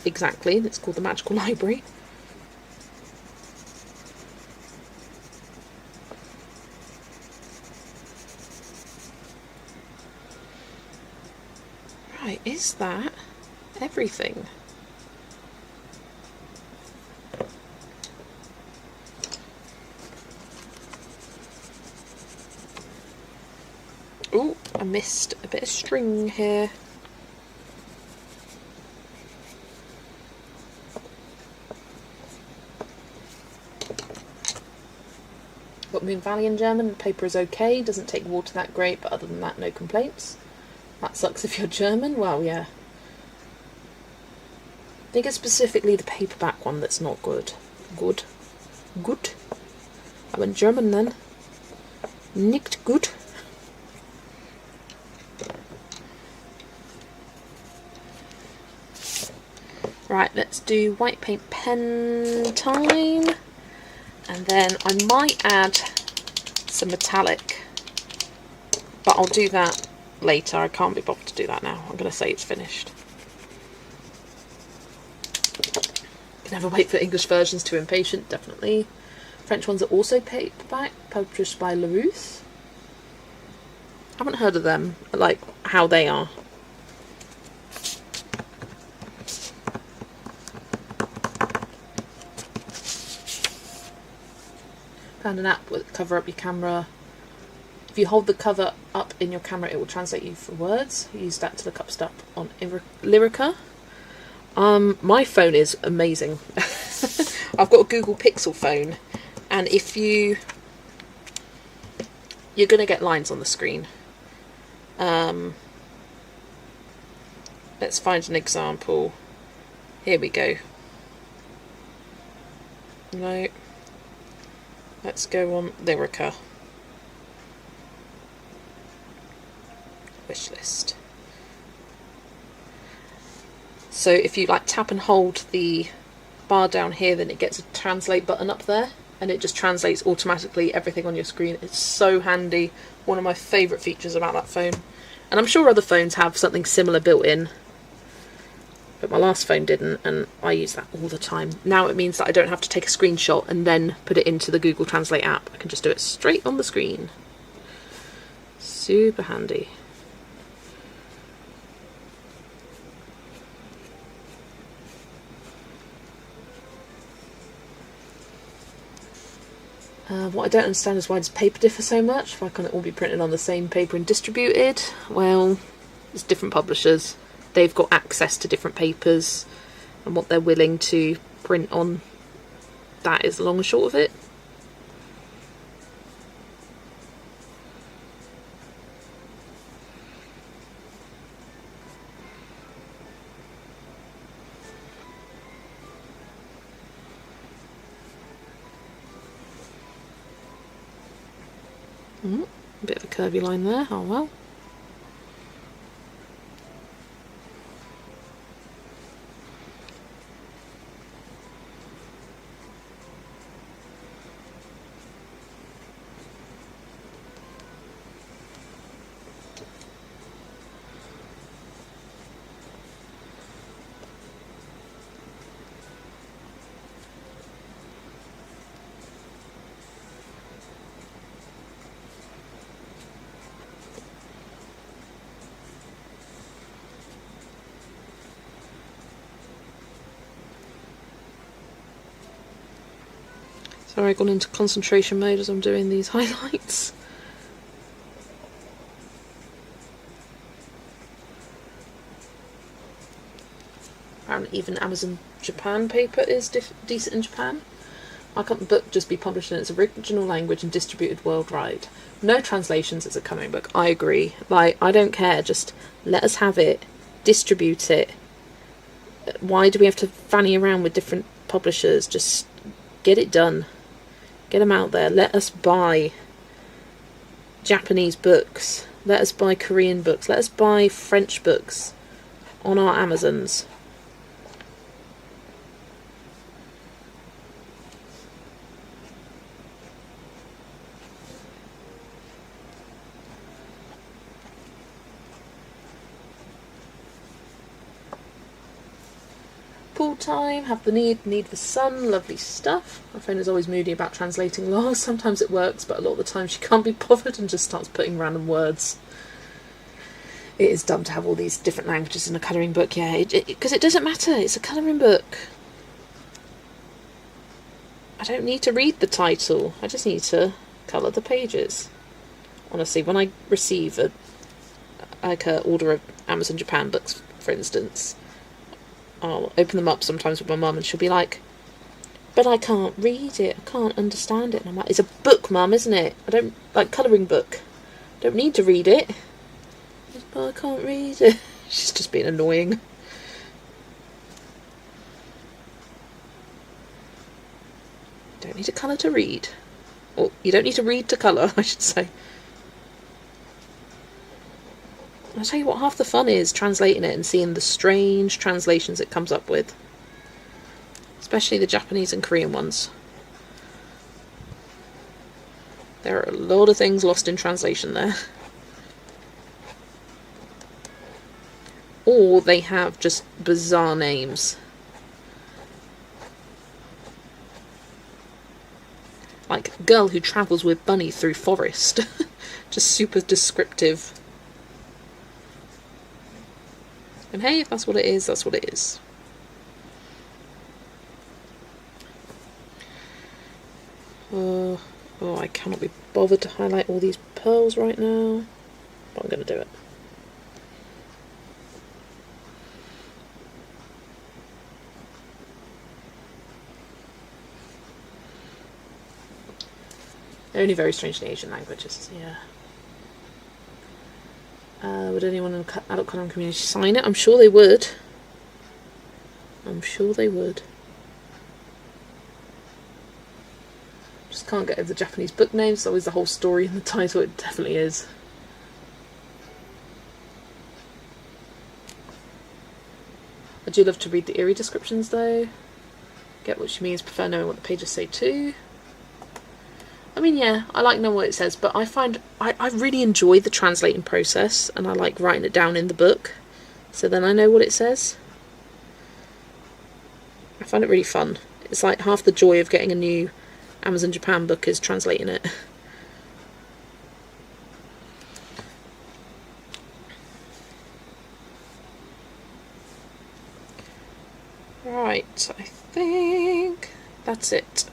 exactly. It's called The Magical Library. Right, is that everything? Oh, I missed a bit of string here. Got Moon Valley in German. The paper is okay. Doesn't take water that great, but other than that, no complaints. That sucks if you're German. Well, yeah. I think it's specifically the paperback one that's not good. Good. I went German then. Nicht gut. Right, let's do white paint pen time. And then I might add some metallic. But I'll do that later. I can't be bothered to do that now. I'm going to say it's finished. Can never wait for English versions, too impatient, definitely. French ones are also paperback, published by Larousse. Haven't heard of them, like how they are. Found an app with cover up your camera. If you hold the cover up in your camera, it will translate you for words. Use that to look up stuff on Lyrica. My phone is amazing. I've got a Google Pixel phone, and if you're gonna get lines on the screen. Let's find an example. Here we go. No, Let's go on Lyrica. Wishlist. So if you like tap and hold the bar down here, then it gets a translate button up there, and it just translates automatically everything on your screen. It's so handy. One of my favourite features about that phone. And I'm sure other phones have something similar built in, but my last phone didn't, and I use that all the time. Now it means that I don't have to take a screenshot and then put it into the Google Translate app. I can just do it straight on the screen. Super handy. What I don't understand is why does paper differ so much? Why can't it all be printed on the same paper and distributed? Well, it's different publishers. They've got access to different papers and what they're willing to print on. That is the long and short of it. A bit of a curvy line there, oh well. Sorry, I've gone into concentration mode as I'm doing these highlights. Apparently even Amazon Japan paper is decent in Japan. Why can't the book just be published in its original language and distributed worldwide? No translations as a colouring book. I agree. Like, I don't care. Just let us have it. Distribute it. Why do we have to fanny around with different publishers? Just get it done. Get them out there. Let us buy Japanese books. Let us buy Korean books. Let us buy French books on our Amazons. Pool time, have the need for sun, lovely stuff. My phone is always moody about translating laws. Sometimes it works, but a lot of the time she can't be bothered and just starts putting random words. It is dumb to have all these different languages in a colouring book, yeah, because it doesn't matter, it's a colouring book. I don't need to read the title, I just need to colour the pages. Honestly, when I receive a order of Amazon Japan books, for instance, I'll open them up sometimes with my mum and she'll be like, but I can't read it, I can't understand it. And I'm like, it's a book, Mum, isn't it? I don't, like, colouring book. I don't need to read it. But I can't read it. She's just being annoying. Don't need to colour to read. Or, you don't need to read to colour, I should say. I'll tell you what, half the fun is translating it and seeing the strange translations it comes up with. Especially the Japanese and Korean ones. There are a lot of things lost in translation there. Or they have just bizarre names. Like, girl who travels with bunny through forest. Just super descriptive. And hey, if that's what it is, that's what it is. Oh, I cannot be bothered to highlight all these pearls right now. But I'm going to do it. They're only very strangely Asian languages, yeah. Would anyone in the adult colouring community sign it? I'm sure they would. I'm sure they would. Just can't get over the Japanese book names. It's always the whole story in the title. It definitely is. I do love to read the eerie descriptions though. Get what she means, prefer knowing what the pages say too. I mean, yeah, I like knowing what it says, but I find I really enjoy the translating process, and I like writing it down in the book, so then I know what it says. I find it really fun. It's like half the joy of getting a new Amazon Japan book is translating it. Right, I think that's it.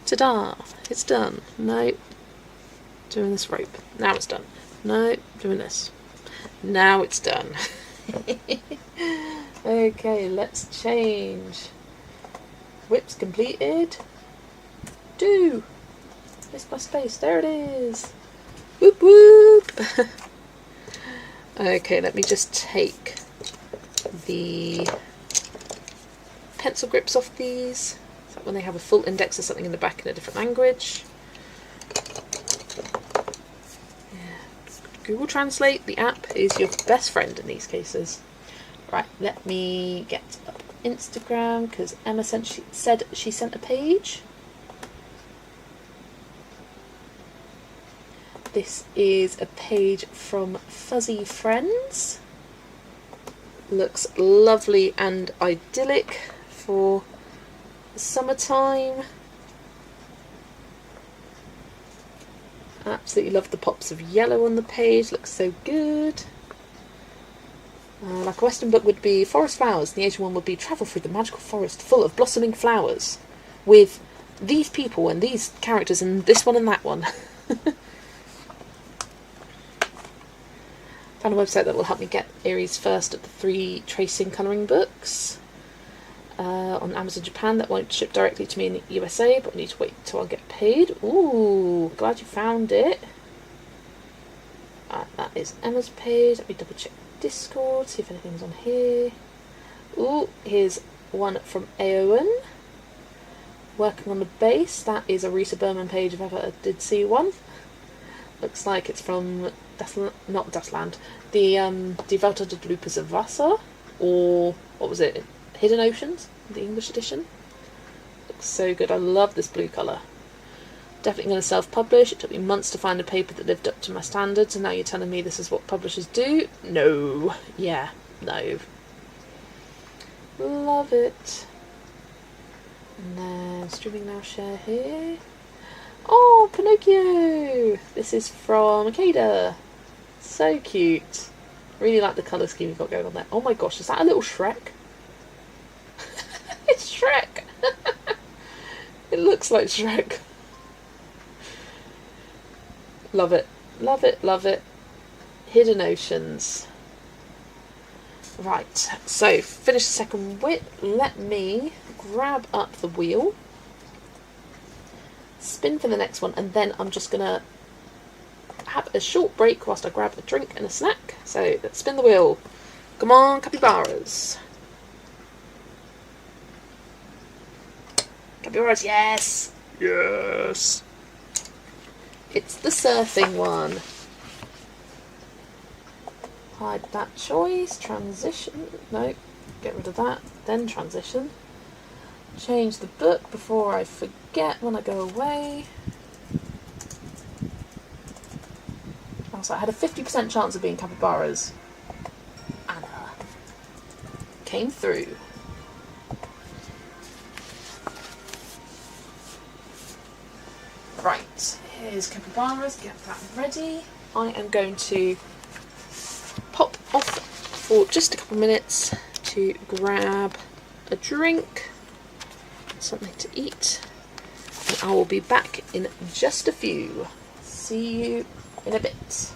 Ta-da! It's done. No. Doing this rope. Now it's done. No. Doing this. Now it's done. Okay, let's change. Whip's completed. Do! Missed my space. There it is. Whoop whoop! Okay, let me just take the pencil grips off these. So when they have a full index or something in the back in a different language. Yeah. Google Translate, the app, is your best friend in these cases. Right, let me get up Instagram because Emma said she sent a page. This is a page from Fuzzy Friends. Looks lovely and idyllic for summertime. Absolutely love the pops of yellow on the page, looks so good. Like a Western book would be Forest Flowers, the Asian one would be Travel Through the Magical Forest full of blossoming flowers, with these people and these characters and this one and that one. Found a website that will help me get Erie's first of the 3 tracing colouring books. On Amazon Japan that won't ship directly to me in the USA, but I need to wait till I get paid. Ooh, glad you found it. That is Emma's page. Let me double check Discord, see if anything's on here. Ooh, here's one from Aowen. Working on the base. That is a Rita Berman page if ever I did see one. Looks like it's from not Deathland. The Die Welt der Lupus of Wasser, or what was it? Hidden Oceans, the English edition. Looks so good. I love this blue colour. Definitely going to self-publish. It took me months to find a paper that lived up to my standards, and now you're telling me this is what publishers do? No. Yeah, no. Love it. And then streaming now, share here. Oh, Pinocchio! This is from Akeda. So cute. Really like the colour scheme you've got going on there. Oh my gosh, is that a little Shrek? It's Shrek! It looks like Shrek. Love it. Love it, love it. Hidden Oceans. Right, so finish the second whip. Let me grab up the wheel. Spin for the next one, and then I'm just going to have a short break whilst I grab a drink and a snack. So let's spin the wheel. Come on, capybaras. Capybaras, yes! Yes! It's the surfing one. Hide that choice. Transition. No, get rid of that. Then transition. Change the book before I forget when I go away. Also, I had a 50% chance of being capybaras. Anna came through. Right, here's capybaras. Get that ready. I am going to pop off for just a couple of minutes to grab a drink, something to eat, and I will be back in just a few. See you in a bit.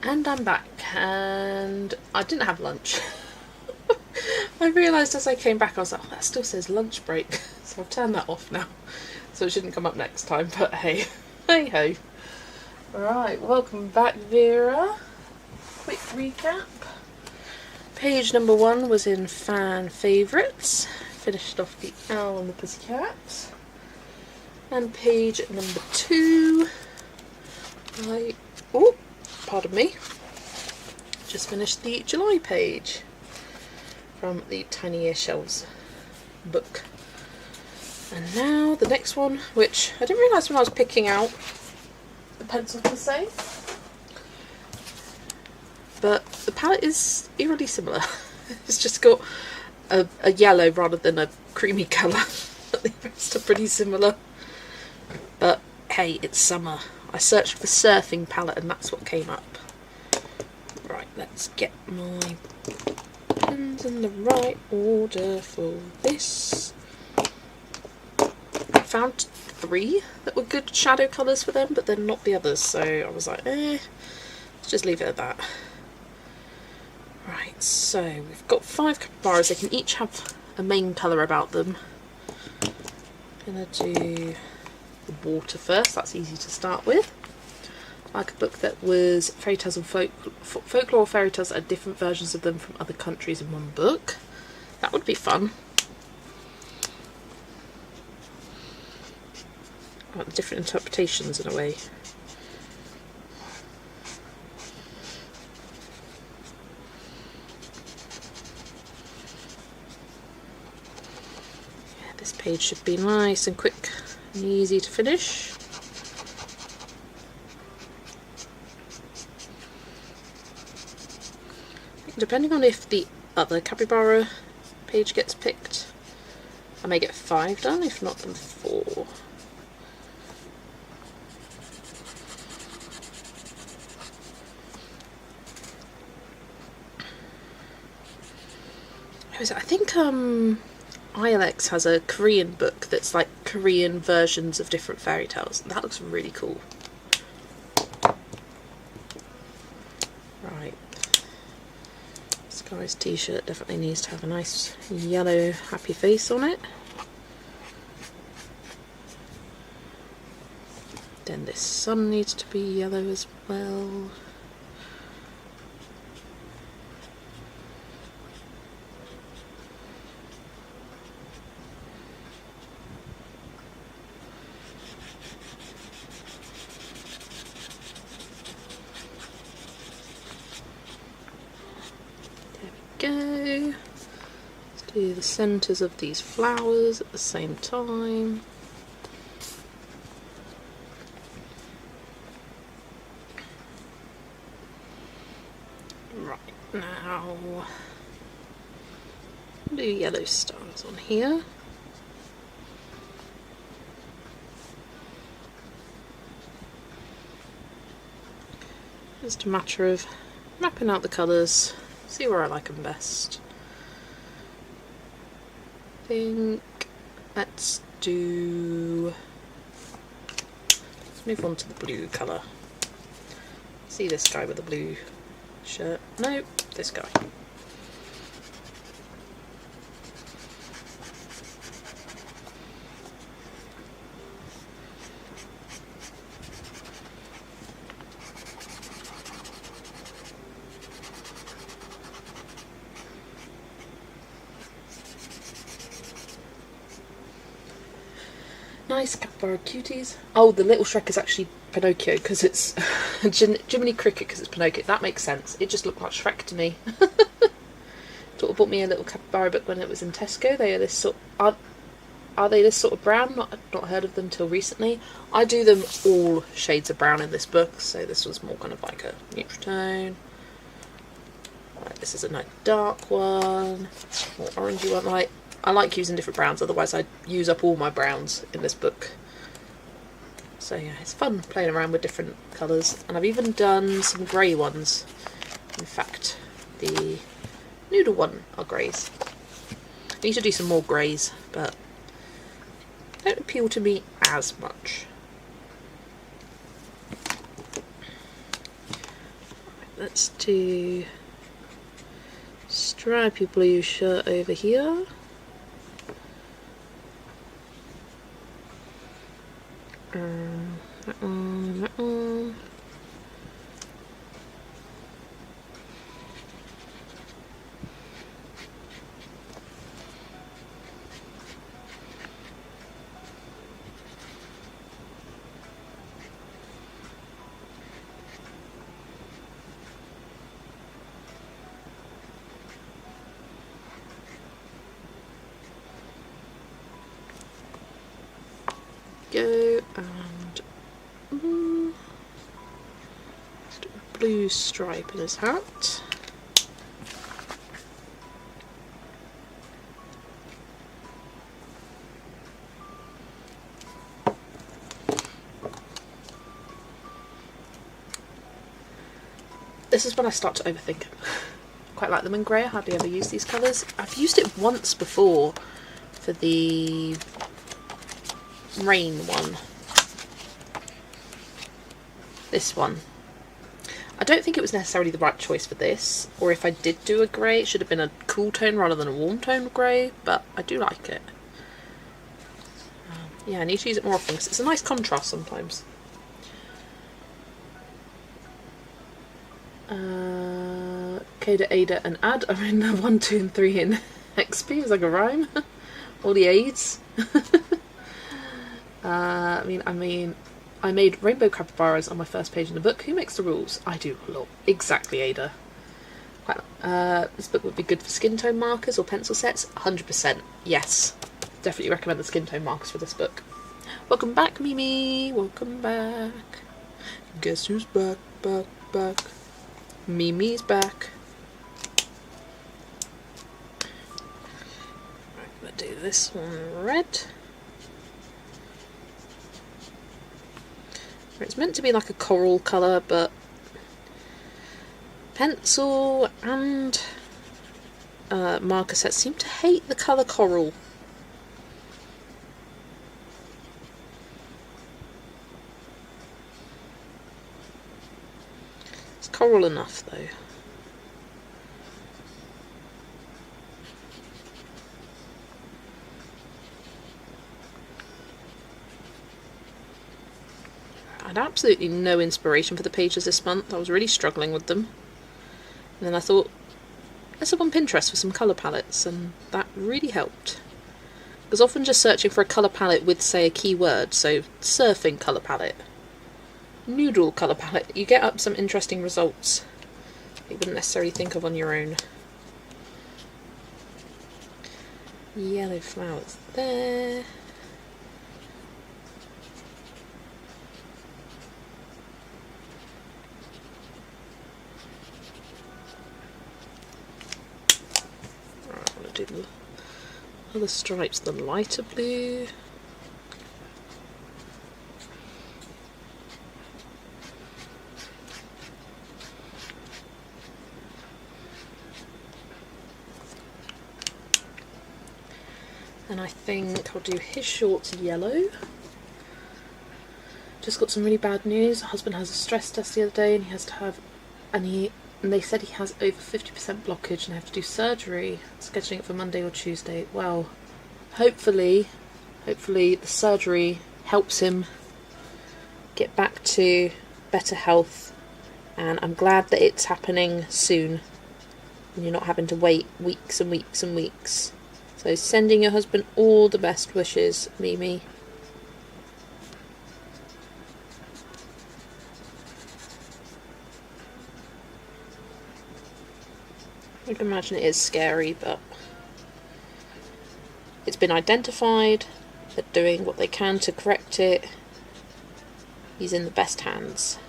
And I'm back, and I didn't have lunch. I realised as I came back, I was like, oh, that still says lunch break, so I've turned that off now, so it shouldn't come up next time, but hey, hey ho. Right, welcome back, Vera. Quick recap. Page number 1 was in fan favourites, finished off the Owl and the Pussycat. And page number 2, pardon me, just finished the July page from the Tiny Earshells book. And now the next one, which I didn't realise when I was picking out the pencil to say, but the palette is eerily similar. It's just got a yellow rather than a creamy colour. The rest are pretty similar. But hey, it's summer. I searched for surfing palette and that's what came up. Right, let's get my pens in the right order for this. I found 3 that were good shadow colours for them, but then not the others, so I was like, let's just leave it at that. Right, so we've got 5 capybaras. They can each have a main colour about them. I'm going to do the water first, that's easy to start with. Like a book that was fairy tales and folklore fairy tales and different versions of them from other countries in one book. That would be fun. Like different interpretations in a way. Yeah, this page should be nice and quick and easy to finish. Depending on if the other capybara page gets picked, I may get 5 done, if not then 4. Who is it? I think ILX has a Korean book that's like Korean versions of different fairy tales. That looks really cool. Right. This guy's t-shirt definitely needs to have a nice yellow happy face on it. Then this sun needs to be yellow as well. Go. Let's do the centres of these flowers at the same time. Right, now do yellow stars on here. Just a matter of mapping out the colours. See where I like them best. I think let's move on to the blue colour. See this guy with the blue shirt? No, this guy. Nice capybara cuties. Oh, the little Shrek is actually Pinocchio because it's Jiminy Cricket because it's Pinocchio. That makes sense. It just looked like Shrek to me. Sort of bought me a little capybara book when it was in Tesco. They are this sort. Are they this sort of brown? Not heard of them till recently. I do them all shades of brown in this book, so this was more kind of like a neutral tone. Right, this is a nice dark one, more orangey one. I like using different browns, otherwise I'd use up all my browns in this book. So yeah, it's fun playing around with different colours. And I've even done some grey ones. In fact, the noodle one are greys. I need to do some more greys, but they don't appeal to me as much. let's do stripy blue shirt over here. That one, that one. Go and let's do a blue stripe in his hat. This is when I start to overthink. Quite like them in grey. I hardly ever use these colours. I've used it once before for the rain one. This one. I don't think it was necessarily the right choice for this, or if I did do a grey it should have been a cool tone rather than a warm tone grey, but I do like it. Yeah, I need to use it more often because it's a nice contrast sometimes. Kada, Ada and Ad are in the 1, 2 and 3 in XP. It's like a rhyme. All the aids. I made rainbow capybaras on my first page in the book. Who makes the rules? I do. Lol. Exactly, Ada. This book would be good for skin tone markers or pencil sets. 100%. Yes. Definitely recommend the skin tone markers for this book. Welcome back, Mimi. Welcome back. Guess who's back, back, back. Mimi's back. Right, I'm going to do this one red. It's meant to be like a coral colour, but pencil and marker sets seem to hate the colour coral. It's coral enough though. I had absolutely no inspiration for the pages this month. I was really struggling with them. And then I thought, let's look on Pinterest for some colour palettes, and that really helped. Because often just searching for a colour palette with, say, a keyword, so surfing colour palette, noodle colour palette, you get up some interesting results you wouldn't necessarily think of on your own. Yellow flowers there. Do the other stripes, the lighter blue. And I think I'll do his shorts yellow. Just got some really bad news. My husband has a stress test the other day and he has to have, and they said he has over 50% blockage and they have to do surgery. Scheduling it for Monday or Tuesday. Well, hopefully the surgery helps him get back to better health, and I'm glad that it's happening soon and you're not having to wait weeks and weeks and weeks. So sending your husband all the best wishes, Mimi. I can imagine it is scary, but it's been identified. They're doing what they can to correct it. He's in the best hands.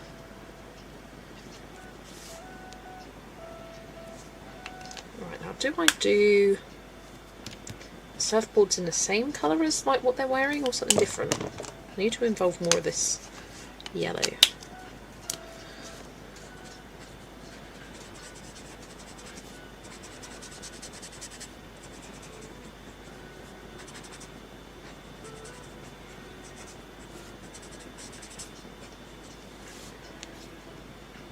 Right, now do I do surfboards in the same colour as like what they're wearing or something different? I need to involve more of this yellow.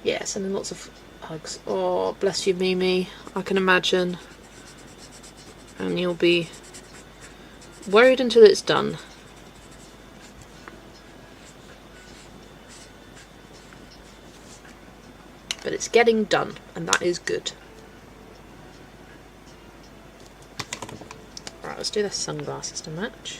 Yes, and then lots of Hugs. Oh, bless you, Mimi. I can imagine. And you'll be worried until it's done. But it's getting done, and that is good. Right, let's do the sunglasses to match.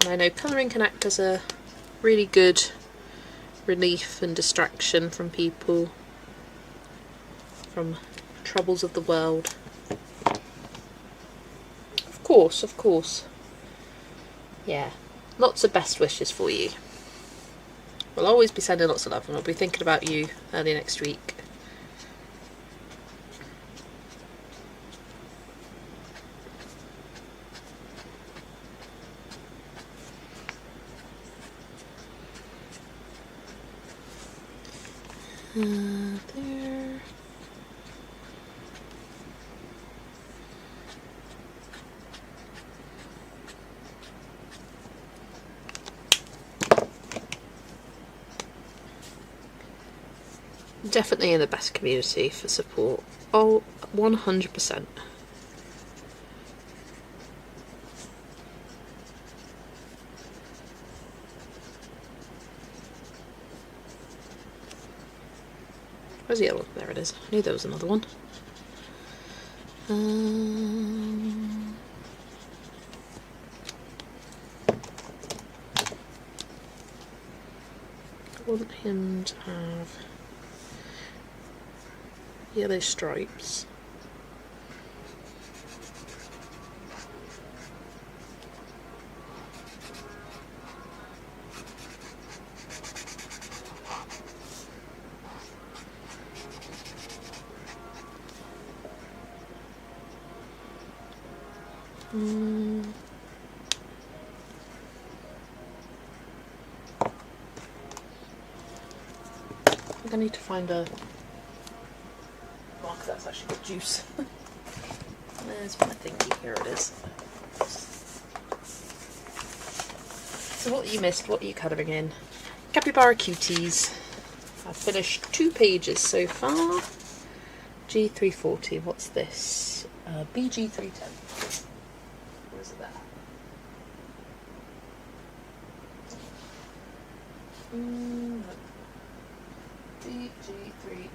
And I know colouring can act as a really good relief and distraction from people, from troubles of the world. Of course, of course. Yeah, lots of best wishes for you. We'll always be sending lots of love, and we'll be thinking about you early next week. There. Definitely in the best community for support. Oh, 100%. Where's the other one? There it is. I knew there was another one. I want him to have yellow stripes. I think I need to find a marker that's actually got juice. There's my thingy, here it is. So what you missed, what are you colouring in? Capybara Cuties. I've finished 2 pages so far. G340, what's this? BG310. Where is it there? BG310.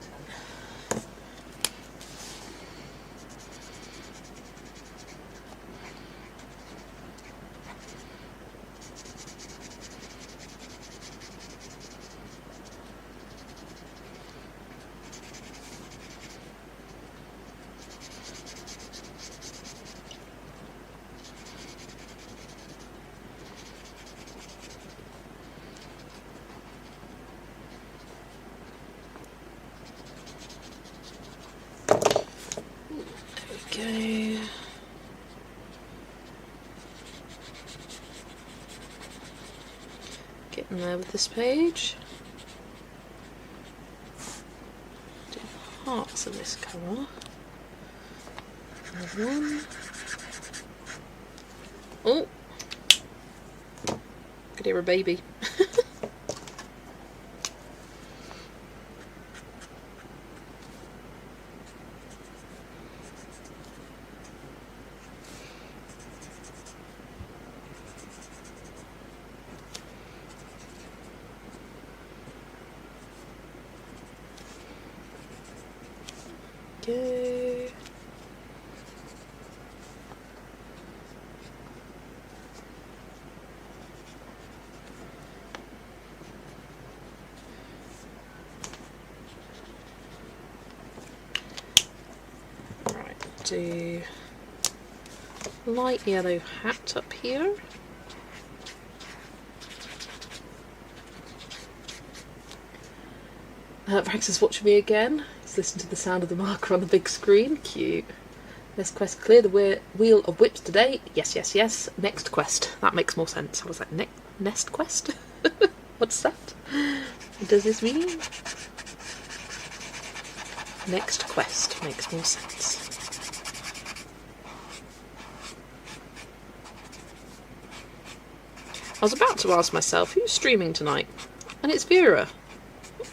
Okay. Getting there with this page. Do hearts of this colour. Another one. Oh! Could hear a baby. Okay. Right, do light yellow hat up here. Rex is watching me again. He's listening to the sound of the marker on the big screen. Cute. This quest, clear the wheel of whips today. Yes, yes, yes. Next quest. That makes more sense. I was like, nest quest? What's that? What does this mean? Next quest makes more sense. was about to ask myself, who's streaming tonight? And it's Vera.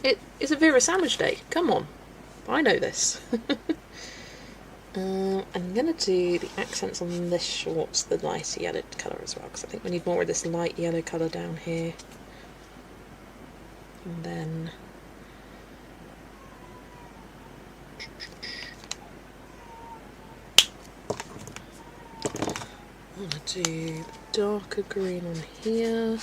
It is a Vera sandwich day. Come on. I know this. I'm going to do the accents on this short, the lighter yellow colour as well, because I think we need more of this light yellow colour down here. And then I'm going to do darker green on here.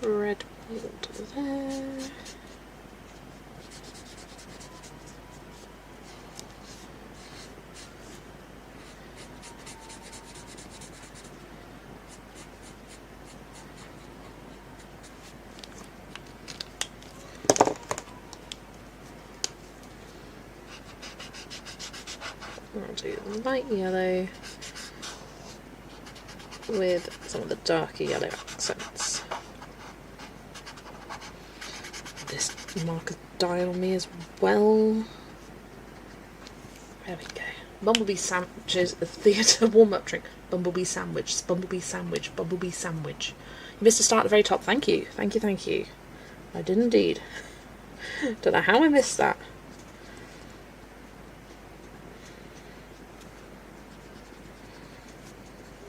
Red border there. I'll do light yellow with some of the darker yellow accents. This marker's dyed on me as well. There we go. Bumblebee sandwiches, a theatre warm-up drink. Bumblebee sandwich, bumblebee sandwich, bumblebee sandwich. You missed a start at the very top. Thank you, thank you, thank you. I did indeed. Don't know how I missed that.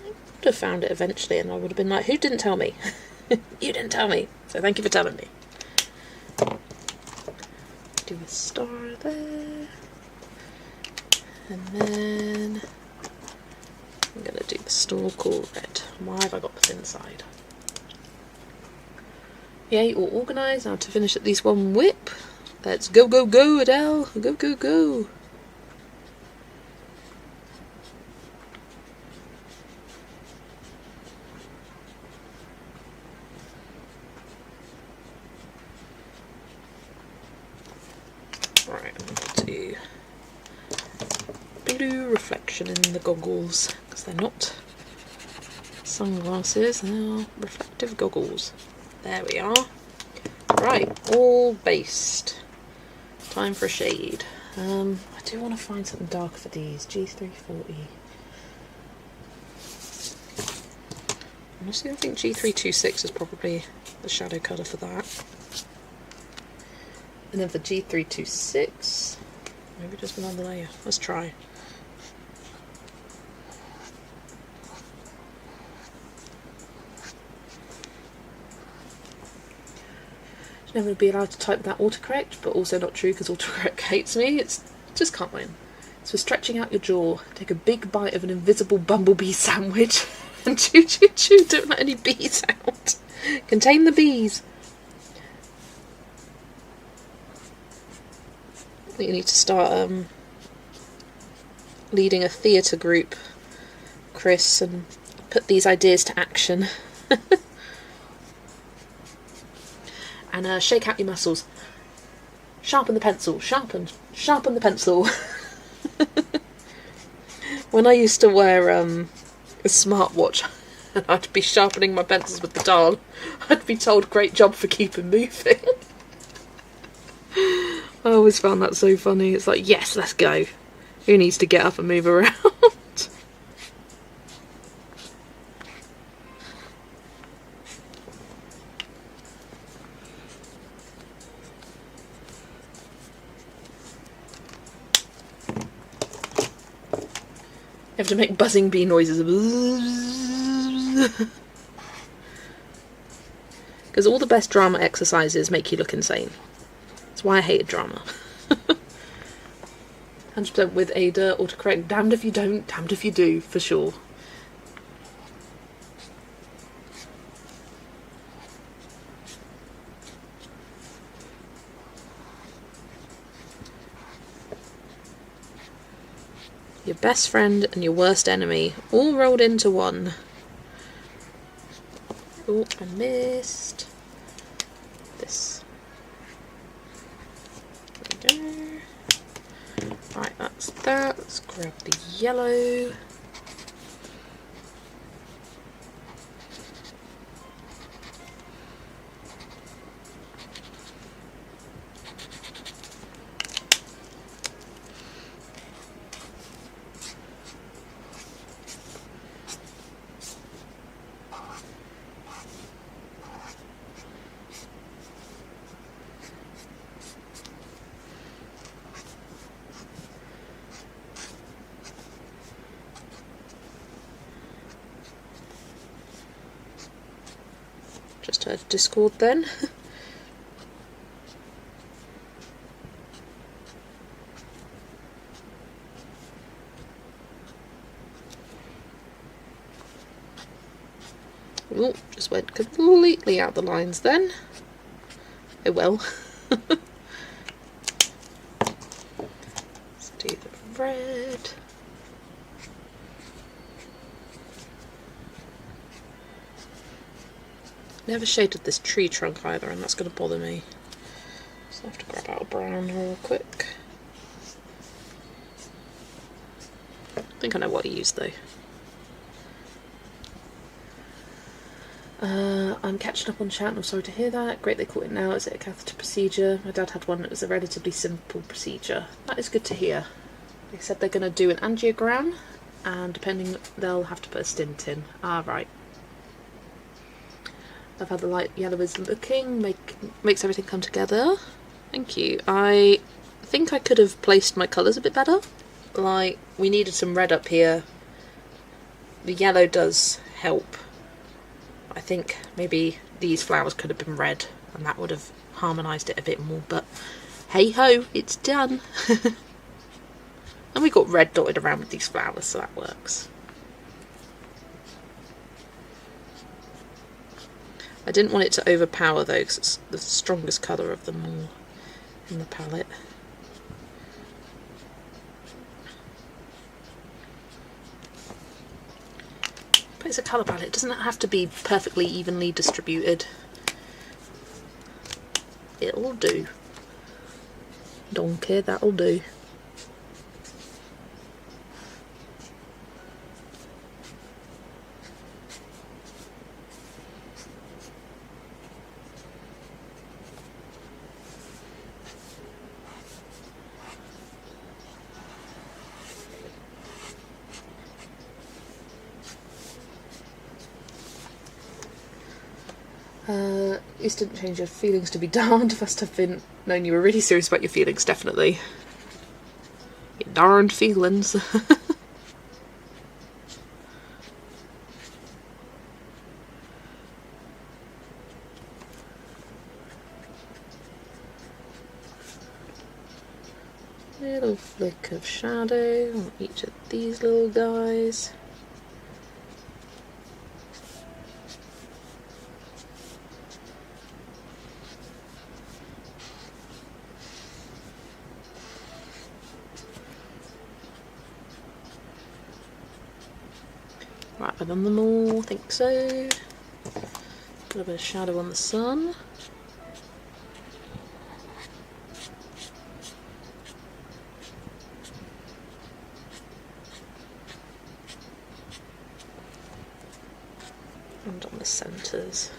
I would have found it eventually and I would have been like, who didn't tell me? You didn't tell me, so thank you for telling me. Do a star there. And then I'm going to do the snorkel red. Why have I got the thin side? Yay, all organised. Now to finish at least one whip. Let's go, go, go, Adele. Go, go, go. Right, I'm going to do blue reflection in the goggles because they're not sunglasses, they're reflective goggles. There we are. Right, all based. Time for a shade. I do want to find something darker for these. G340. Honestly, I think G326 is probably the shadow colour for that. And then for G326, maybe just another layer. Let's try. Never be allowed to type that autocorrect, but also not true because autocorrect hates me. It's just can't win. So for stretching out your jaw, take a big bite of an invisible bumblebee sandwich and chew, chew, chew. Don't let any bees out. Contain the bees. I think you need to start leading a theatre group, Chris, and put these ideas to action. And shake out your muscles. Sharpen the pencil. Sharpen the pencil. When I used to wear a smartwatch and I'd be sharpening my pencils with the dial, I'd be told, great job for keeping moving. I always found that so funny. It's like, yes, let's go. Who needs to get up and move around? You have to make buzzing bee noises. Because all the best drama exercises make you look insane. That's why I hated drama. 100% with Ada, autocorrect. Damned if you don't, damned if you do, for sure. Your best friend and your worst enemy, all rolled into one. Oh, I missed this. There we go. Right, that's that. Let's grab the yellow. Discord then. Oh, just went completely out the lines then. Oh well. Let's do the red. Never shaded this tree trunk either, and that's going to bother me. So I have to grab out a brown real quick. I think I know what I use though. I'm catching up on chat and I'm sorry to hear that. Great they caught it now. Is it a catheter procedure? My dad had one that was a relatively simple procedure. That is good to hear. They said they're going to do an angiogram and depending they'll have to put a stint in. Ah, right. I've had the light yellow is looking, makes everything come together. Thank you. I think I could have placed my colours a bit better. Like, we needed some red up here. The yellow does help. I think maybe these flowers could have been red and that would have harmonised it a bit more, but hey ho, it's done. And we got red dotted around with these flowers, so that works. I didn't want it to overpower though, because it's the strongest colour of them all in the palette. But it's a colour palette, it doesn't have to be perfectly evenly distributed. It'll do. Don't care, that'll do. This didn't change your feelings to be darned. Must have been known you were really serious about your feelings, definitely. Your darned feelings. Little flick of shadow on each of these little guys. Right, I've done them all, I think so. Got a bit of shadow on the sun. And on the centres.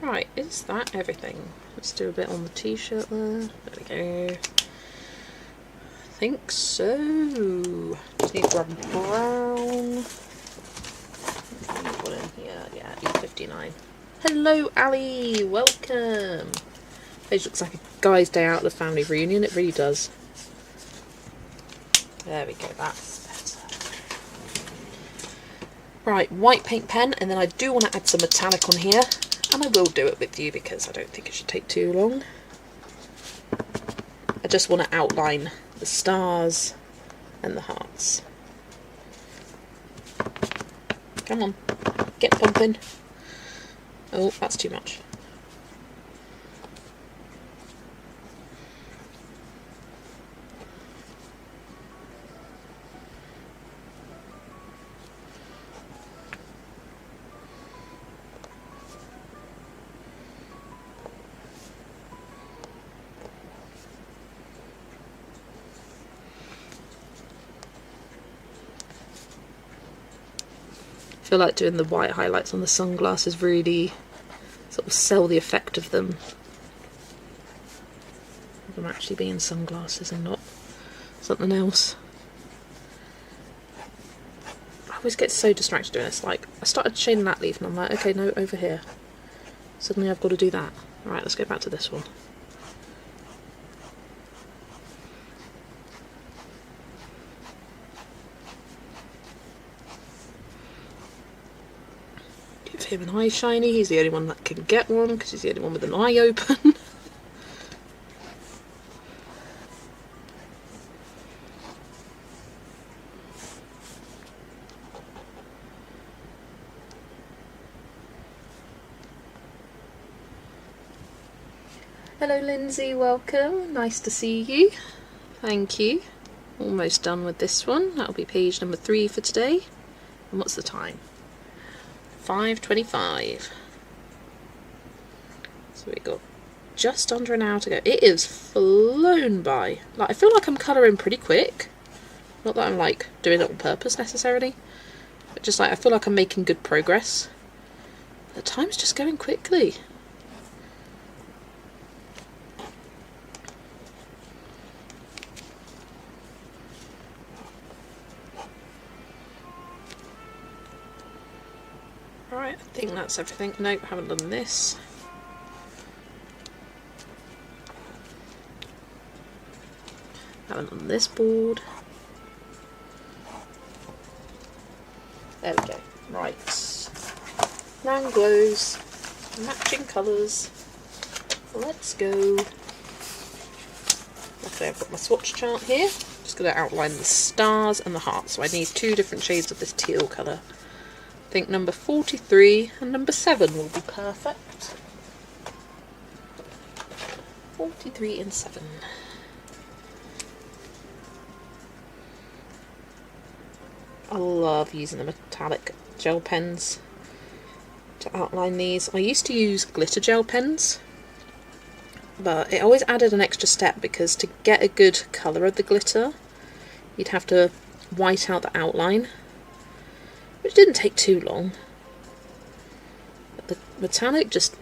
Right, is that everything? Let's do a bit on the t-shirt there. There we go. I think so. Just need to grab brown. What in here? Yeah, E59. Hello, Ali. Welcome. Page looks like a guy's day out at the family reunion. It really does. There we go. That's better. Right, white paint pen, and then I do want to add some metallic on here. And I will do it with you because I don't think it should take too long. I just want to outline the stars and the hearts. Come on, get pumping. Oh, that's too much. I feel like doing the white highlights on the sunglasses really sort of sell the effect of them. Of them actually being sunglasses and not something else. I always get so distracted doing this. Like, I started shading that leaf and I'm like, okay, no, over here. Suddenly I've got to do that. Alright, let's go back to this one. him an eye shiny. He's the only one that can get one because he's the only one with an eye open. Hello Lindsay, welcome. Nice to see you. Thank you. Almost done with this one. That'll be page number 3 for today. And what's the time? 5:25. So we got just under an hour to go. It is flown by. Like, I feel like I'm colouring pretty quick. Not that I'm like doing it on purpose necessarily, but just like I feel like I'm making good progress. The time's just going quickly. Alright, I think that's everything. Nope, haven't done this. Haven't done this board. There we go. Right. Round glows. Matching colours. Let's go. Okay, I've got my swatch chart here. Just going to outline the stars and the hearts. So I need 2 different shades of this teal colour. I think number 43 and number 7 will be perfect. 43 and 7. I love using the metallic gel pens to outline these. I used to use glitter gel pens, but it always added an extra step because to get a good colour of the glitter, you'd have to white out the outline, which didn't take too long. But the metallic just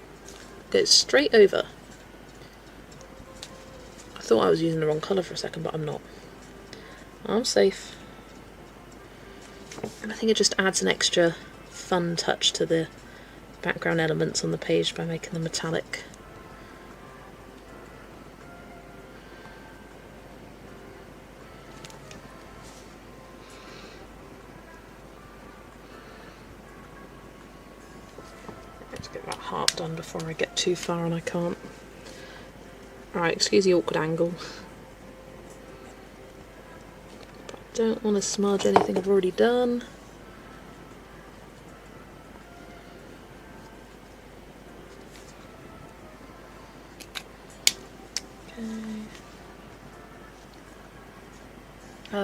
goes straight over. I thought I was using the wrong colour for a second, but I'm not. I'm safe. And I think it just adds an extra fun touch to the background elements on the page by making them metallic. Let's get that heart done before I get too far and I can't. Alright, excuse the awkward angle. Don't want to smudge anything I've already done. Okay.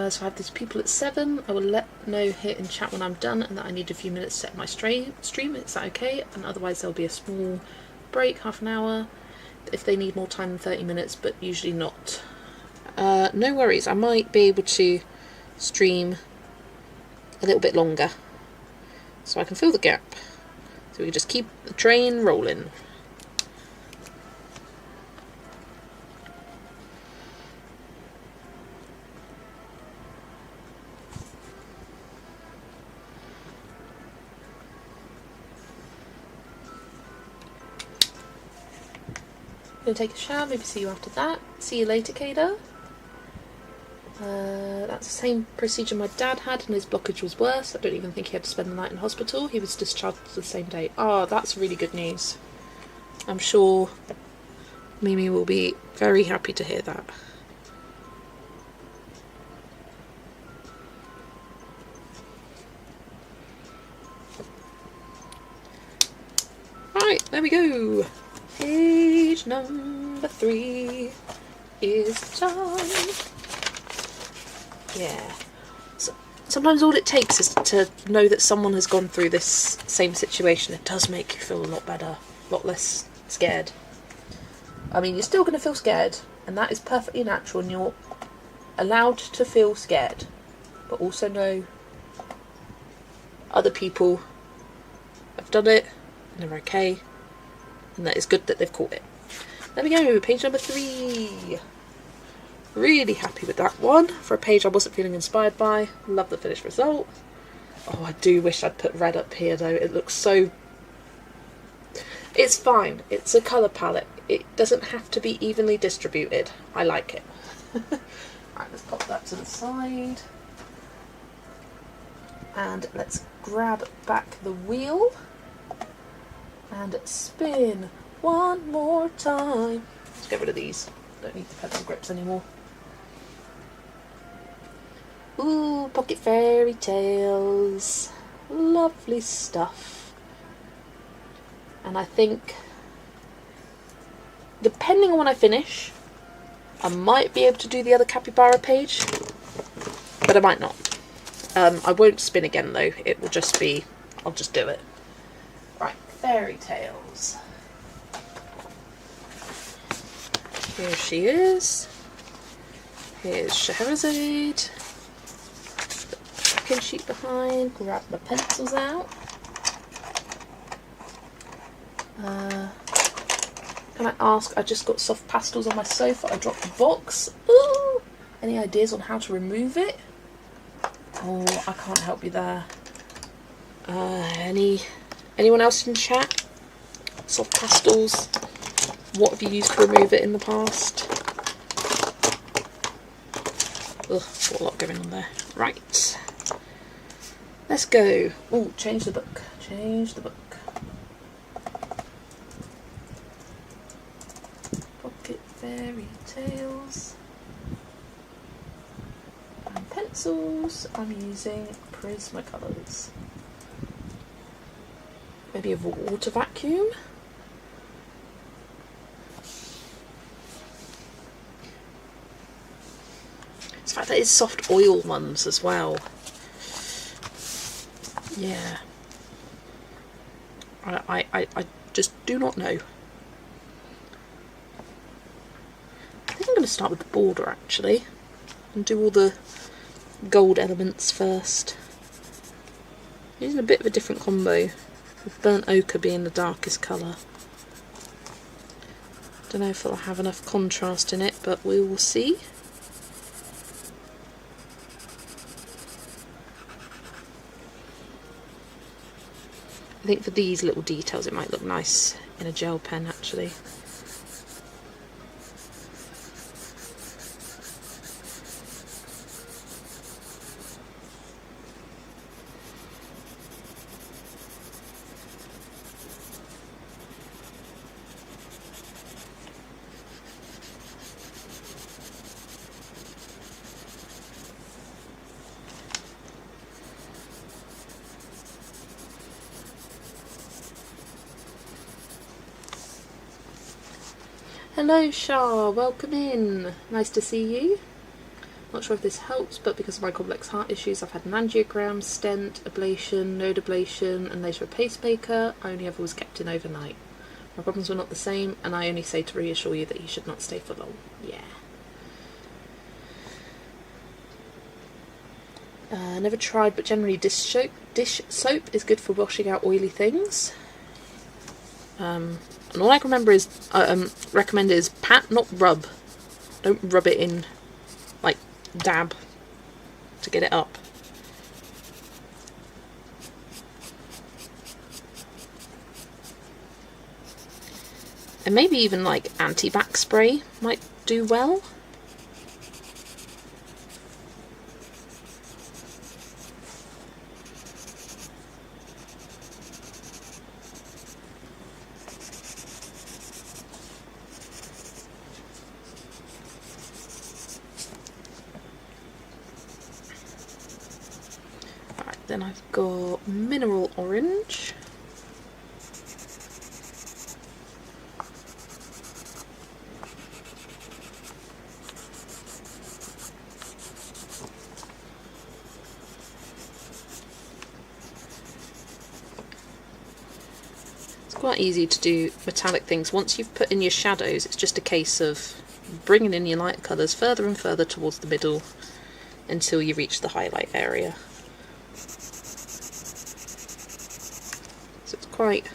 So I have these people at 7. I will let know here in chat when I'm done and that I need a few minutes to set my stream. Is that okay? And otherwise there'll be a small break, half an hour, if they need more time than 30 minutes, but usually not. No worries, I might be able to stream a little bit longer so I can fill the gap, so we can just keep the train rolling. I'm gonna take a shower, maybe see you after that. See you later, Kada. That's the same procedure my dad had and his blockage was worse. I don't even think he had to spend the night in hospital. He was discharged the same day. Oh, that's really good news. I'm sure Mimi will be very happy to hear that. Right, there we go. Page number 3 is done. Yeah. So, sometimes all it takes is to know that someone has gone through this same situation. It does make you feel a lot better, a lot less scared. I mean, you're still going to feel scared, and that is perfectly natural, and you're allowed to feel scared. But also know other people have done it, and they're okay, and that it's good that they've caught it. There we go, page number 3. Really happy with that one. For a page I wasn't feeling inspired by. Love the finished result. Oh, I do wish I'd put red up here though. It looks so... It's fine. It's a colour palette. It doesn't have to be evenly distributed. I like it. Right, let's pop that to the side. And let's grab back the wheel. And spin one more time. Let's get rid of these. Don't need the pencil grips anymore. Ooh, pocket fairy tales. Lovely stuff. And I think, depending on when I finish, I might be able to do the other capybara page, but I might not. I won't spin again though, it will just be, I'll just do it. Right, fairy tales. Here she is. Here's Scheherazade. Put the packing sheet behind, grab my pencils out. Can I ask, I just got soft pastels on my sofa, I dropped the box. Ooh! Any ideas on how to remove it? Oh, I can't help you there. Anyone else in chat? Soft pastels. What have you used to remove it in the past? Ugh, got a lot going on there. Right. Let's go. Oh, change the book. Change the book. Pocket fairy tales. And pencils. I'm using Prismacolors. Maybe a water vacuum. In fact, that is soft oil ones as well. Yeah. I just do not know. I think I'm going to start with the border actually and do all the gold elements first. Using a bit of a different combo, with burnt ochre being the darkest colour. Don't know if it'll have enough contrast in it, but we will see. I think for these little details it might look nice in a gel pen actually. Hello Shah, welcome in. Nice to see you. Not sure if this helps, but because of my complex heart issues I've had an angiogram, stent, ablation, node ablation and later a pacemaker. I only ever was kept in overnight. My problems were not the same and I only say to reassure you that you should not stay for long. Yeah. Never tried, but generally dish soap is good for washing out oily things. And all I can remember is, recommend is pat, not rub. Don't rub it in, like, dab to get it up. And maybe even like anti-back spray might do well. Then I've got mineral orange. It's quite easy to do metallic things. Once you've put in your shadows, it's just a case of bringing in your light colours further and further towards the middle until you reach the highlight area. Quite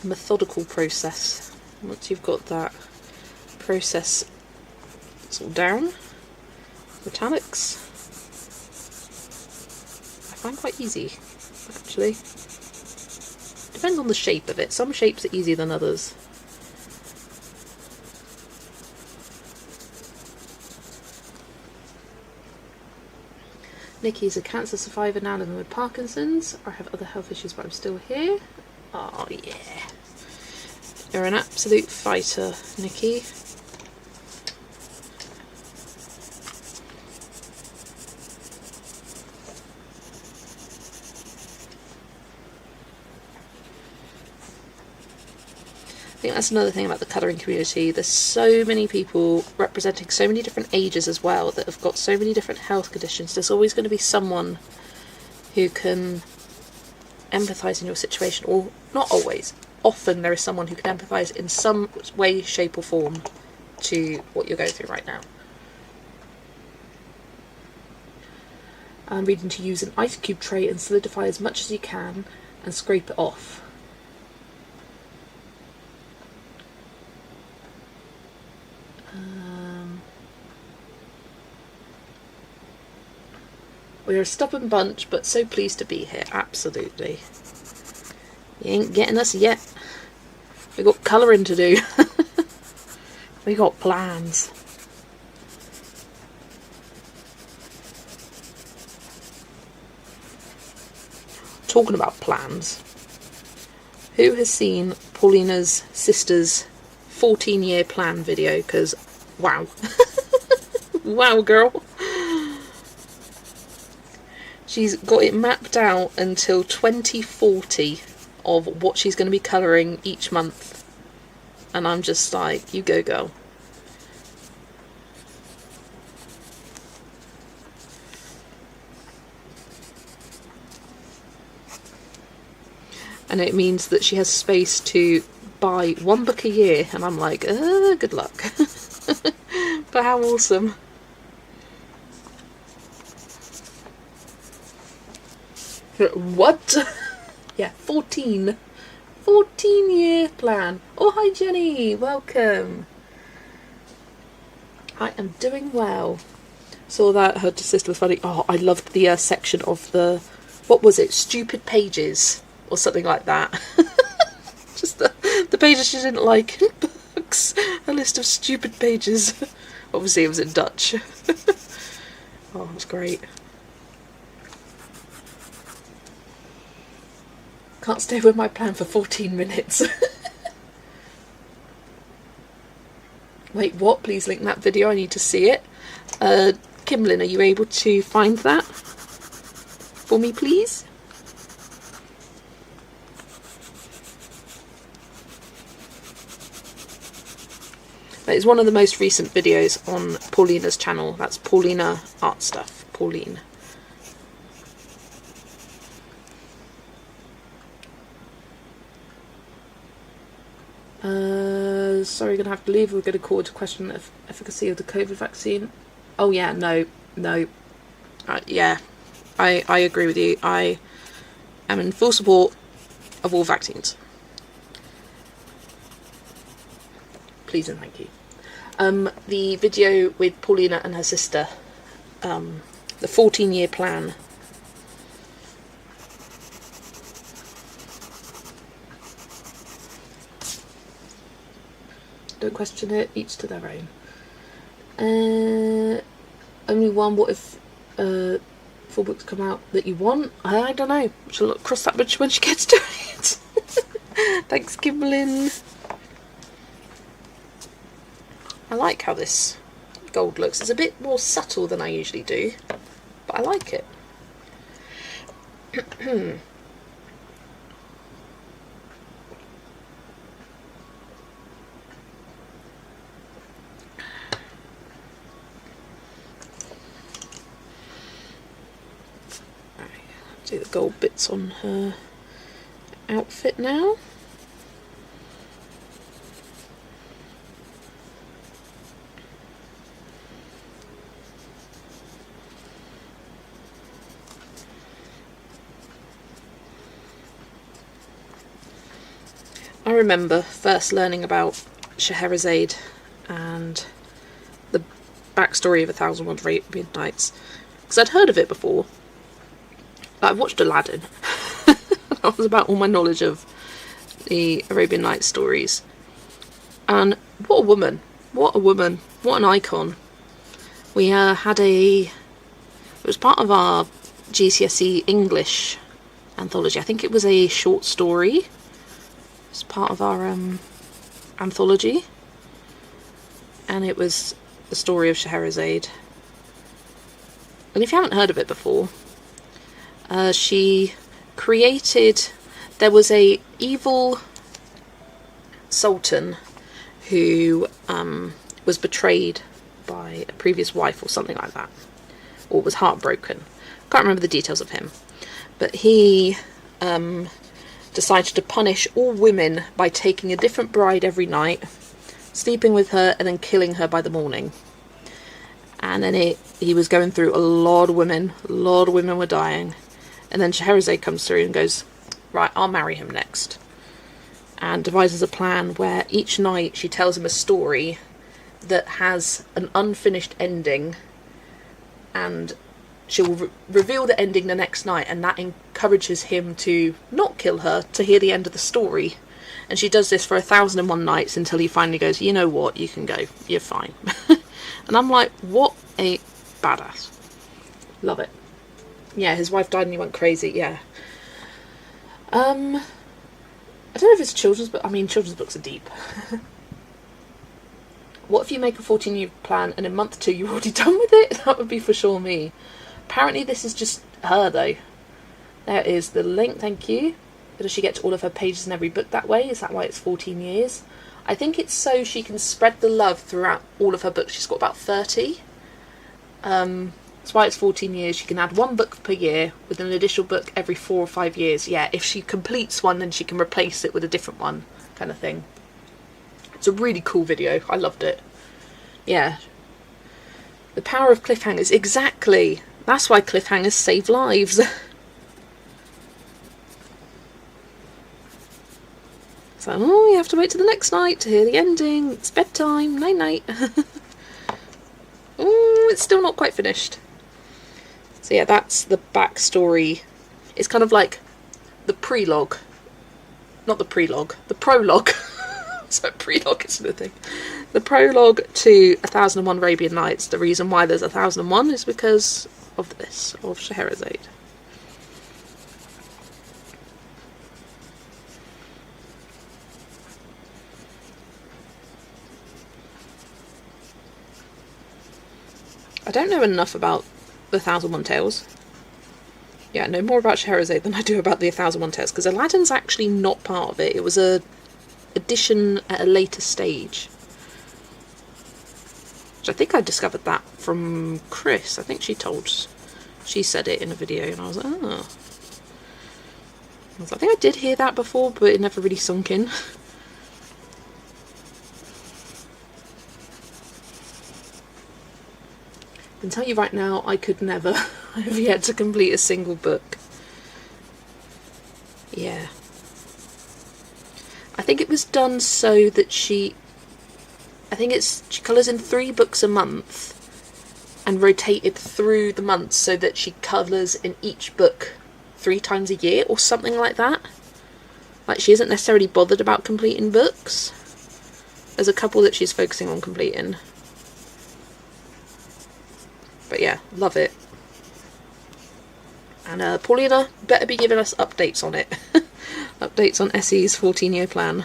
a methodical process. Once you've got that process sort of down, metallics I find quite easy actually. Depends on the shape of it. Some shapes are easier than others. Nikki is a cancer survivor now living with Parkinson's. I have other health issues but I'm still here. Oh yeah. You're an absolute fighter, Nikki. I think that's another thing about the colouring community. There's so many people representing so many different ages as well that have got so many different health conditions. There's always going to be someone who can empathise in your situation, or not always. Often there is someone who can empathise in some way, shape or form to what you're going through right now. I'm reading to use an ice cube tray and solidify as much as you can and scrape it off. We're a stubborn bunch, but so pleased to be here. Absolutely. You ain't getting us yet. We got colouring to do. We got plans. Talking about plans, who has seen Paulina's sister's 14-year plan video? Because, wow. Wow, girl. She's got it mapped out until 2040 of what she's going to be colouring each month. And I'm just like, you go, girl. And it means that she has space to buy one book a year. And I'm like, good luck. But how awesome. What? Yeah, 14-year plan. Oh, hi Jenny, welcome. I am doing well. Saw that her sister was funny. Oh, I loved the section of the, what was it, stupid pages or something like that. Just the pages she didn't like. Books, a list of stupid pages. Obviously it was in Dutch. Oh, it was great. Can't stay with my plan for 14 minutes. Wait, what? Please link that video. I need to see it. Kimberlyn, are you able to find that for me, please? That is one of the most recent videos on Paulina's channel. That's Paulina Art Stuff. Pauline. Sorry, gonna have to leave. We're gonna call to question the efficacy of the COVID vaccine. Oh yeah, no. Yeah, I agree with you. I am in full support of all vaccines. Please and thank you. The video with Paulina and her sister, the 14-year plan. Don't question it, each to their own. Only one, what if 4 books come out that you want? I don't know. She'll cross that bridge when she gets to it. Thanks, Kimberlyn. I like how this gold looks. It's a bit more subtle than I usually do, but I like it. Do the gold bits on her outfit now. I remember first learning about Scheherazade and the backstory of 1001 Arabian Nights, because I'd heard of it before. I've watched Aladdin. That was about all my knowledge of the Arabian Nights stories. And what a woman. What a woman. What an icon. We had it was part of our GCSE English anthology. I think it was a short story It's part of our anthology, and it was the story of Scheherazade. And if you haven't heard of it before, she created... There was a evil sultan who was betrayed by a previous wife or something like that, or was heartbroken. Can't remember the details of him, but he decided to punish all women by taking a different bride every night, sleeping with her, and then killing her by the morning. And then he was going through a lot of women. A lot of women were dying. And then Scheherazade comes through and goes, right, I'll marry him next. And devises a plan where each night she tells him a story that has an unfinished ending, and she will reveal the ending the next night, and that encourages him to not kill her, to hear the end of the story. And she does this for 1,001 nights until he finally goes, you know what, you can go, you're fine. And I'm like, what a badass. Love it. Yeah, his wife died and he went crazy, yeah. I don't know if it's a children's book. I mean, children's books are deep. What if you make a 14-year plan and in month 2 you're already done with it? That would be for sure me. Apparently this is just her, though. There is the link, thank you. Does she get to all of her pages in every book that way? Is that why it's 14 years? I think it's so she can spread the love throughout all of her books. She's got about 30. That's why it's 14 years. She can add 1 book per year with an additional book every 4 or 5 years. Yeah, if she completes one, then she can replace it with a different one, kind of thing. It's a really cool video. I loved it. Yeah. The power of cliffhangers. Exactly. That's why cliffhangers save lives. So, oh, you have to wait till the next night to hear the ending. It's bedtime. Night night. Oh, it's still not quite finished. So yeah, that's the backstory. It's kind of like the prelogue. Not the prelogue. The prologue. So prelogue isn't a thing. The prologue to 1001 Arabian Nights. The reason why there's 1001 is because of this, of Scheherazade. I don't know enough about the 1001 Tales. Yeah, I know more about Scheherazade than I do about the 1001 Tales, because Aladdin's actually not part of it. It was a addition at a later stage. Which I think I discovered that from Chris. I think she said it in a video, and I was like, oh. I think I did hear that before, but it never really sunk in. I can tell you right now, I could never. I have yet to complete a single book. Yeah. I think it was done so that she colours in 3 books a month and rotated through the months so that she colours in each book 3 times a year or something like that. Like, she isn't necessarily bothered about completing books. There's a couple that she's focusing on completing. But yeah, love it. And Paulina better be giving us updates on it. Updates on Essie's 14-year plan.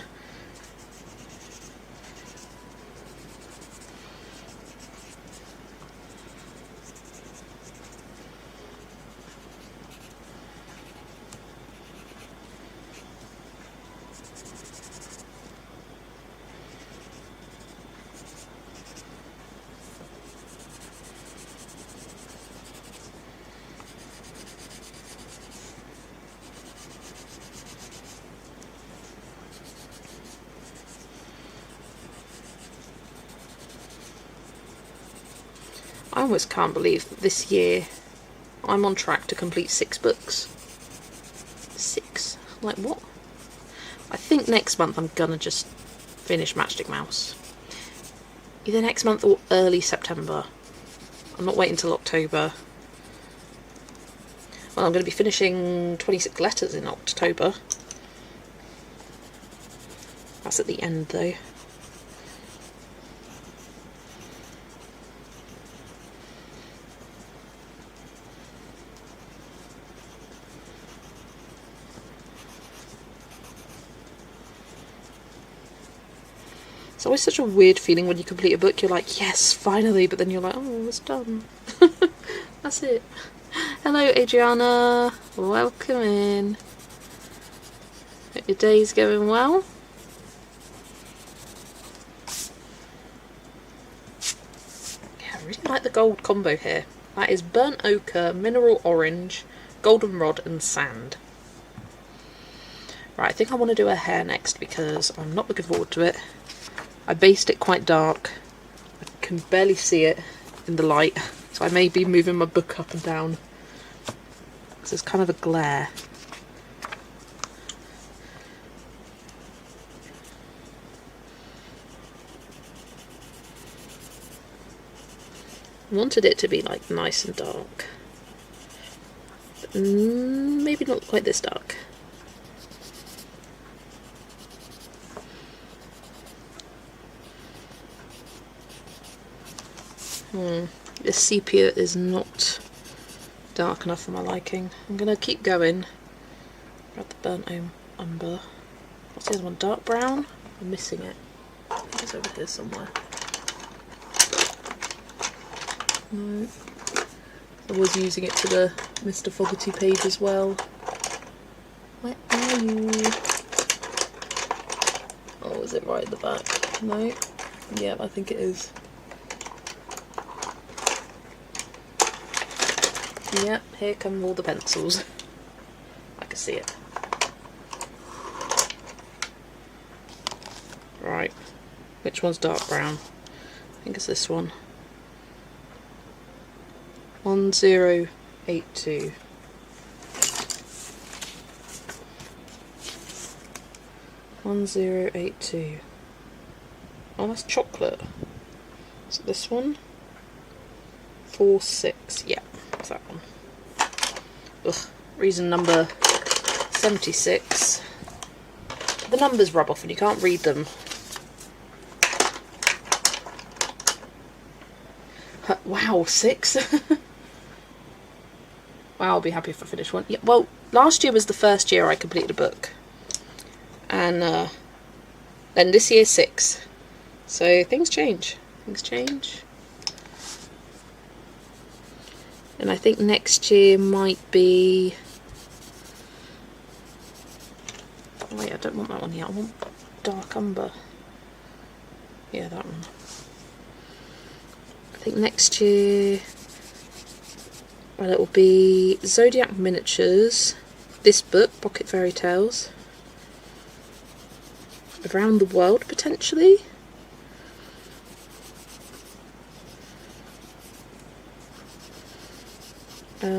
I almost can't believe that this year I'm on track to complete 6 books. 6? Like, what? I think next month I'm gonna just finish Matchstick Mouse. Either next month or early September. I'm not waiting till October. Well, I'm going to be finishing 26 letters in October. That's at the end, though. It's always such a weird feeling when you complete a book. You're like, yes, finally, but then you're like, oh, it's done. That's it. Hello, Adriana. Welcome in. Hope your day's going well. Yeah, I really like the gold combo here. That is burnt ochre, mineral orange, goldenrod, and sand. Right, I think I want to do her hair next because I'm not looking forward to it. I based it quite dark. I can barely see it in the light, so I may be moving my book up and down. This is kind of a glare. I wanted it to be like nice and dark, but maybe not quite this dark. This sepia is not dark enough for my liking. I'm gonna keep going. Grab the burnt umber. What's the other one? Dark brown? I'm missing it. I think it's over here somewhere. No. I was using it to the Mr. Fogarty page as well. Where are you? Oh, is it right at the back? No? Yeah, I think it is. Yep, here come all the pencils. I can see it. Right, which one's dark brown? I think it's this one. 1082. Oh, that's chocolate. Is it this one? 46. Yeah, it's that one. Ugh. Reason number 76. The numbers rub off and you can't read them. Wow, 6. Wow, I'll be happy if I finish one. Yeah, well, last year was the first year I completed a book. And then this year 6. So things change. Things change. And I think next year might be... Oh wait, I don't want that one yet. I want dark umber. Yeah, that one. I think next year... Well, it will be Zodiac Miniatures, this book, Pocket Fairy Tales, Around the World, potentially. Yeah,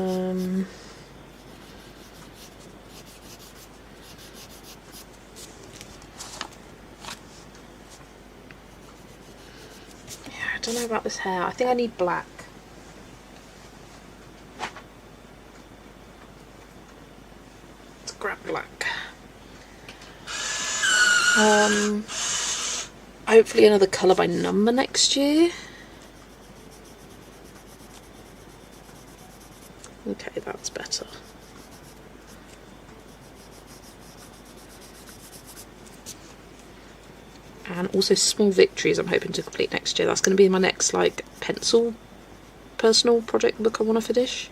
I don't know about this hair. I think I need black. Let's grab black. Hopefully another colour by number next year. Okay, that's better. And also Small Victories I'm hoping to complete next year. That's going to be my next like pencil personal project book I want to finish.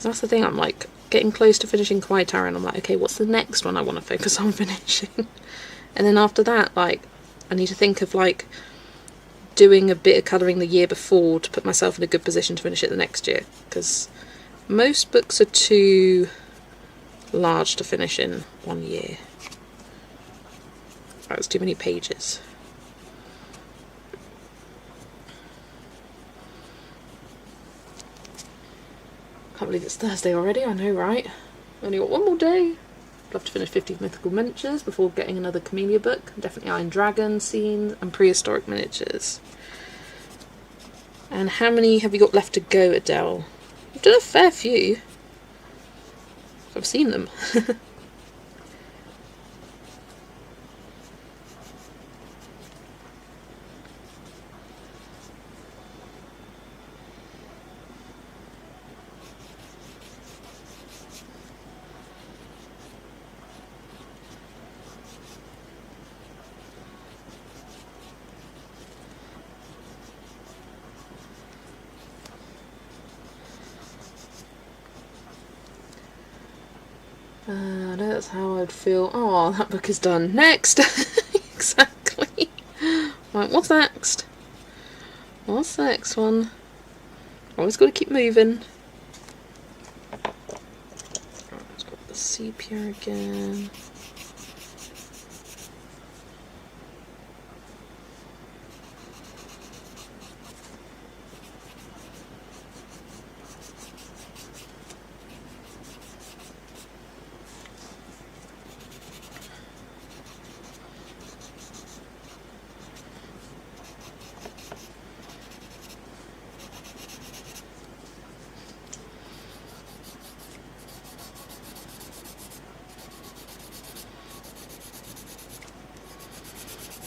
That's the thing, I'm like getting close to finishing Quiet Tower and I'm like, okay, what's the next one I want to focus on finishing? And then after that, like, I need to think of like doing a bit of colouring the year before to put myself in a good position to finish it the next year, because most books are too large to finish in one year. That was too many pages. Can't believe it's Thursday already, I know, right? Only got one more day. I'd love to finish 50 Mythical Miniatures before getting another Camellia book. Definitely Iron Dragon, Scenes, and Prehistoric Miniatures. And how many have you got left to go, Adele? You've done a fair few. I've seen them. that's how I'd feel. Oh, that book is done. Next! Exactly. Right, what's next? What's the next one? Always got to keep moving. Right, let's grab the sepia again.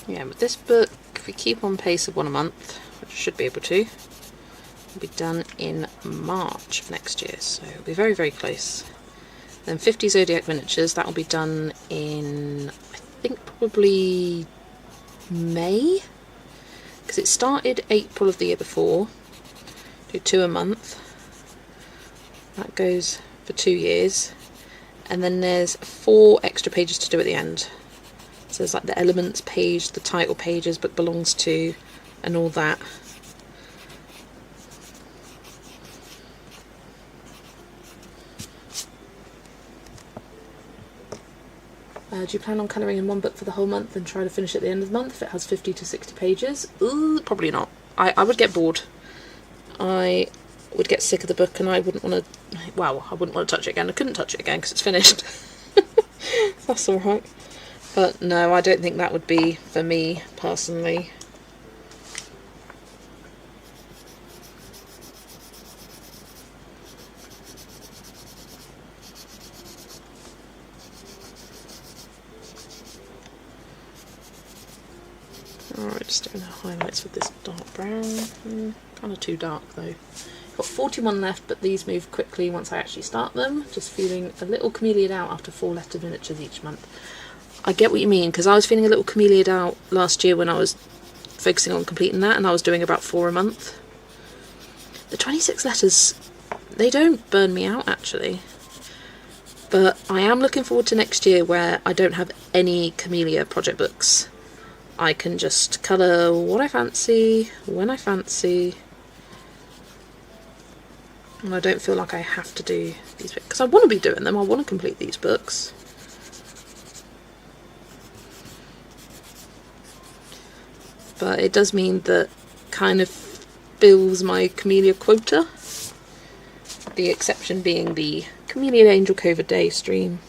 Yeah, with this book, if we keep on pace of one a month, which I should be able to, it'll be done in March of next year, so it'll be very, very close. Then 50 Zodiac Miniatures, that will be done in, I think, probably May, because it started April of the year before. Do 2 a month. That goes for 2 years, and then there's 4 extra pages to do at the end. So there's like the elements page, the title pages, book belongs to, and all that. Do you plan on colouring in one book for the whole month and try to finish at the end of the month if it has 50 to 60 pages? Ooh, probably not. I would get bored. I would get sick of the book and I wouldn't want to, well, I wouldn't want to touch it again. I couldn't touch it again because it's finished. That's alright. But no, I don't think that would be for me personally. Alright, just doing the highlights with this dark brown. Kind of too dark though. Got 41 left, but these move quickly once I actually start them. Just feeling a little chameleoned out after 4 letter miniatures each month. I get what you mean, because I was feeling a little chameleoned out last year when I was focusing on completing that, and I was doing about 4 a month. The 26 letters, they don't burn me out actually. But I am looking forward to next year where I don't have any Camellia project books. I can just colour what I fancy, when I fancy, and I don't feel like I have to do these books, because I want to be doing them, I want to complete these books. But it does mean that kind of fills my Camellia quota. The exception being the Camellia Angel Cove a Day stream.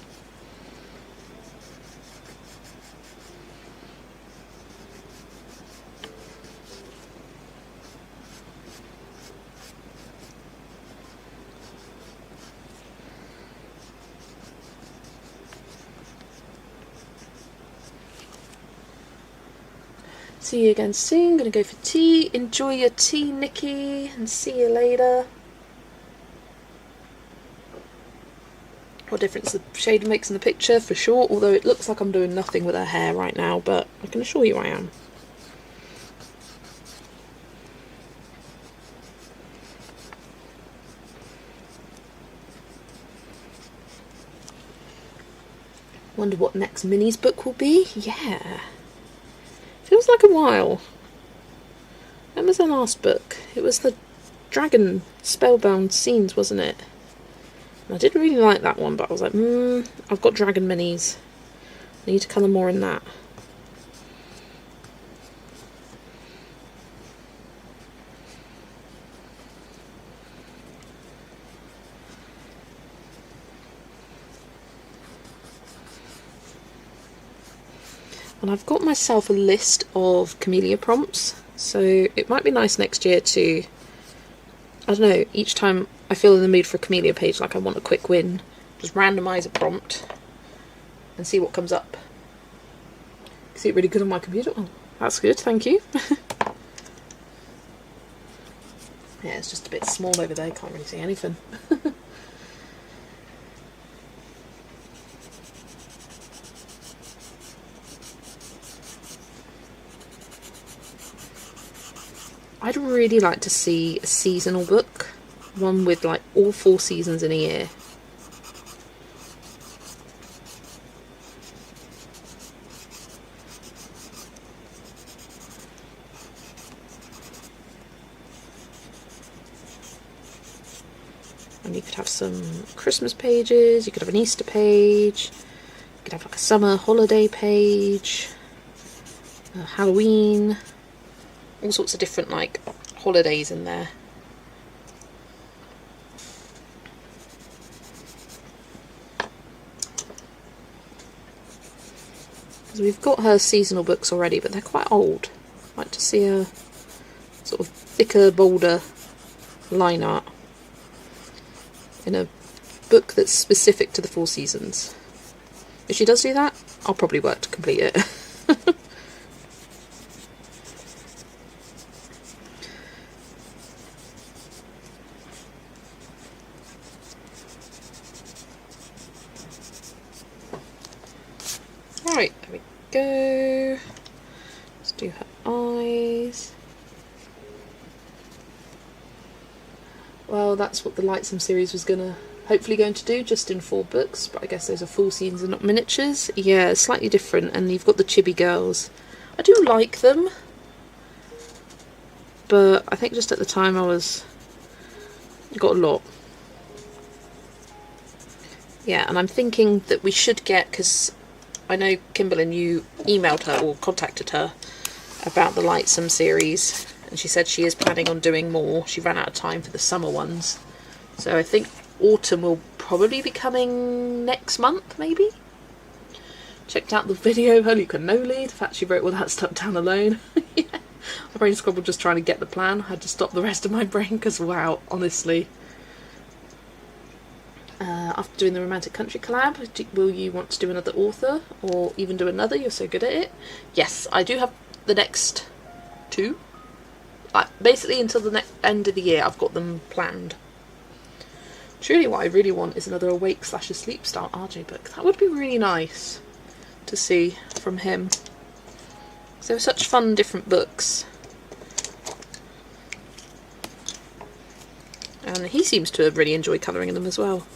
See you again soon. Gonna go for tea. Enjoy your tea, Nikki, and see you later. What difference the shade makes in the picture, for sure, although it looks like I'm doing nothing with her hair right now, but I can assure you I am. Wonder what next minis book will be? Yeah. Feels like a while. When was the last book? It was the Dragon Spellbound Scenes, wasn't it? And I didn't really like that one, but I was like, I've got Dragon minis. I need to colour more in that. And I've got myself a list of Camellia prompts, so it might be nice next year to, I don't know, each time I feel in the mood for a Camellia page, like I want a quick win, just randomise a prompt and see what comes up. See it really good on my computer. Oh, that's good, thank you. Yeah, it's just a bit small over there, can't really see anything. I'd really like to see a seasonal book, one with like all 4 seasons in a year. And you could have some Christmas pages, you could have an Easter page, you could have like a summer holiday page, Halloween, all sorts of different like holidays in there. Because we've got her seasonal books already, but they're quite old. I'd like to see a sort of thicker, bolder line art in a book that's specific to the 4 seasons. If she does do that, I'll probably work to complete it. Right, there we go. Let's do her eyes. Well, that's what the Lightsome series was hopefully going to do, just in 4 books, but I guess those are full scenes and not miniatures. Yeah, slightly different, and you've got the chibi girls. I do like them, but I think just at the time I got a lot. Yeah, and I'm thinking that we should get, because I know Kimberlyn, you emailed her or contacted her about the Lightsome series, and she said she is planning on doing more. She ran out of time for the summer ones, so I think autumn will probably be coming next month, maybe. Checked out the video of Holy Cannoli, the fact she wrote all that stuff down alone. Yeah. My brain scrabbled just trying to get the plan. I had to stop the rest of my brain because wow, honestly. After doing the Romantic Country collab, will you want to do another author, or even do another? You're so good at it. Yes, I do have the next 2. Basically until the end of the year, I've got them planned. Truly, what I really want is another Awake/Asleep style RJ book. That would be really nice to see from him. So they're such fun, different books. And he seems to really enjoy colouring in them as well.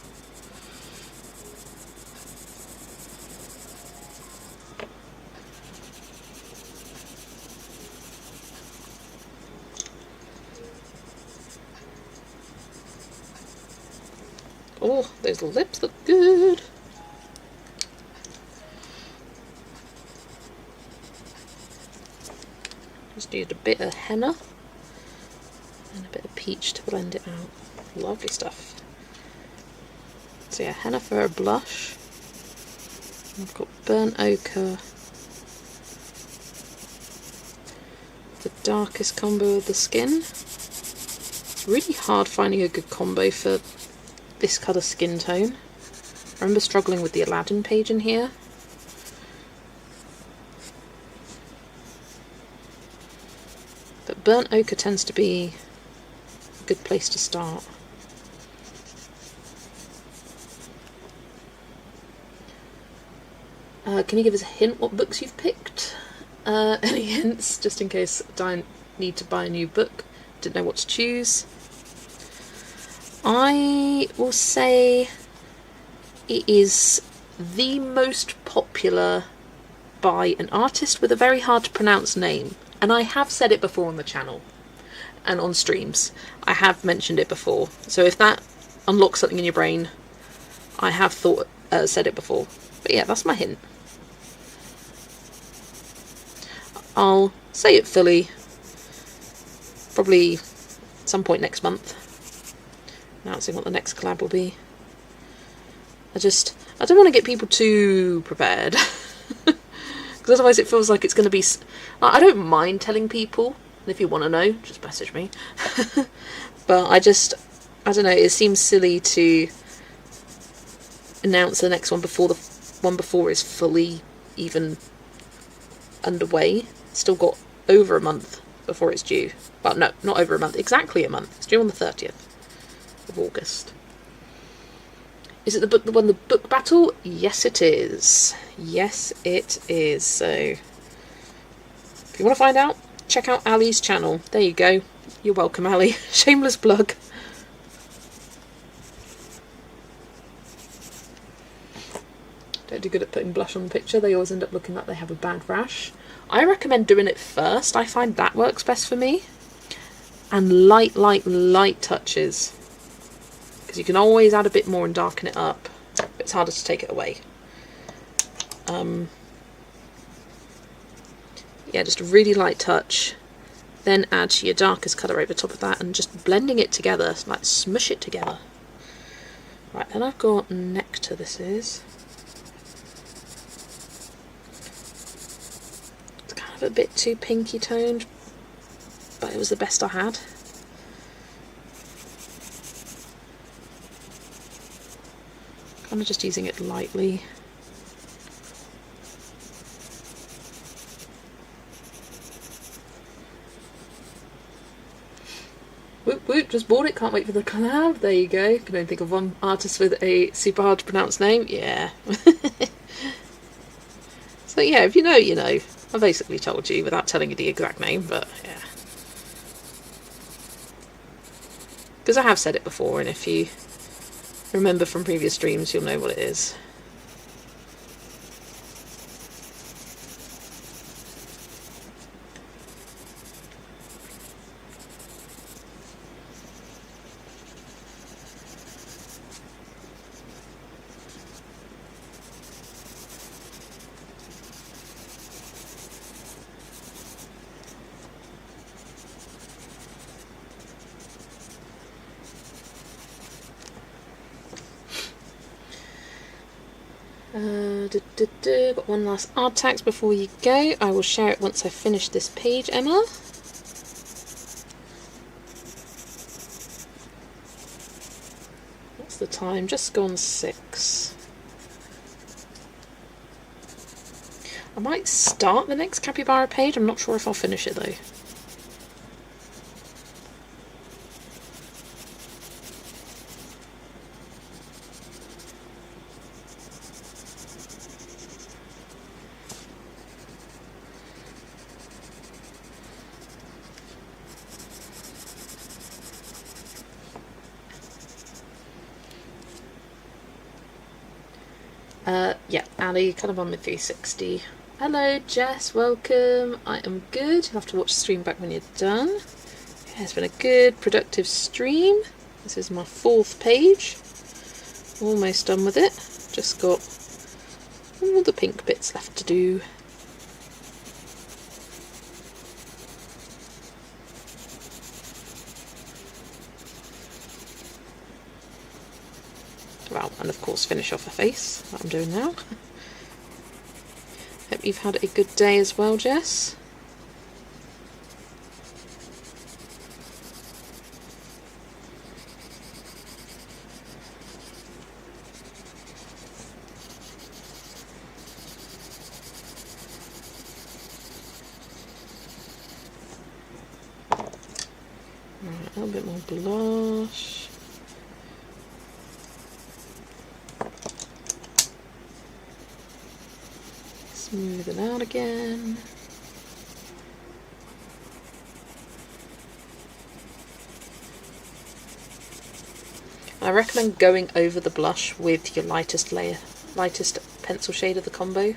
Oh, those lips look good. Just used a bit of henna and a bit of peach to blend it out. Lovely stuff. So yeah, henna for a blush. I've got burnt ochre, the darkest combo of the skin. It's really hard finding a good combo for this colour skin tone. I remember struggling with the Aladdin page in here. But burnt ochre tends to be a good place to start. Can you give us a hint what books you've picked? Any hints, just in case I need to buy a new book, didn't know what to choose. I will say it is the most popular by an artist with a very hard to pronounce name. And I have said it before on the channel and on streams. I have mentioned it before. So if that unlocks something in your brain, I have said it before. But yeah, that's my hint. I'll say it fully probably some point next month, announcing what the next collab will be. I don't want to get people too prepared, because otherwise it feels like it's going to be... I don't mind telling people, and if you want to know, just message me. But I don't know, it seems silly to announce the next one before the one before is fully even underway. Still got over a month before it's due. Well, no, not over a month, exactly a month. It's due on the 30th of August. Is it the book that won the book battle? Yes, it is. Yes, it is. So, if you want to find out, check out Ali's channel. There you go. You're welcome, Ali. Shameless plug. Don't do good at putting blush on the picture. They always end up looking like they have a bad rash. I recommend doing it first. I find that works best for me. And light touches. because you can always add a bit more and darken it up, but it's harder to take it away. Yeah, just a really light touch, then add your darkest colour over top of that and just blending it together, like smush it together. Right, then I've got Nectar, this is. It's kind of a bit too pinky toned, but it was the best I had. Kind of just using it lightly. Whoop whoop, just bought it, can't wait for the collab. There you go. Can only think of one artist with a super hard to pronounce name. Yeah. So yeah, if you know, you know. I basically told you without telling you the exact name, but yeah. Because I have said it before, and if you remember from previous streams, you'll know what it is. Got one last art text before you go. I will share it once I finish this page, Emma. What's the time? Just gone 6. I might start the next capybara page. I'm not sure if I'll finish it though. Yeah, Ali, kind of on with 360. Hello, Jess, welcome. I am good. You'll have to watch the stream back when you're done. Yeah, it's been a good, productive stream. This is my 4th page. Almost done with it. Just got all the pink bits left to do. Well, and of course finish off a face, that I'm doing now. Hope you've had a good day as well, Jess. Right, a little bit more blush. Smooth it out again. I recommend going over the blush with your lightest pencil shade of the combo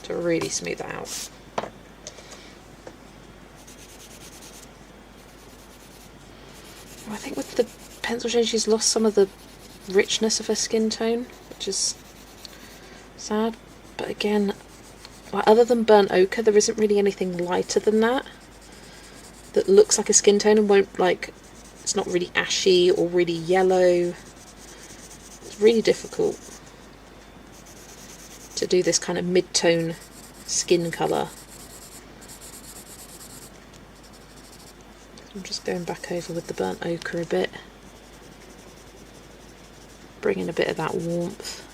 to really smooth it out. I think with the pencil shade she's lost some of the richness of her skin tone, which is sad. But again, like, other than burnt ochre, there isn't really anything lighter than that that looks like a skin tone and won't, like, it's not really ashy or really yellow. It's really difficult to do this kind of mid-tone skin colour. I'm just going back over with the burnt ochre a bit, bringing a bit of that warmth.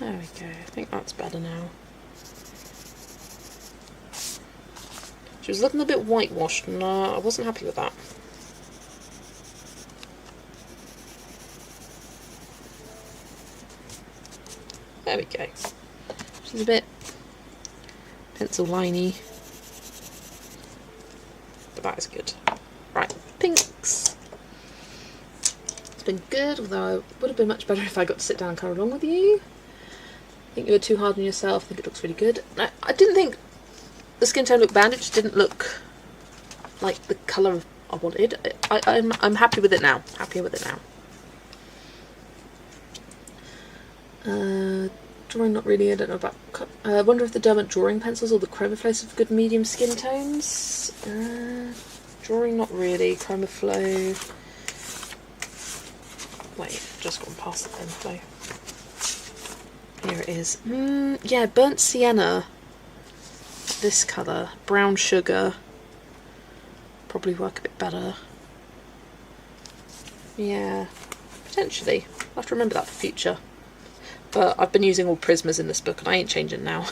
There we go, I think that's better now. She was looking a bit whitewashed and I wasn't happy with that. There we go. She's a bit pencil liney, but that is good. Right, pinks. It's been good, although it would have been much better if I got to sit down and colour along with you. I think you were too hard on yourself. I think it looks really good. I didn't think the skin tone looked bad, it just didn't look like the colour I wanted. I'm happy with it now. Happier with it now. Drawing, not really. I don't know about. I wonder if the Derwent drawing pencils or the Chromaflow have good medium skin tones. Drawing, not really. Chromaflow. Wait, I've just gone past the Chromaflow. Here it is. Yeah, burnt sienna. This colour, brown sugar. Probably work a bit better. Yeah, potentially. I'll have to remember that for future. But I've been using all Prismas in this book and I ain't changing now.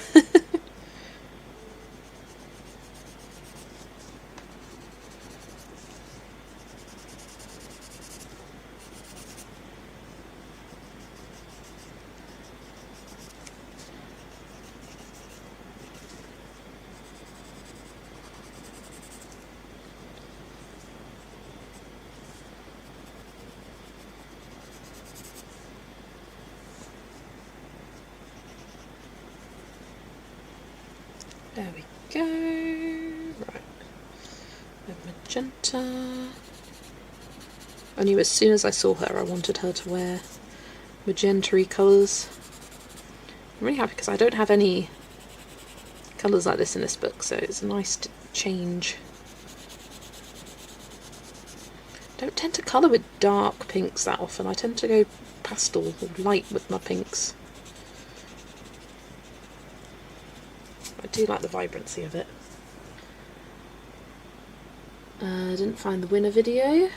There we go. Right. Magenta. I knew as soon as I saw her I wanted her to wear magenta-y colours. I'm really happy because I don't have any colours like this in this book, so it's nice to change. I don't tend to colour with dark pinks that often. I tend to go pastel or light with my pinks. I do like the vibrancy of it. I didn't find the winner video.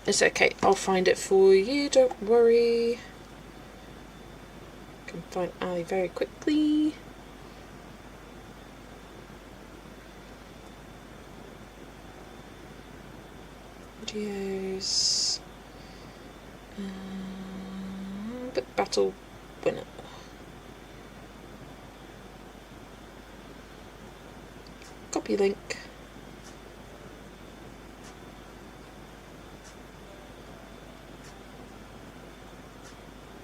It's okay, I'll find it for you, don't worry. Can find Ali very quickly. Videos. Book battle winner. Copy link.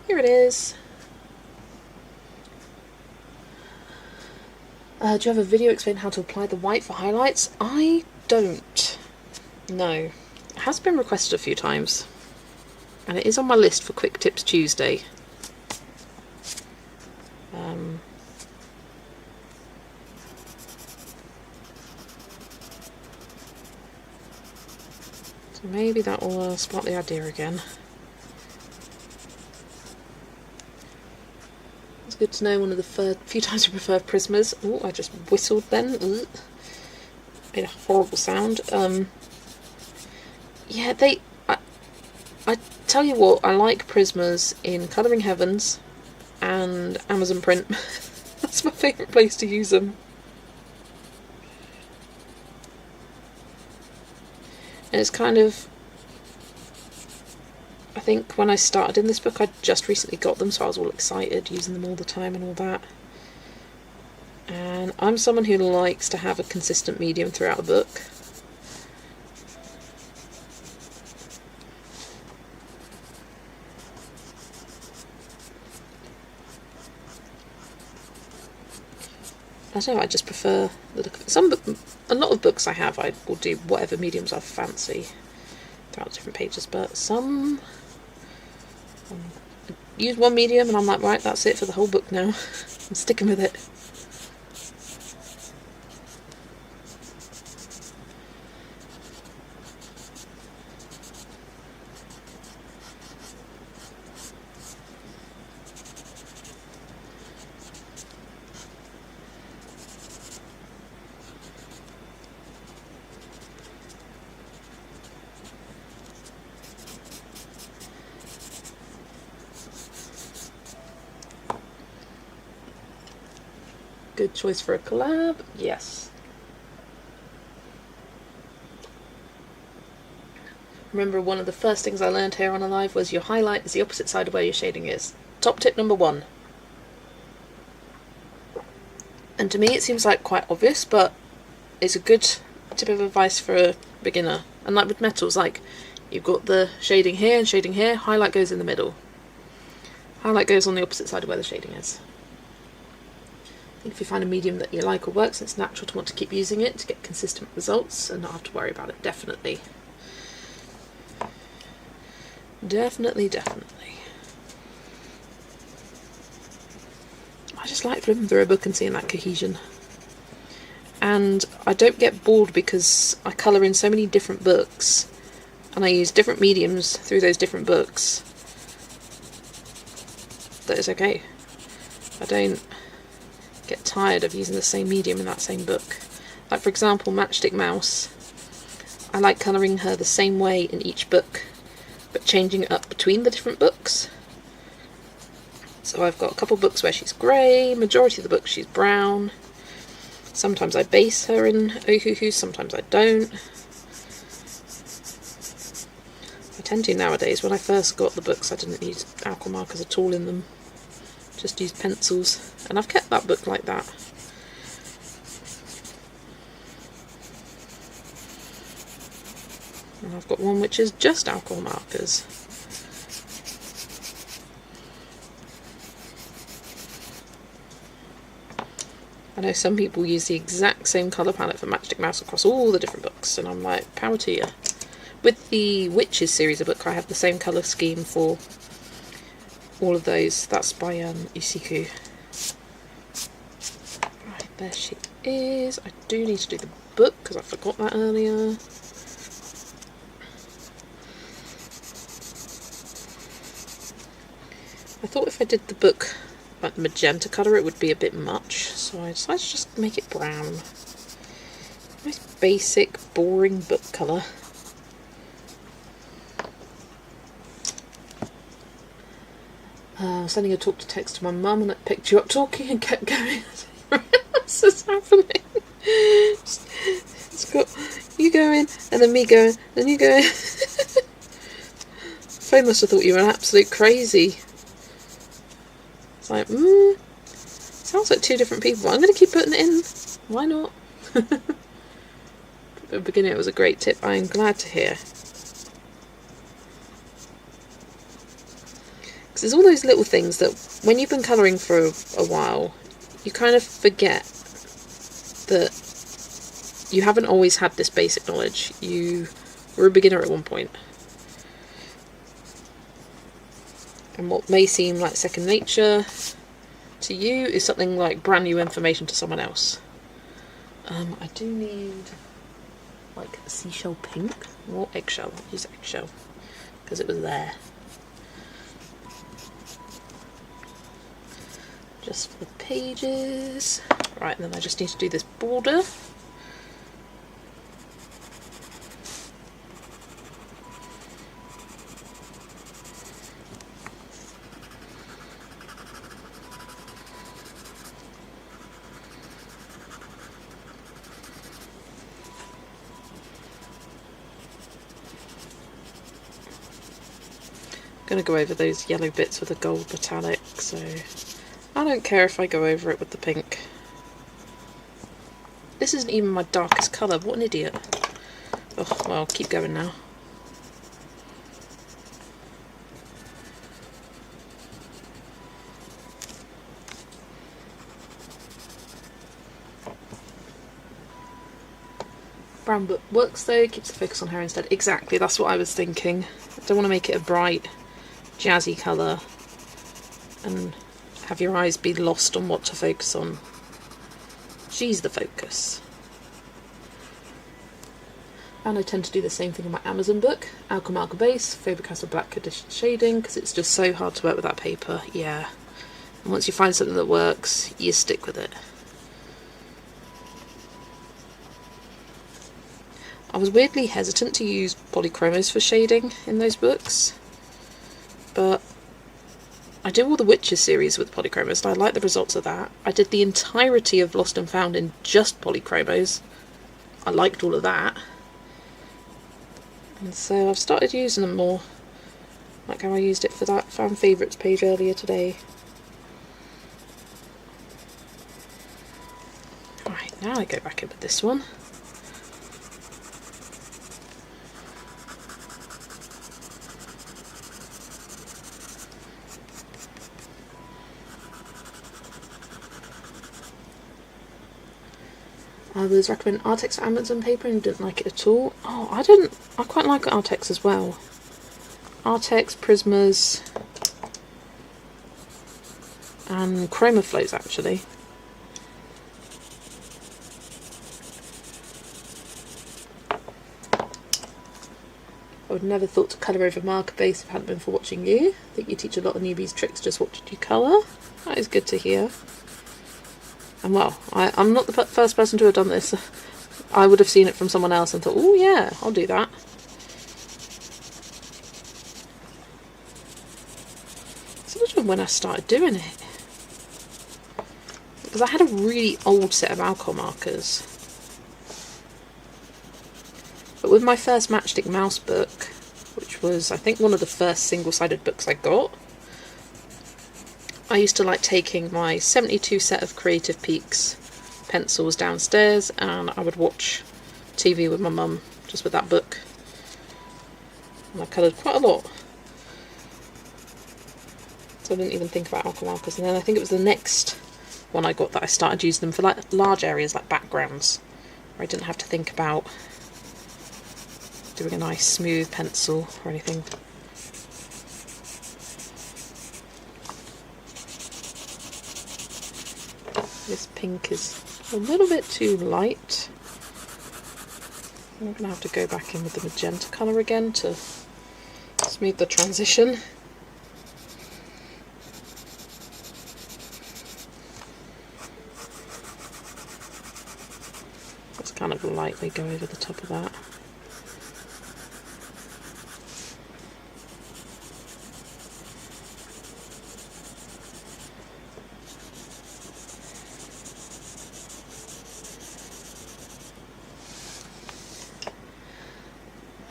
Here it is. Do you have a video explaining how to apply the white for highlights? I don't. No. It has been requested a few times. And it is on my list for Quick Tips Tuesday. So maybe that will spark the idea again. It's good to know one of the few times I prefer Prismas. Oh, I just whistled then. Ugh. Made a horrible sound. Yeah, I tell you what, I like Prismas in Colouring Heavens and Amazon Print. That's my favourite place to use them. And it's kind of, I think when I started in this book I just recently got them, so I was all excited using them all the time and all that. And I'm someone who likes to have a consistent medium throughout a book. I don't know, I just prefer the look of it. A lot of books I have, I will do whatever mediums I fancy throughout different pages, but some I use one medium and I'm like, right, that's it for the whole book now. I'm sticking with it. good choice for a collab. Yes. Remember, one of the first things I learned here on a live was your highlight is the opposite side of where your shading is. Top tip number 1. And to me it seems like quite obvious, but it's a good tip of advice for a beginner. And like with metals, like you've got the shading here and shading here, highlight goes in the middle. Highlight goes on the opposite side of where the shading is. I think if you find a medium that you like or works, it's natural to want to keep using it to get consistent results and not have to worry about it, definitely. Definitely. I just like flipping through a book and seeing that cohesion. And I don't get bored because I colour in so many different books and I use different mediums through those different books that it's okay. I don't get tired of using the same medium in that same book. Like for example, Matchstick Mouse. I like colouring her the same way in each book, but changing it up between the different books. So I've got a couple books where she's grey, majority of the books she's brown. Sometimes I base her in Ohuhu, sometimes I don't. I tend to nowadays. When I first got the books I didn't use alcohol markers at all in them. Just used pencils. And I've kept that book like that. And I've got one which is just alcohol markers. I know some people use the exact same colour palette for Matchstick Mouse across all the different books, and I'm like, power to you. With the Witches series of book, I have the same colour scheme for all of those. That's by Isiku. Right, there she is. I do need to do the book because I forgot that earlier. I thought if I did the book like the magenta colour it would be a bit much, so I decided to just make it brown. Nice basic boring book colour. Sending a talk to text to my mum and it picked you up talking and kept going. What's this happening? It's got you going and then me going, then you going. Phone must have thought you were an absolute crazy. It's like, sounds like two different people. I'm going to keep putting it in. Why not? At the beginning it was a great tip. I'm glad to hear. Because there's all those little things that when you've been colouring for a while, you kind of forget that you haven't always had this basic knowledge. You were a beginner at one point. And what may seem like second nature to you is something like brand new information to someone else. I do need like seashell pink or eggshell. I'll use eggshell because it was there. Just for the pages. Right, and then I just need to do this border. I'm going to go over those yellow bits with a gold metallic, so I don't care if I go over it with the pink. This isn't even my darkest colour, what an idiot. Oh, well, keep going now. Brown book works though, keeps the focus on her instead. Exactly, that's what I was thinking. I don't want to make it a bright, jazzy colour and have your eyes be lost on what to focus on. She's the focus. And I tend to do the same thing in my Amazon book. Alchemy base, Faber-Castell black condition shading, because it's just so hard to work with that paper. Yeah. And once you find something that works, you stick with it. I was weirdly hesitant to use polychromos for shading in those books, but I do all the Witcher series with polychromos, and I like the results of that. I did the entirety of Lost and Found in just polychromos. I liked all of that. And so I've started using them more. Like how I used it for that fan favourites page earlier today. Right, now I go back in with this one. I was recommending Artex for Amazon paper and didn't like it at all. Oh, I quite like Artex as well. Artex, Prismas, and Chroma Flows actually. I would never thought to colour over marker base if it hadn't been for watching you. I think you teach a lot of newbies tricks just watching you colour. That is good to hear. And well, I'm not the first person to have done this. I would have seen it from someone else and thought, oh yeah, I'll do that. So I don't know when I started doing it. Because I had a really old set of alcohol markers. But with my first Matchstick Mouse book, which was I think one of the first single-sided books I got, I used to like taking my 72 set of Creative Peaks pencils downstairs and I would watch TV with my mum just with that book. And I coloured quite a lot. So I didn't even think about alcohol markers. And then I think it was the next one I got that I started using them for like large areas like backgrounds, where I didn't have to think about doing a nice smooth pencil or anything. This pink is a little bit too light. I'm going to have to go back in with the magenta colour again to smooth the transition. Let's kind of lightly go over the top of that.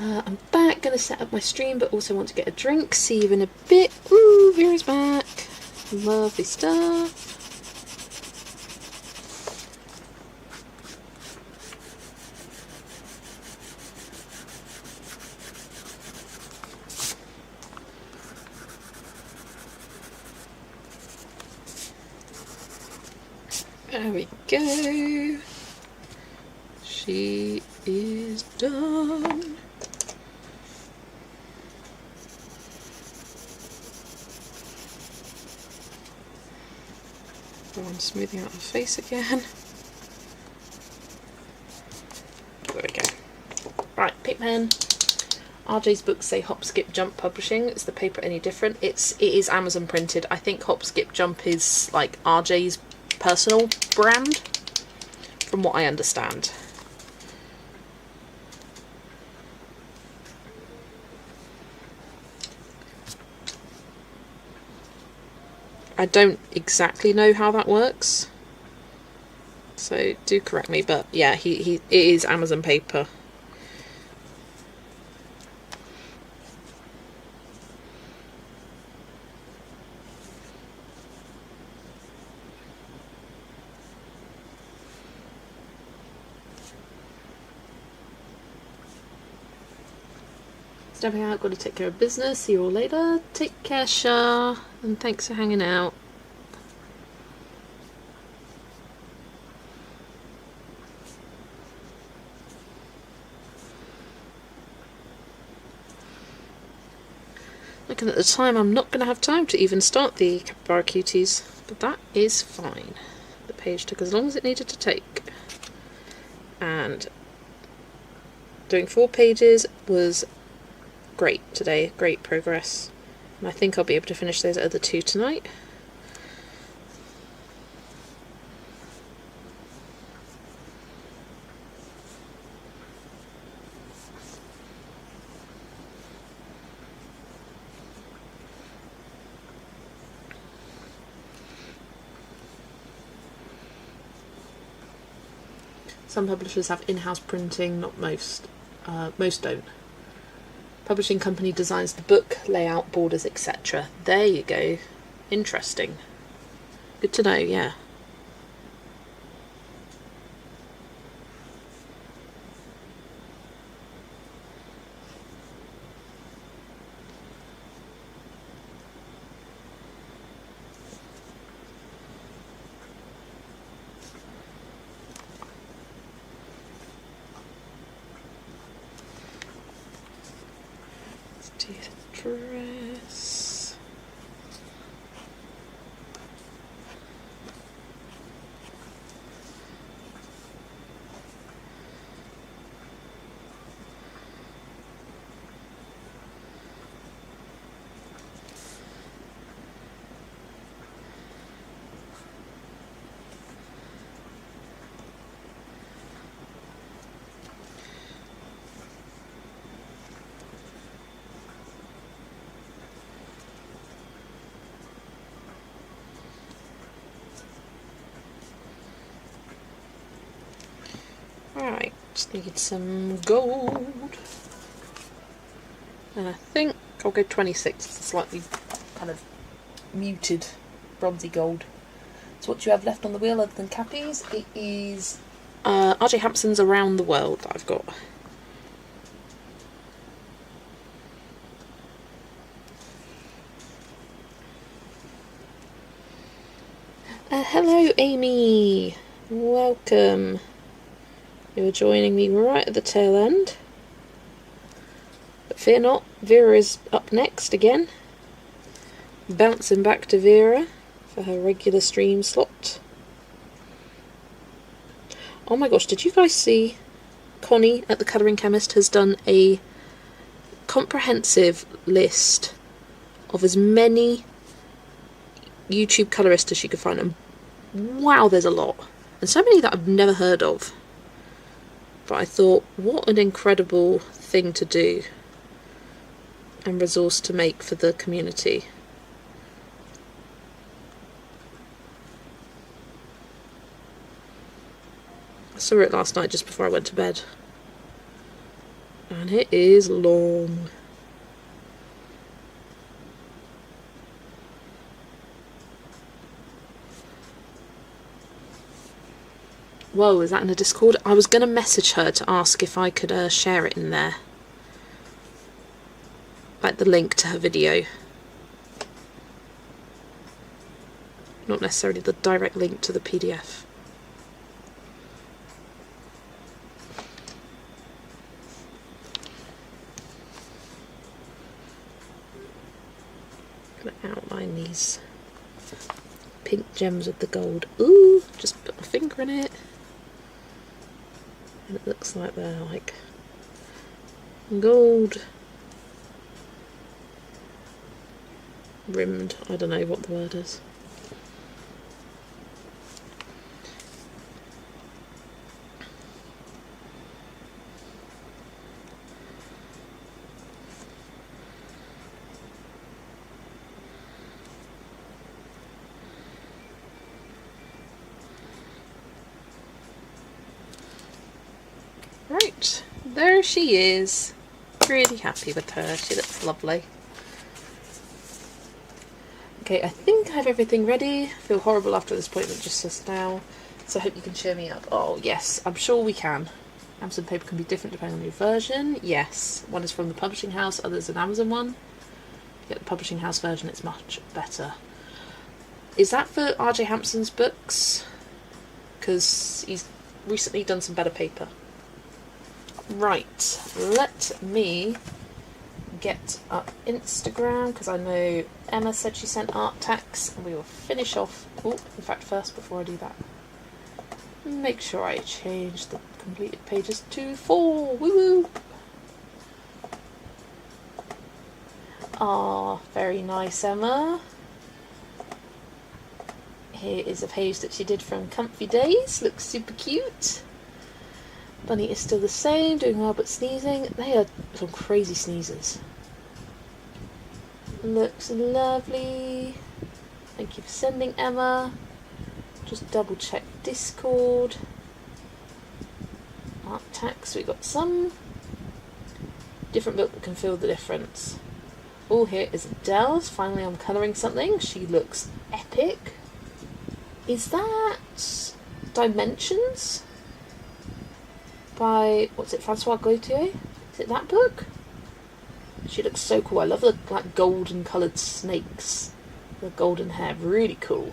I'm back, going to set up my stream, but also want to get a drink. See you in a bit. Ooh, Vera's back. Lovely stuff. There we go. She is done. I'm smoothing out the face again. There we go. Right, Pigman. RJ's books say Hop, Skip, Jump Publishing. Is the paper any different? It is Amazon printed. I think Hop, Skip, Jump is like RJ's personal brand, from what I understand. I don't exactly know how that works, so do correct me, but yeah, it is Amazon paper. Stepping out, got to take care of business. See you all later. Take care, Shah, and thanks for hanging out. Looking at the time, I'm not going to have time to even start the Capybara Cuties, but that is fine. The page took as long as it needed to take. And doing 4 pages was great today, great progress. And I think I'll be able to finish those other 2 tonight. Some publishers have in-house printing, not most. Most don't. Publishing company designs the book, layout, borders, etc. There you go. Interesting. Good to know, yeah. Let's do the dress. Alright, just need some gold. And I think I'll go 26. It's a slightly kind of muted bronzy gold. So what do you have left on the wheel other than cappies? It is R.J. Hampson's Around the World that I've got. Hello Amy! Welcome. You are joining me right at the tail end. But fear not, Vera is up next again. Bouncing back to Vera for her regular stream slot. Oh my gosh, did you guys see Connie at the Colouring Chemist has done a comprehensive list of as many YouTube colourists as she could find, and wow, there's a lot. And so many that I've never heard of. But I thought, what an incredible thing to do and resource to make for the community. I saw it last night just before I went to bed. And it is long. Whoa, is that in a Discord? I was going to message her to ask if I could share it in there. Like the link to her video. Not necessarily the direct link to the PDF. I'm going to outline these pink gems with the gold. Ooh, just put my finger in it. And it looks like they're like gold rimmed. I don't know what the word is. Right, there she is. Really happy with her. She looks lovely. Okay, I think I have everything ready. I feel horrible after this appointment just now, so I hope you can cheer me up. Oh yes, I'm sure we can. Amazon paper can be different depending on your version. Yes, one is from the publishing house, others an Amazon one. You get the publishing house version, it's much better. Is that for R.J. Hampson's books? Because he's recently done some better paper. Right, let me get up Instagram, because I know Emma said she sent art tags, and we will finish off. Oh, in fact, first, before I do that, make sure I change the completed pages to 4. Woo woo! Ah, very nice, Emma. Here is a page that she did from Comfy Days. Looks super cute. Bunny is still the same, doing well but sneezing. They are some crazy sneezers. Looks lovely. Thank you for sending, Emma. Just double check Discord. Art text, we've got some different book that can feel the difference. Oh, here is Adele's. Finally I'm colouring something. She looks epic. Is that Dimensions? By, what's it, Francois Gautier? Is it that book? She looks so cool. I love the like golden coloured snakes. The golden hair. Really cool.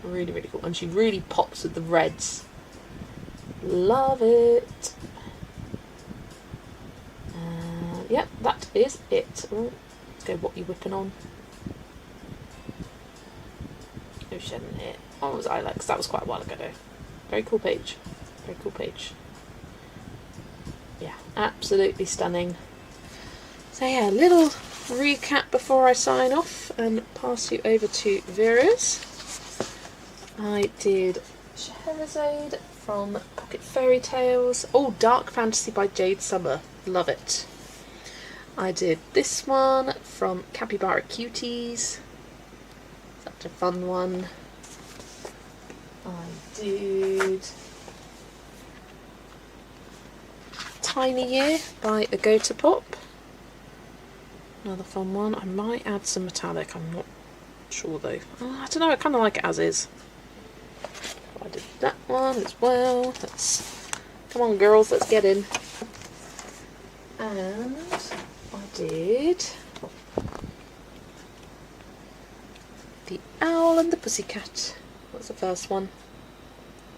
Really, really cool. And she really pops with the reds. Love it. Yep, that is it. Ooh, let's go What You Whipping On. Ocean here. What was I like? 'Cause that was quite a while ago though. Very cool page. Very cool page. Yeah, absolutely stunning. So yeah, a little recap before I sign off and pass you over to Vera's. I did Scheherazade from Pocket Fairy Tales. Oh, Dark Fantasy by Jade Summer. Love it. I did this one from Capybara Cuties. Such a fun one. I did Tiny Year by Agota Pop. Another fun one. I might add some metallic, I'm not sure though. I don't know, I kind of like it as is. I did that one as well. Come on girls, let's get in. And I did The Owl and the Pussycat. What's the first one?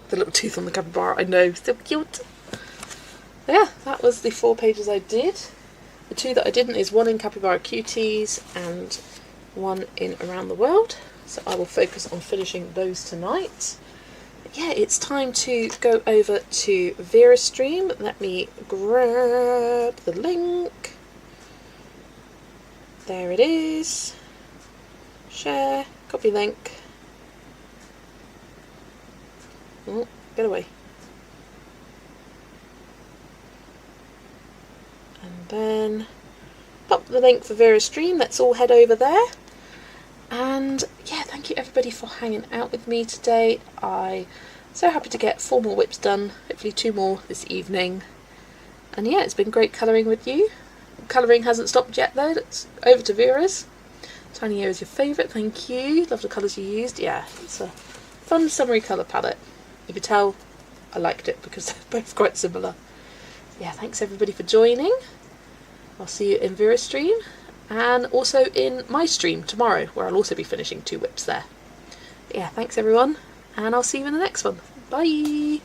The little tooth on the capybara, I know, so cute. Yeah, that was the 4 pages I did. The 2 that I didn't is one in Capybara Cuties and one in Around the World. So I will focus on finishing those tonight. But yeah, it's time to go over to Vera's stream. Let me grab the link. There it is. Share, copy link. Oh, get away. And then pop the link for Vera's stream. Let's all head over there. And yeah, thank you everybody for hanging out with me today. I'm so happy to get 4 more whips done, hopefully 2 more this evening. And yeah, it's been great colouring with you. Colouring hasn't stopped yet though. It's over to Vera's. Tiny Year is your favourite, thank you. Love the colours you used. Yeah, it's a fun summery colour palette. You could tell I liked it because they're both quite similar. Yeah, thanks everybody for joining. I'll see you in Vera's stream and also in my stream tomorrow where I'll also be finishing 2 whips there. Yeah, thanks everyone and I'll see you in the next one. Bye!